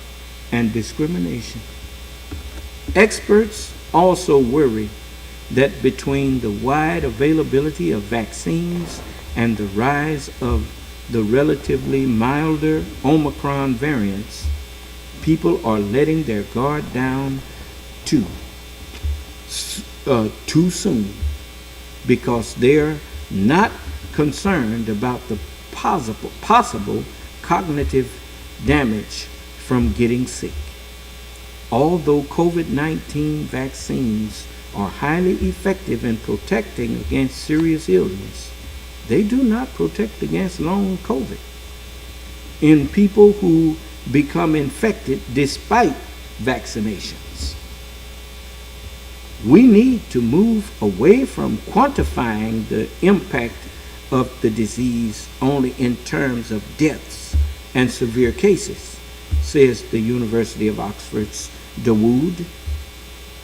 S5: and discrimination. Experts also worry that between the wide availability of vaccines and the rise of the relatively milder Omicron variants, people are letting their guard down too soon, because they're not concerned about the possible cognitive damage from getting sick. Although COVID-19 vaccines are highly effective in protecting against serious illness, they do not protect against long COVID in people who become infected despite vaccinations. We need to move away from quantifying the impact of the disease only in terms of deaths and severe cases, says the University of Oxford's Dawood,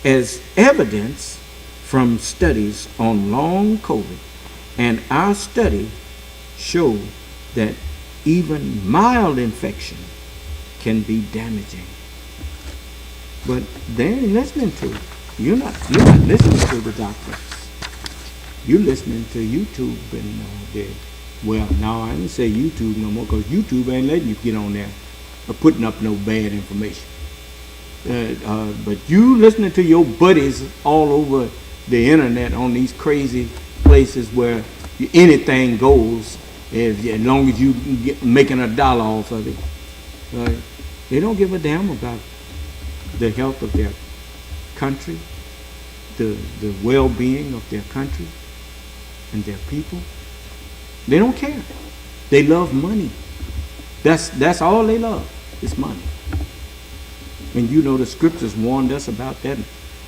S5: as evidence from studies on long COVID. And our study show that even mild infection can be damaging. But they ain't listening to it. You're not listening to the doctors. You're listening to YouTube and well, no, I didn't say YouTube no more, because YouTube ain't letting you get on there putting up no bad information. But you listening to your buddies all over the internet on these crazy places where anything goes, as long as you get making $1 off of it. They don't give a damn about the health of their country, the well-being of their country and their people. They don't care. They love money. That's all they love, is money. And you know the scriptures warned us about that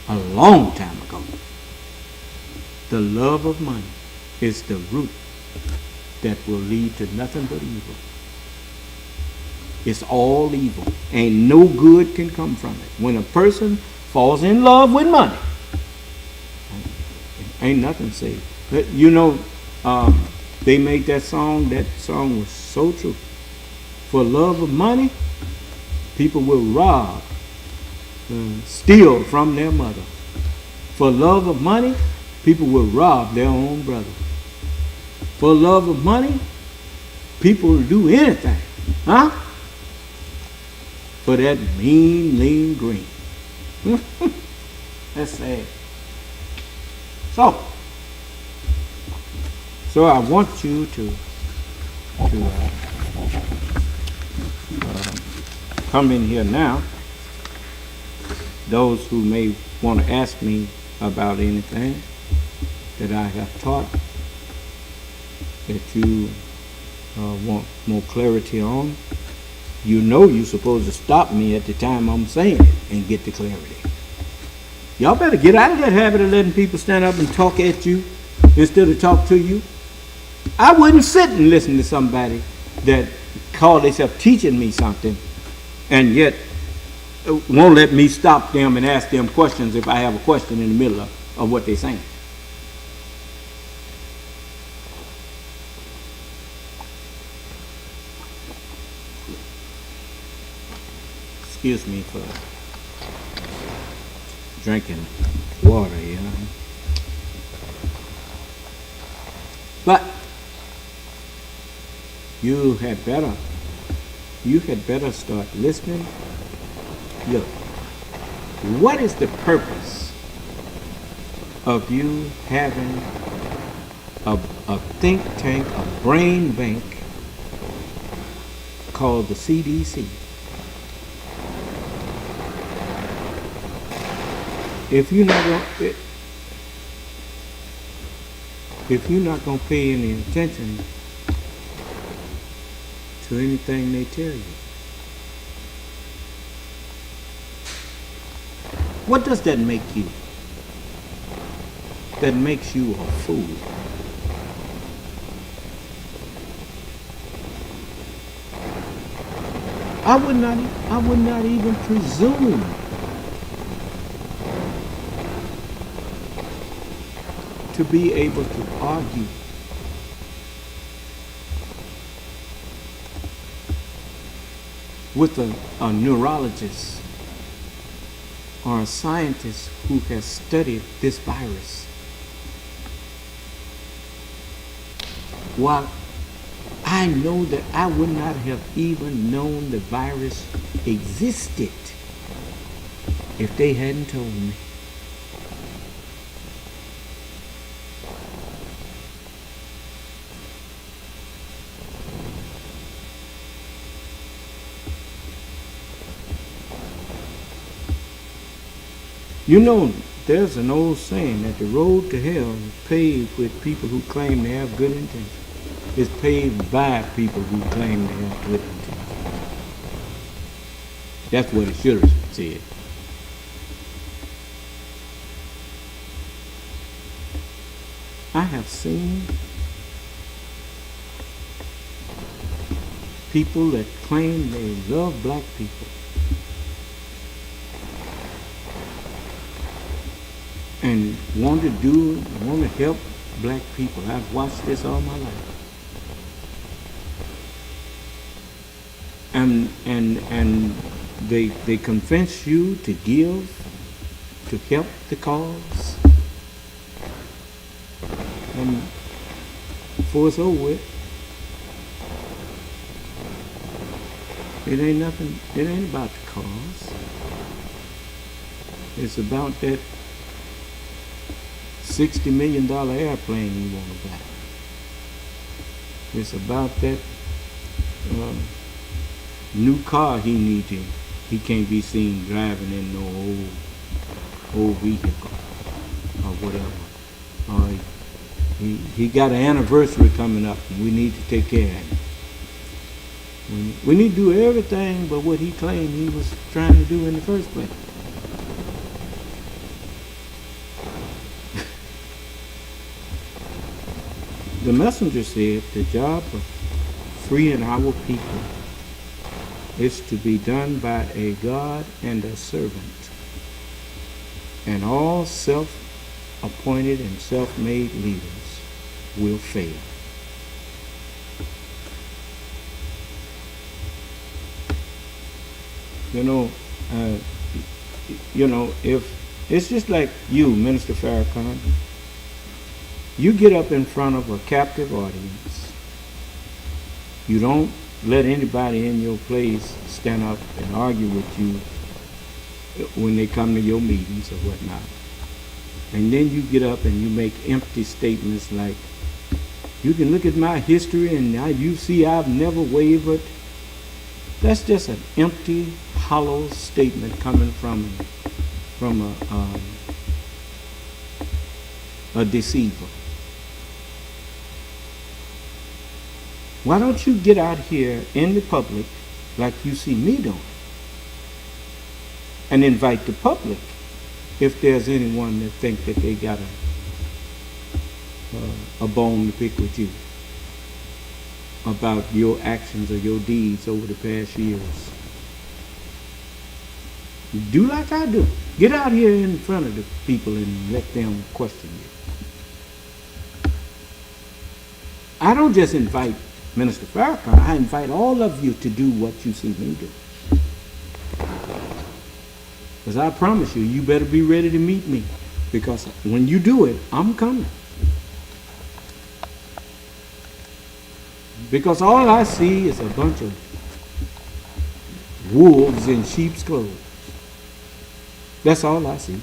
S5: a long time ago. The love of money is the root that will lead to nothing but evil. It's all evil. Ain't no good can come from it. When a person falls in love with money, ain't nothing safe. But you know, they made that song. That song was so true. For love of money, people will rob, steal from their mother. For love of money, people will rob their own brother. For love of money, people will do anything. Huh? For that mean, lean green. That's sad. So I want you to come in here now. Those who may want to ask me about anything that I have taught that you want more clarity on, you know you're supposed to stop me at the time I'm saying it and get the clarity. Y'all better get out of that habit of letting people stand up and talk at you instead of talk to you. I wouldn't sit and listen to somebody that call themselves teaching me something and yet won't let me stop them and ask them questions if I have a question in the middle of what they're saying. Excuse me for drinking water, you know. But you had better start listening. Look, what is the purpose of you having a think tank, a brain bank called the CDC? If you're not going to pay any attention to anything they tell you, what does that make you? That makes you a fool. I would not even presume to be able to argue with a neurologist or a scientist who has studied this virus. While I know that I would not have even known the virus existed if they hadn't told me. You know, there's an old saying that the road to hell is paved with people who claim they have good intentions. It's paved by people who claim they have good intentions. That's what it should have said. I have seen people that claim they love black people and want to help black people. I've watched this all my life. And they convince you to give, to help the cause. And before it's over with, it ain't about the cause. It's about that $60 million airplane you want to buy. It's about that new car he can't be seen driving in no old vehicle or whatever. Or he got an anniversary coming up and we need to take care of him. We need to do everything but what he claimed he was trying to do in the first place. The messenger said the job of freeing our people is to be done by a God and a servant. And all self-appointed and self-made leaders will fail. If it's just like you, Minister Farrakhan, you get up in front of a captive audience. You don't let anybody in your place stand up and argue with you when they come to your meetings or whatnot. And then you get up and you make empty statements like, you can look at my history and you see I've never wavered. That's just an empty, hollow statement coming from a deceiver. Why don't you get out here in the public like you see me doing and invite the public if there's anyone that think that they got a bone to pick with you about your actions or your deeds over the past years. Do like I do. Get out here in front of the people and let them question you. I don't just invite Minister Farrakhan, I invite all of you to do what you see me do. Because I promise you, you better be ready to meet me. Because when you do it, I'm coming. Because all I see is a bunch of wolves in sheep's clothes. That's all I see.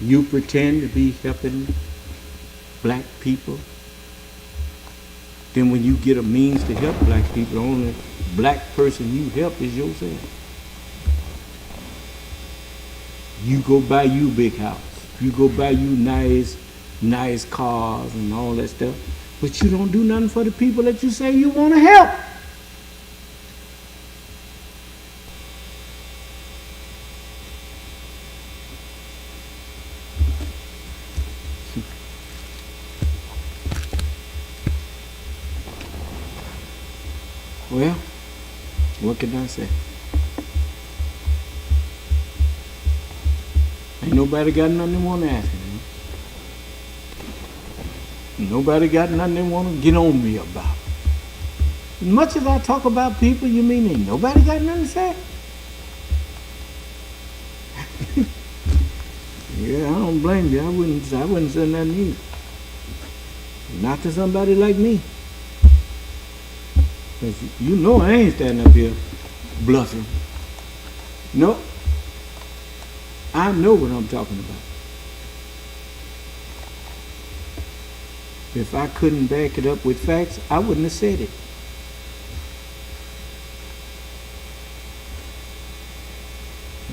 S5: You pretend to be helping black people. Then when you get a means to help black people, the only black person you help is yourself. You go buy you a big house. You go buy you nice cars and all that stuff. But you don't do nothing for the people that you say you want to help. Well, what can I say? Ain't nobody got nothing they want to ask me. Nobody got nothing they want to get on me about. As much as I talk about people, you mean ain't nobody got nothing to say? Yeah, I don't blame you. I wouldn't say nothing either. Not to somebody like me. Because you know I ain't standing up here bluffing. No. I know what I'm talking about. If I couldn't back it up with facts, I wouldn't have said it.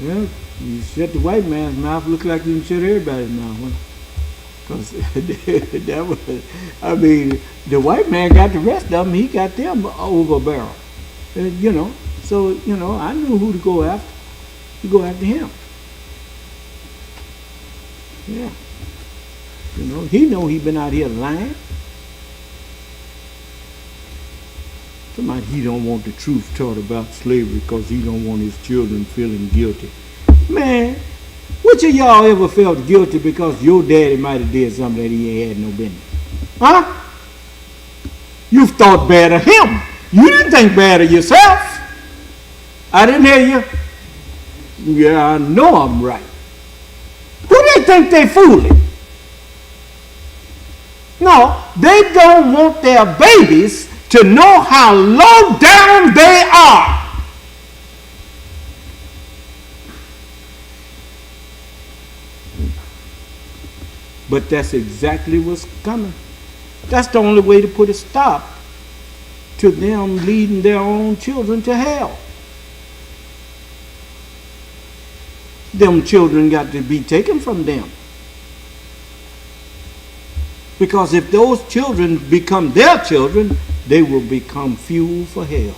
S5: Well, you shut the white man's mouth, look like you can shut everybody's mouth. Because that was, I mean, the white man got the rest of them, he got them over a barrel. You know, so, you know, I knew who to go after. You go after him. Yeah. You know, he been out here lying. Somebody, he don't want the truth taught about slavery because he don't want his children feeling guilty. Man, which of y'all ever felt guilty because your daddy might have did something that he ain't had no business? Huh? You've thought bad of him. You didn't think bad of yourself. I didn't hear you. Yeah, I know I'm right. Who they think they fooling? No, they don't want their babies to know how low down they are. But that's exactly what's coming. That's the only way to put a stop to them leading their own children to hell. Them children got to be taken from them. Because if those children become their children, they will become fuel for hell.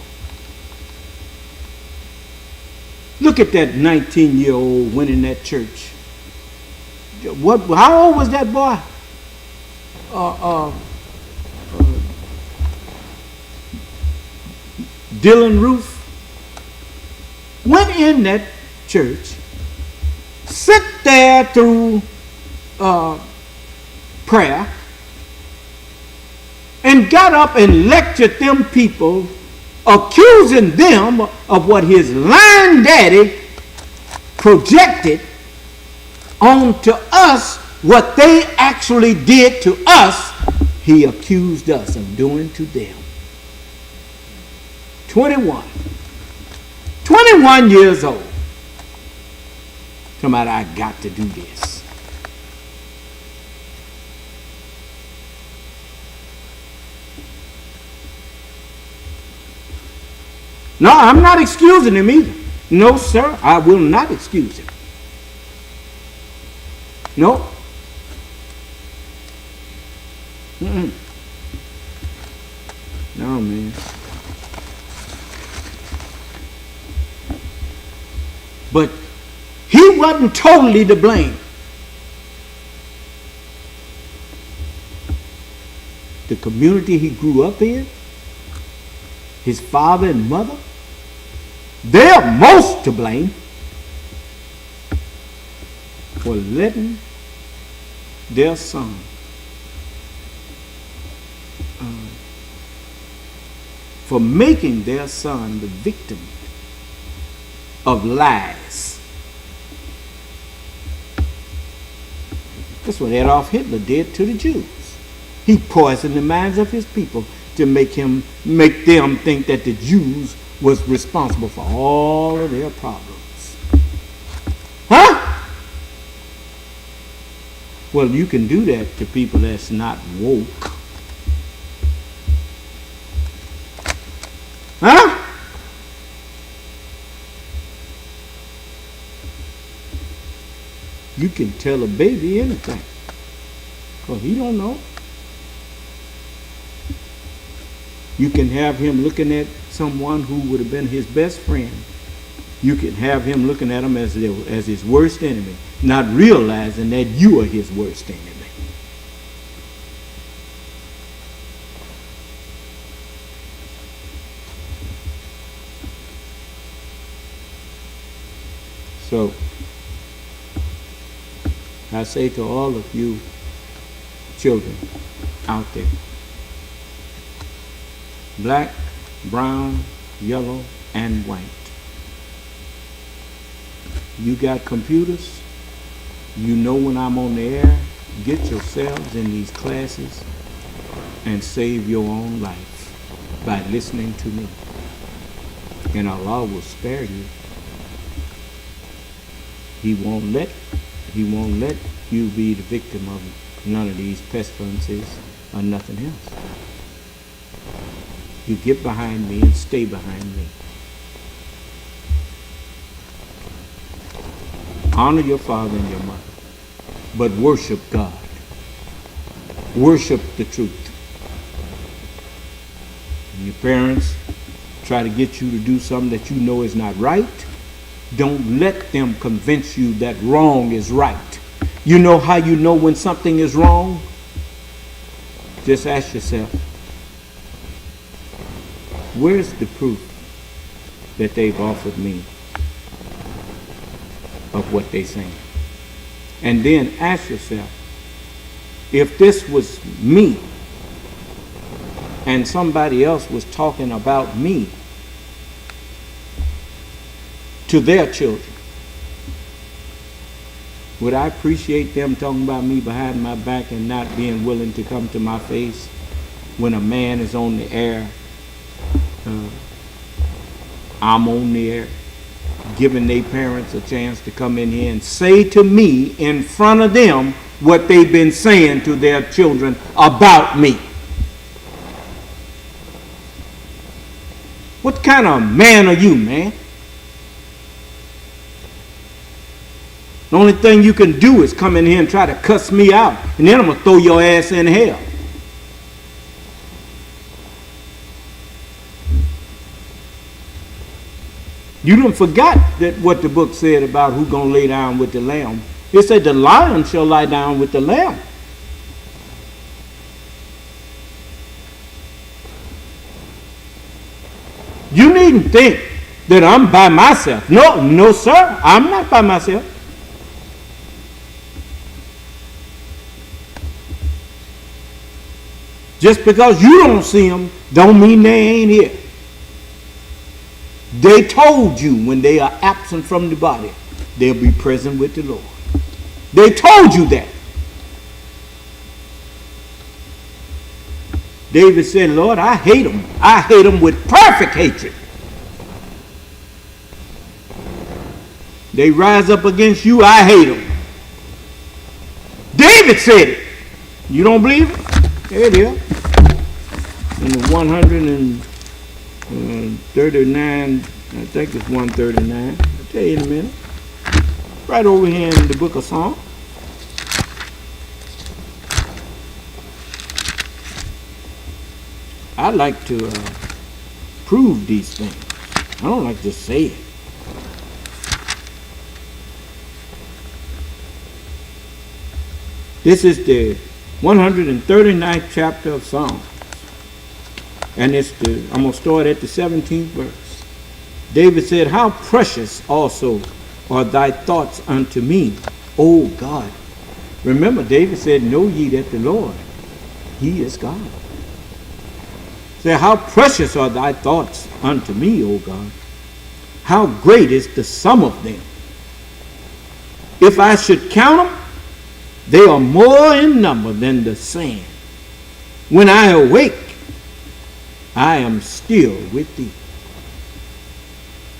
S5: Look at that 19-year-old went in that church. How old was that boy? Dylan Roof went in that church, sit there through prayer, and got up and lectured them people, accusing them of what his lying daddy projected onto us, what they actually did to us, he accused us of doing to them. 21 years old. Somebody, I got to do this. No, I'm not excusing him either. No, sir, I will not excuse him. No. No, man. But he wasn't totally to blame. The community he grew up in, his father and mother, they're most to blame for letting their son for making their son the victim of lies. That's what Adolf Hitler did to the Jews. He poisoned the minds of his people to make them think that the Jews was responsible for all of their problems. Huh? Well, you can do that to people that's not woke. Huh? You can tell a baby anything, because he don't know. You can have him looking at someone who would have been his best friend. You can have him looking at him as his worst enemy, not realizing that you are his worst enemy. So, I say to all of you children out there, black, brown, yellow, and white. You got computers? You know when I'm on the air, get yourselves in these classes and save your own life by listening to me. And Allah will spare you. He won't let you be the victim of none of these pestilences or nothing else. You get behind me and stay behind me. Honor your father and your mother. But worship God. Worship the truth. And your parents try to get you to do something that you know is not right. Don't let them convince you that wrong is right. You know how you know when something is wrong? Just ask yourself, where's the proof that they've offered me of what they're saying? And then ask yourself, if this was me and somebody else was talking about me to their children, would I appreciate them talking about me behind my back and not being willing to come to my face when a man is on the air? I'm on the air, giving their parents a chance to come in here and say to me in front of them what they've been saying to their children about me. What kind of man are you, man? The only thing you can do is come in here and try to cuss me out, and then I'm going to throw your ass in hell. You done forgot that what the book said about who's going to lay down with the lamb. It said the lion shall lie down with the lamb. You needn't think that I'm by myself. No, sir. I'm not by myself. Just because you don't see them, don't mean they ain't here. They told you when they are absent from the body, they'll be present with the Lord. They told you that. David said, Lord, I hate them. I hate them with perfect hatred. They rise up against you, I hate them. David said it. You don't believe it? There it is. In the 139, I think it's 139. I'll tell you in a minute. Right over here in the book of Psalms. I like to prove these things. I don't like to say it. This is the 139th chapter of Psalms. And I'm going to start at the 17th verse. David said, how precious also are thy thoughts unto me, O God. Remember, David said, know ye that the Lord, he is God. Say, how precious are thy thoughts unto me, O God. How great is the sum of them. If I should count them, they are more in number than the sand. When I awake, I am still with thee.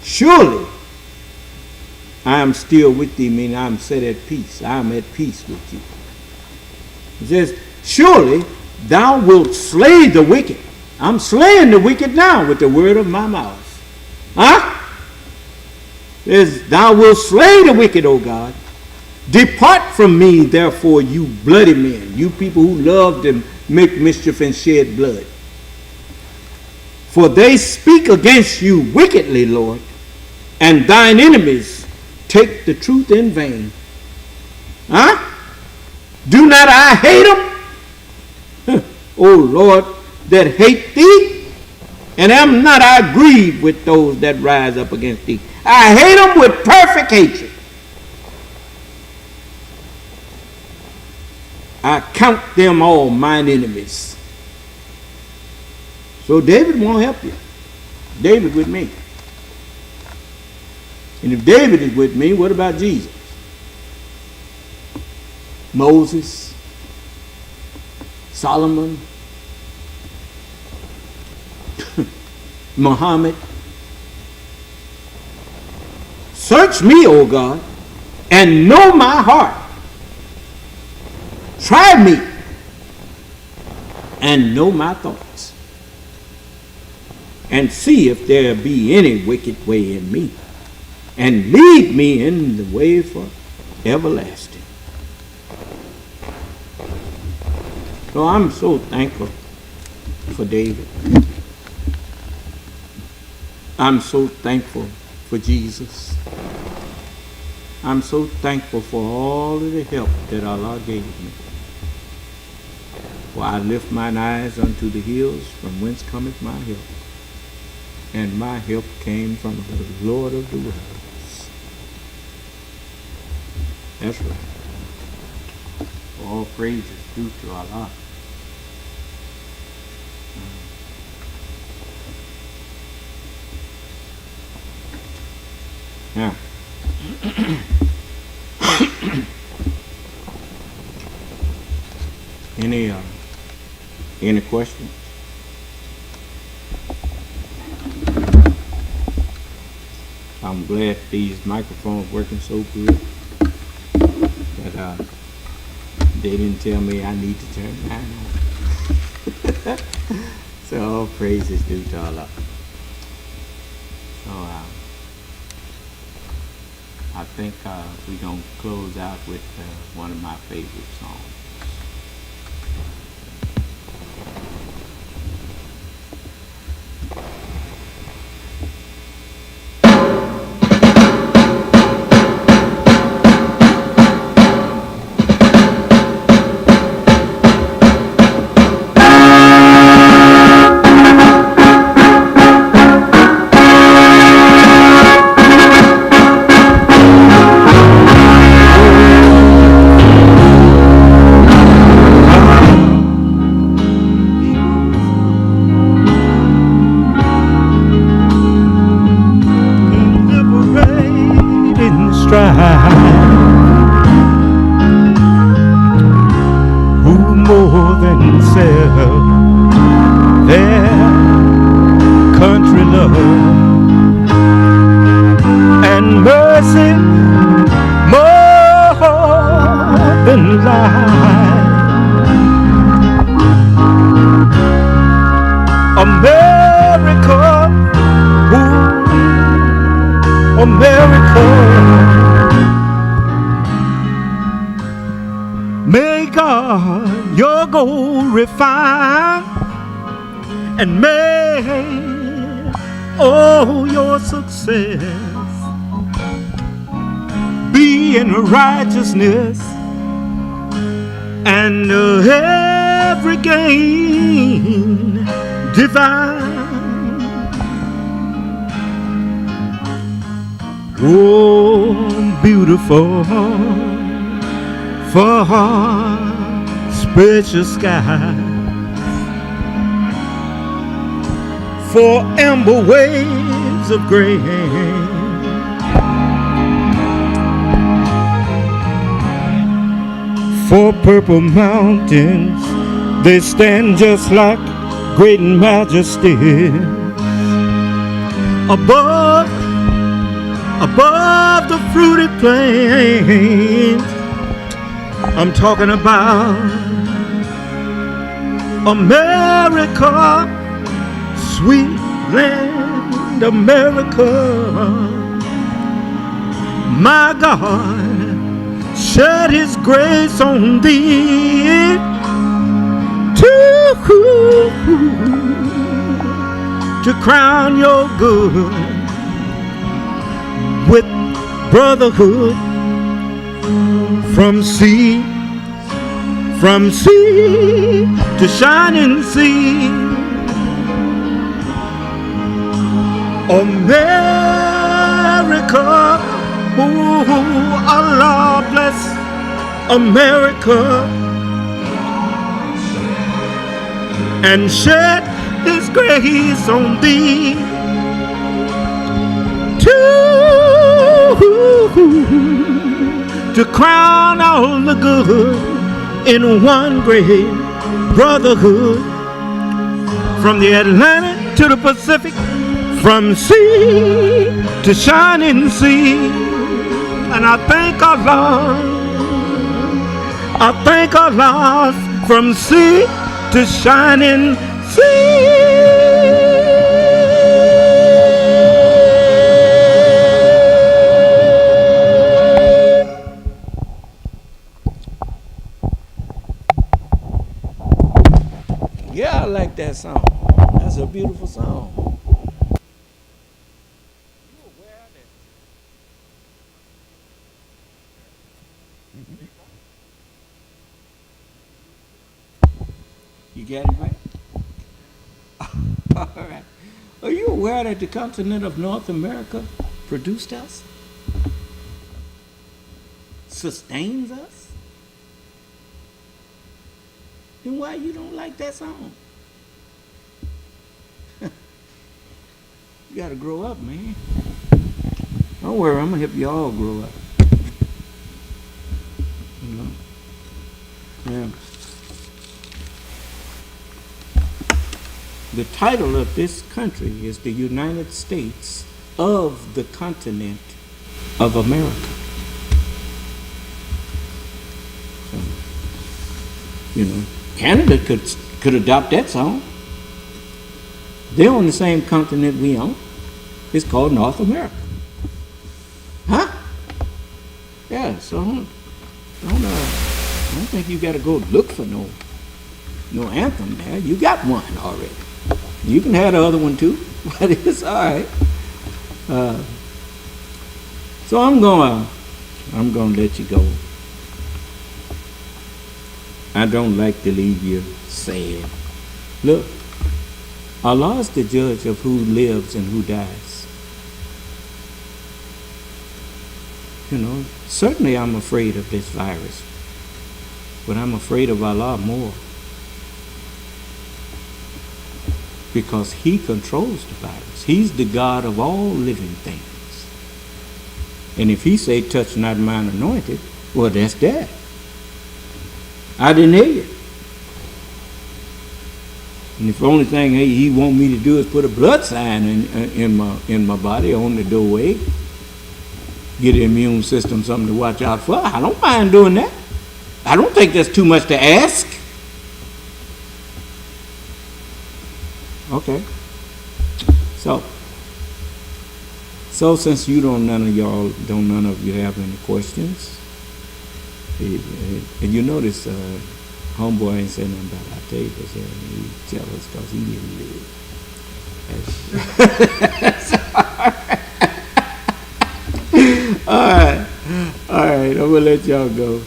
S5: Surely I am still with thee, meaning I am set at peace. I am at peace with you. It says, surely thou wilt slay the wicked. I'm slaying the wicked now with the word of my mouth. Huh? It says, thou wilt slay the wicked, O God. Depart from me, therefore, you bloody men, you people who love to make mischief and shed blood. For they speak against you wickedly, Lord, and thine enemies take the truth in vain. Huh? Do not I hate them, O Lord, that hate thee? And am not I grieved with those that rise up against thee? I hate them with perfect hatred. I count them all mine enemies. So David won't help you. David with me. And if David is with me, what about Jesus? Moses, Solomon, Muhammad. Search me, O God, and know my heart. Try me and know my thoughts, and see if there be any wicked way in me, and lead me in the way everlasting. So I'm so thankful for David. I'm so thankful for Jesus. I'm so thankful for all of the help that Allah gave me. For I lift mine eyes unto the hills, from whence cometh my help. And my help came from the Lord of the worlds. That's right. All praise is due to Allah. Now, any questions? I'm glad these microphones working so good that they didn't tell me I need to turn mine on. So all praise is due to Allah. So I think we're going to close out with one of my favorite songs.
S6: And may all your success be in righteousness, and every gain divine. Oh, beautiful for spiritual sky, for amber waves of grain, for purple mountains, they stand just like great majesty above the fruited plains. I'm talking about America, sweet land America. My God shed his grace on thee to crown your good with brotherhood from sea to shining sea. America, ooh, Allah bless America, and shed his grace on thee to crown all the good in one great brotherhood, from the Atlantic to the Pacific, from sea to shining sea. And I thank Allah from sea to shining sea.
S5: like that song. That's a beautiful song. You get it right? All right. Are you aware that the continent of North America produced us? Sustains us? Then why you don't like that song? You gotta grow up, man. Don't worry, I'm gonna help you all grow up. You know? Yeah. The title of this country is the United States of the continent of America. So, you know, Canada could adopt that song. They're on the same continent we on. It's called North America. Huh? Yeah, so I don't think you got to go look for no anthem there. You got one already. You can have the other one too, but it's all right. So I'm gonna let you go. I don't like to leave you sad. Look, Allah is the judge of who lives and who dies. You know, certainly I'm afraid of this virus, but I'm afraid of Allah more. Because He controls the virus. He's the God of all living things. And if He say, touch not mine anointed, well, that's that. I didn't hear you. And if the only thing He want me to do is put a blood sign in my body on the doorway, get the immune system something to watch out for, I don't mind doing that. I don't think that's too much to ask. Okay. So since none of you have any questions, and you notice homeboy ain't saying nothing about our tables there, and he's jealous because he didn't live. All right, I'm gonna let y'all go.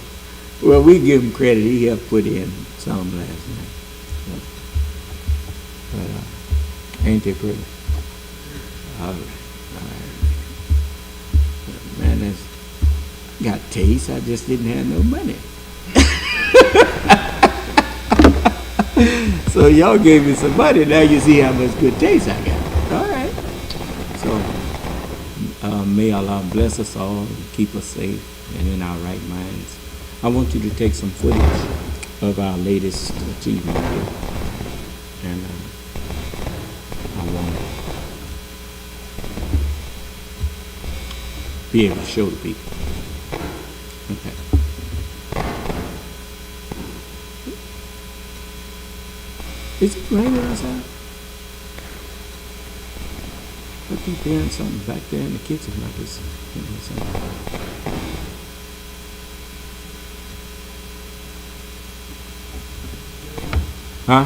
S5: Well, we give him credit. He helped put in some last night. But ain't they pretty? All right. Man, that's got taste. I just didn't have no money. So y'all gave me some money. Now you see how much good taste I got. All right. So may Allah bless us all and keep us safe and in our right minds. I want you to take some footage of our latest achievement here. And I want to be able to show the people. Okay. Is it raining outside? I keep hearing something back there in the kitchen like it's something. Huh?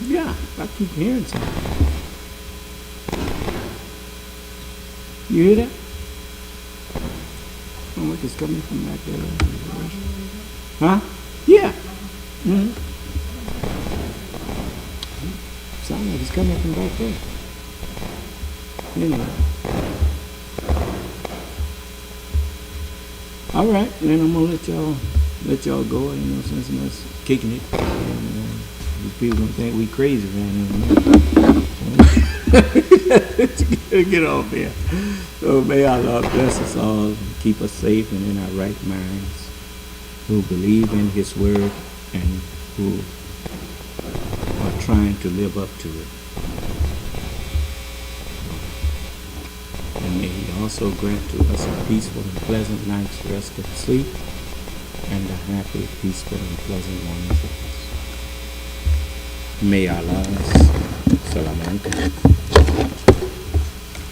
S5: Yeah, I keep hearing something. You hear that? Oh, look, it's coming from back there. Huh? Yeah. Mm-hmm. Sounds like it's coming from back there. Anyway. All right, then I'm gonna let y'all go. You know, since us kicking it, and people gonna think we crazy around here. Get off here. So may Allah bless us all and keep us safe and in our right minds, who believe in His word and who are trying to live up to it. And may He also grant to us a peaceful and pleasant night's rest and sleep, and a happy, peaceful, and pleasant morning's rest. May Allah's Salam Alaikum.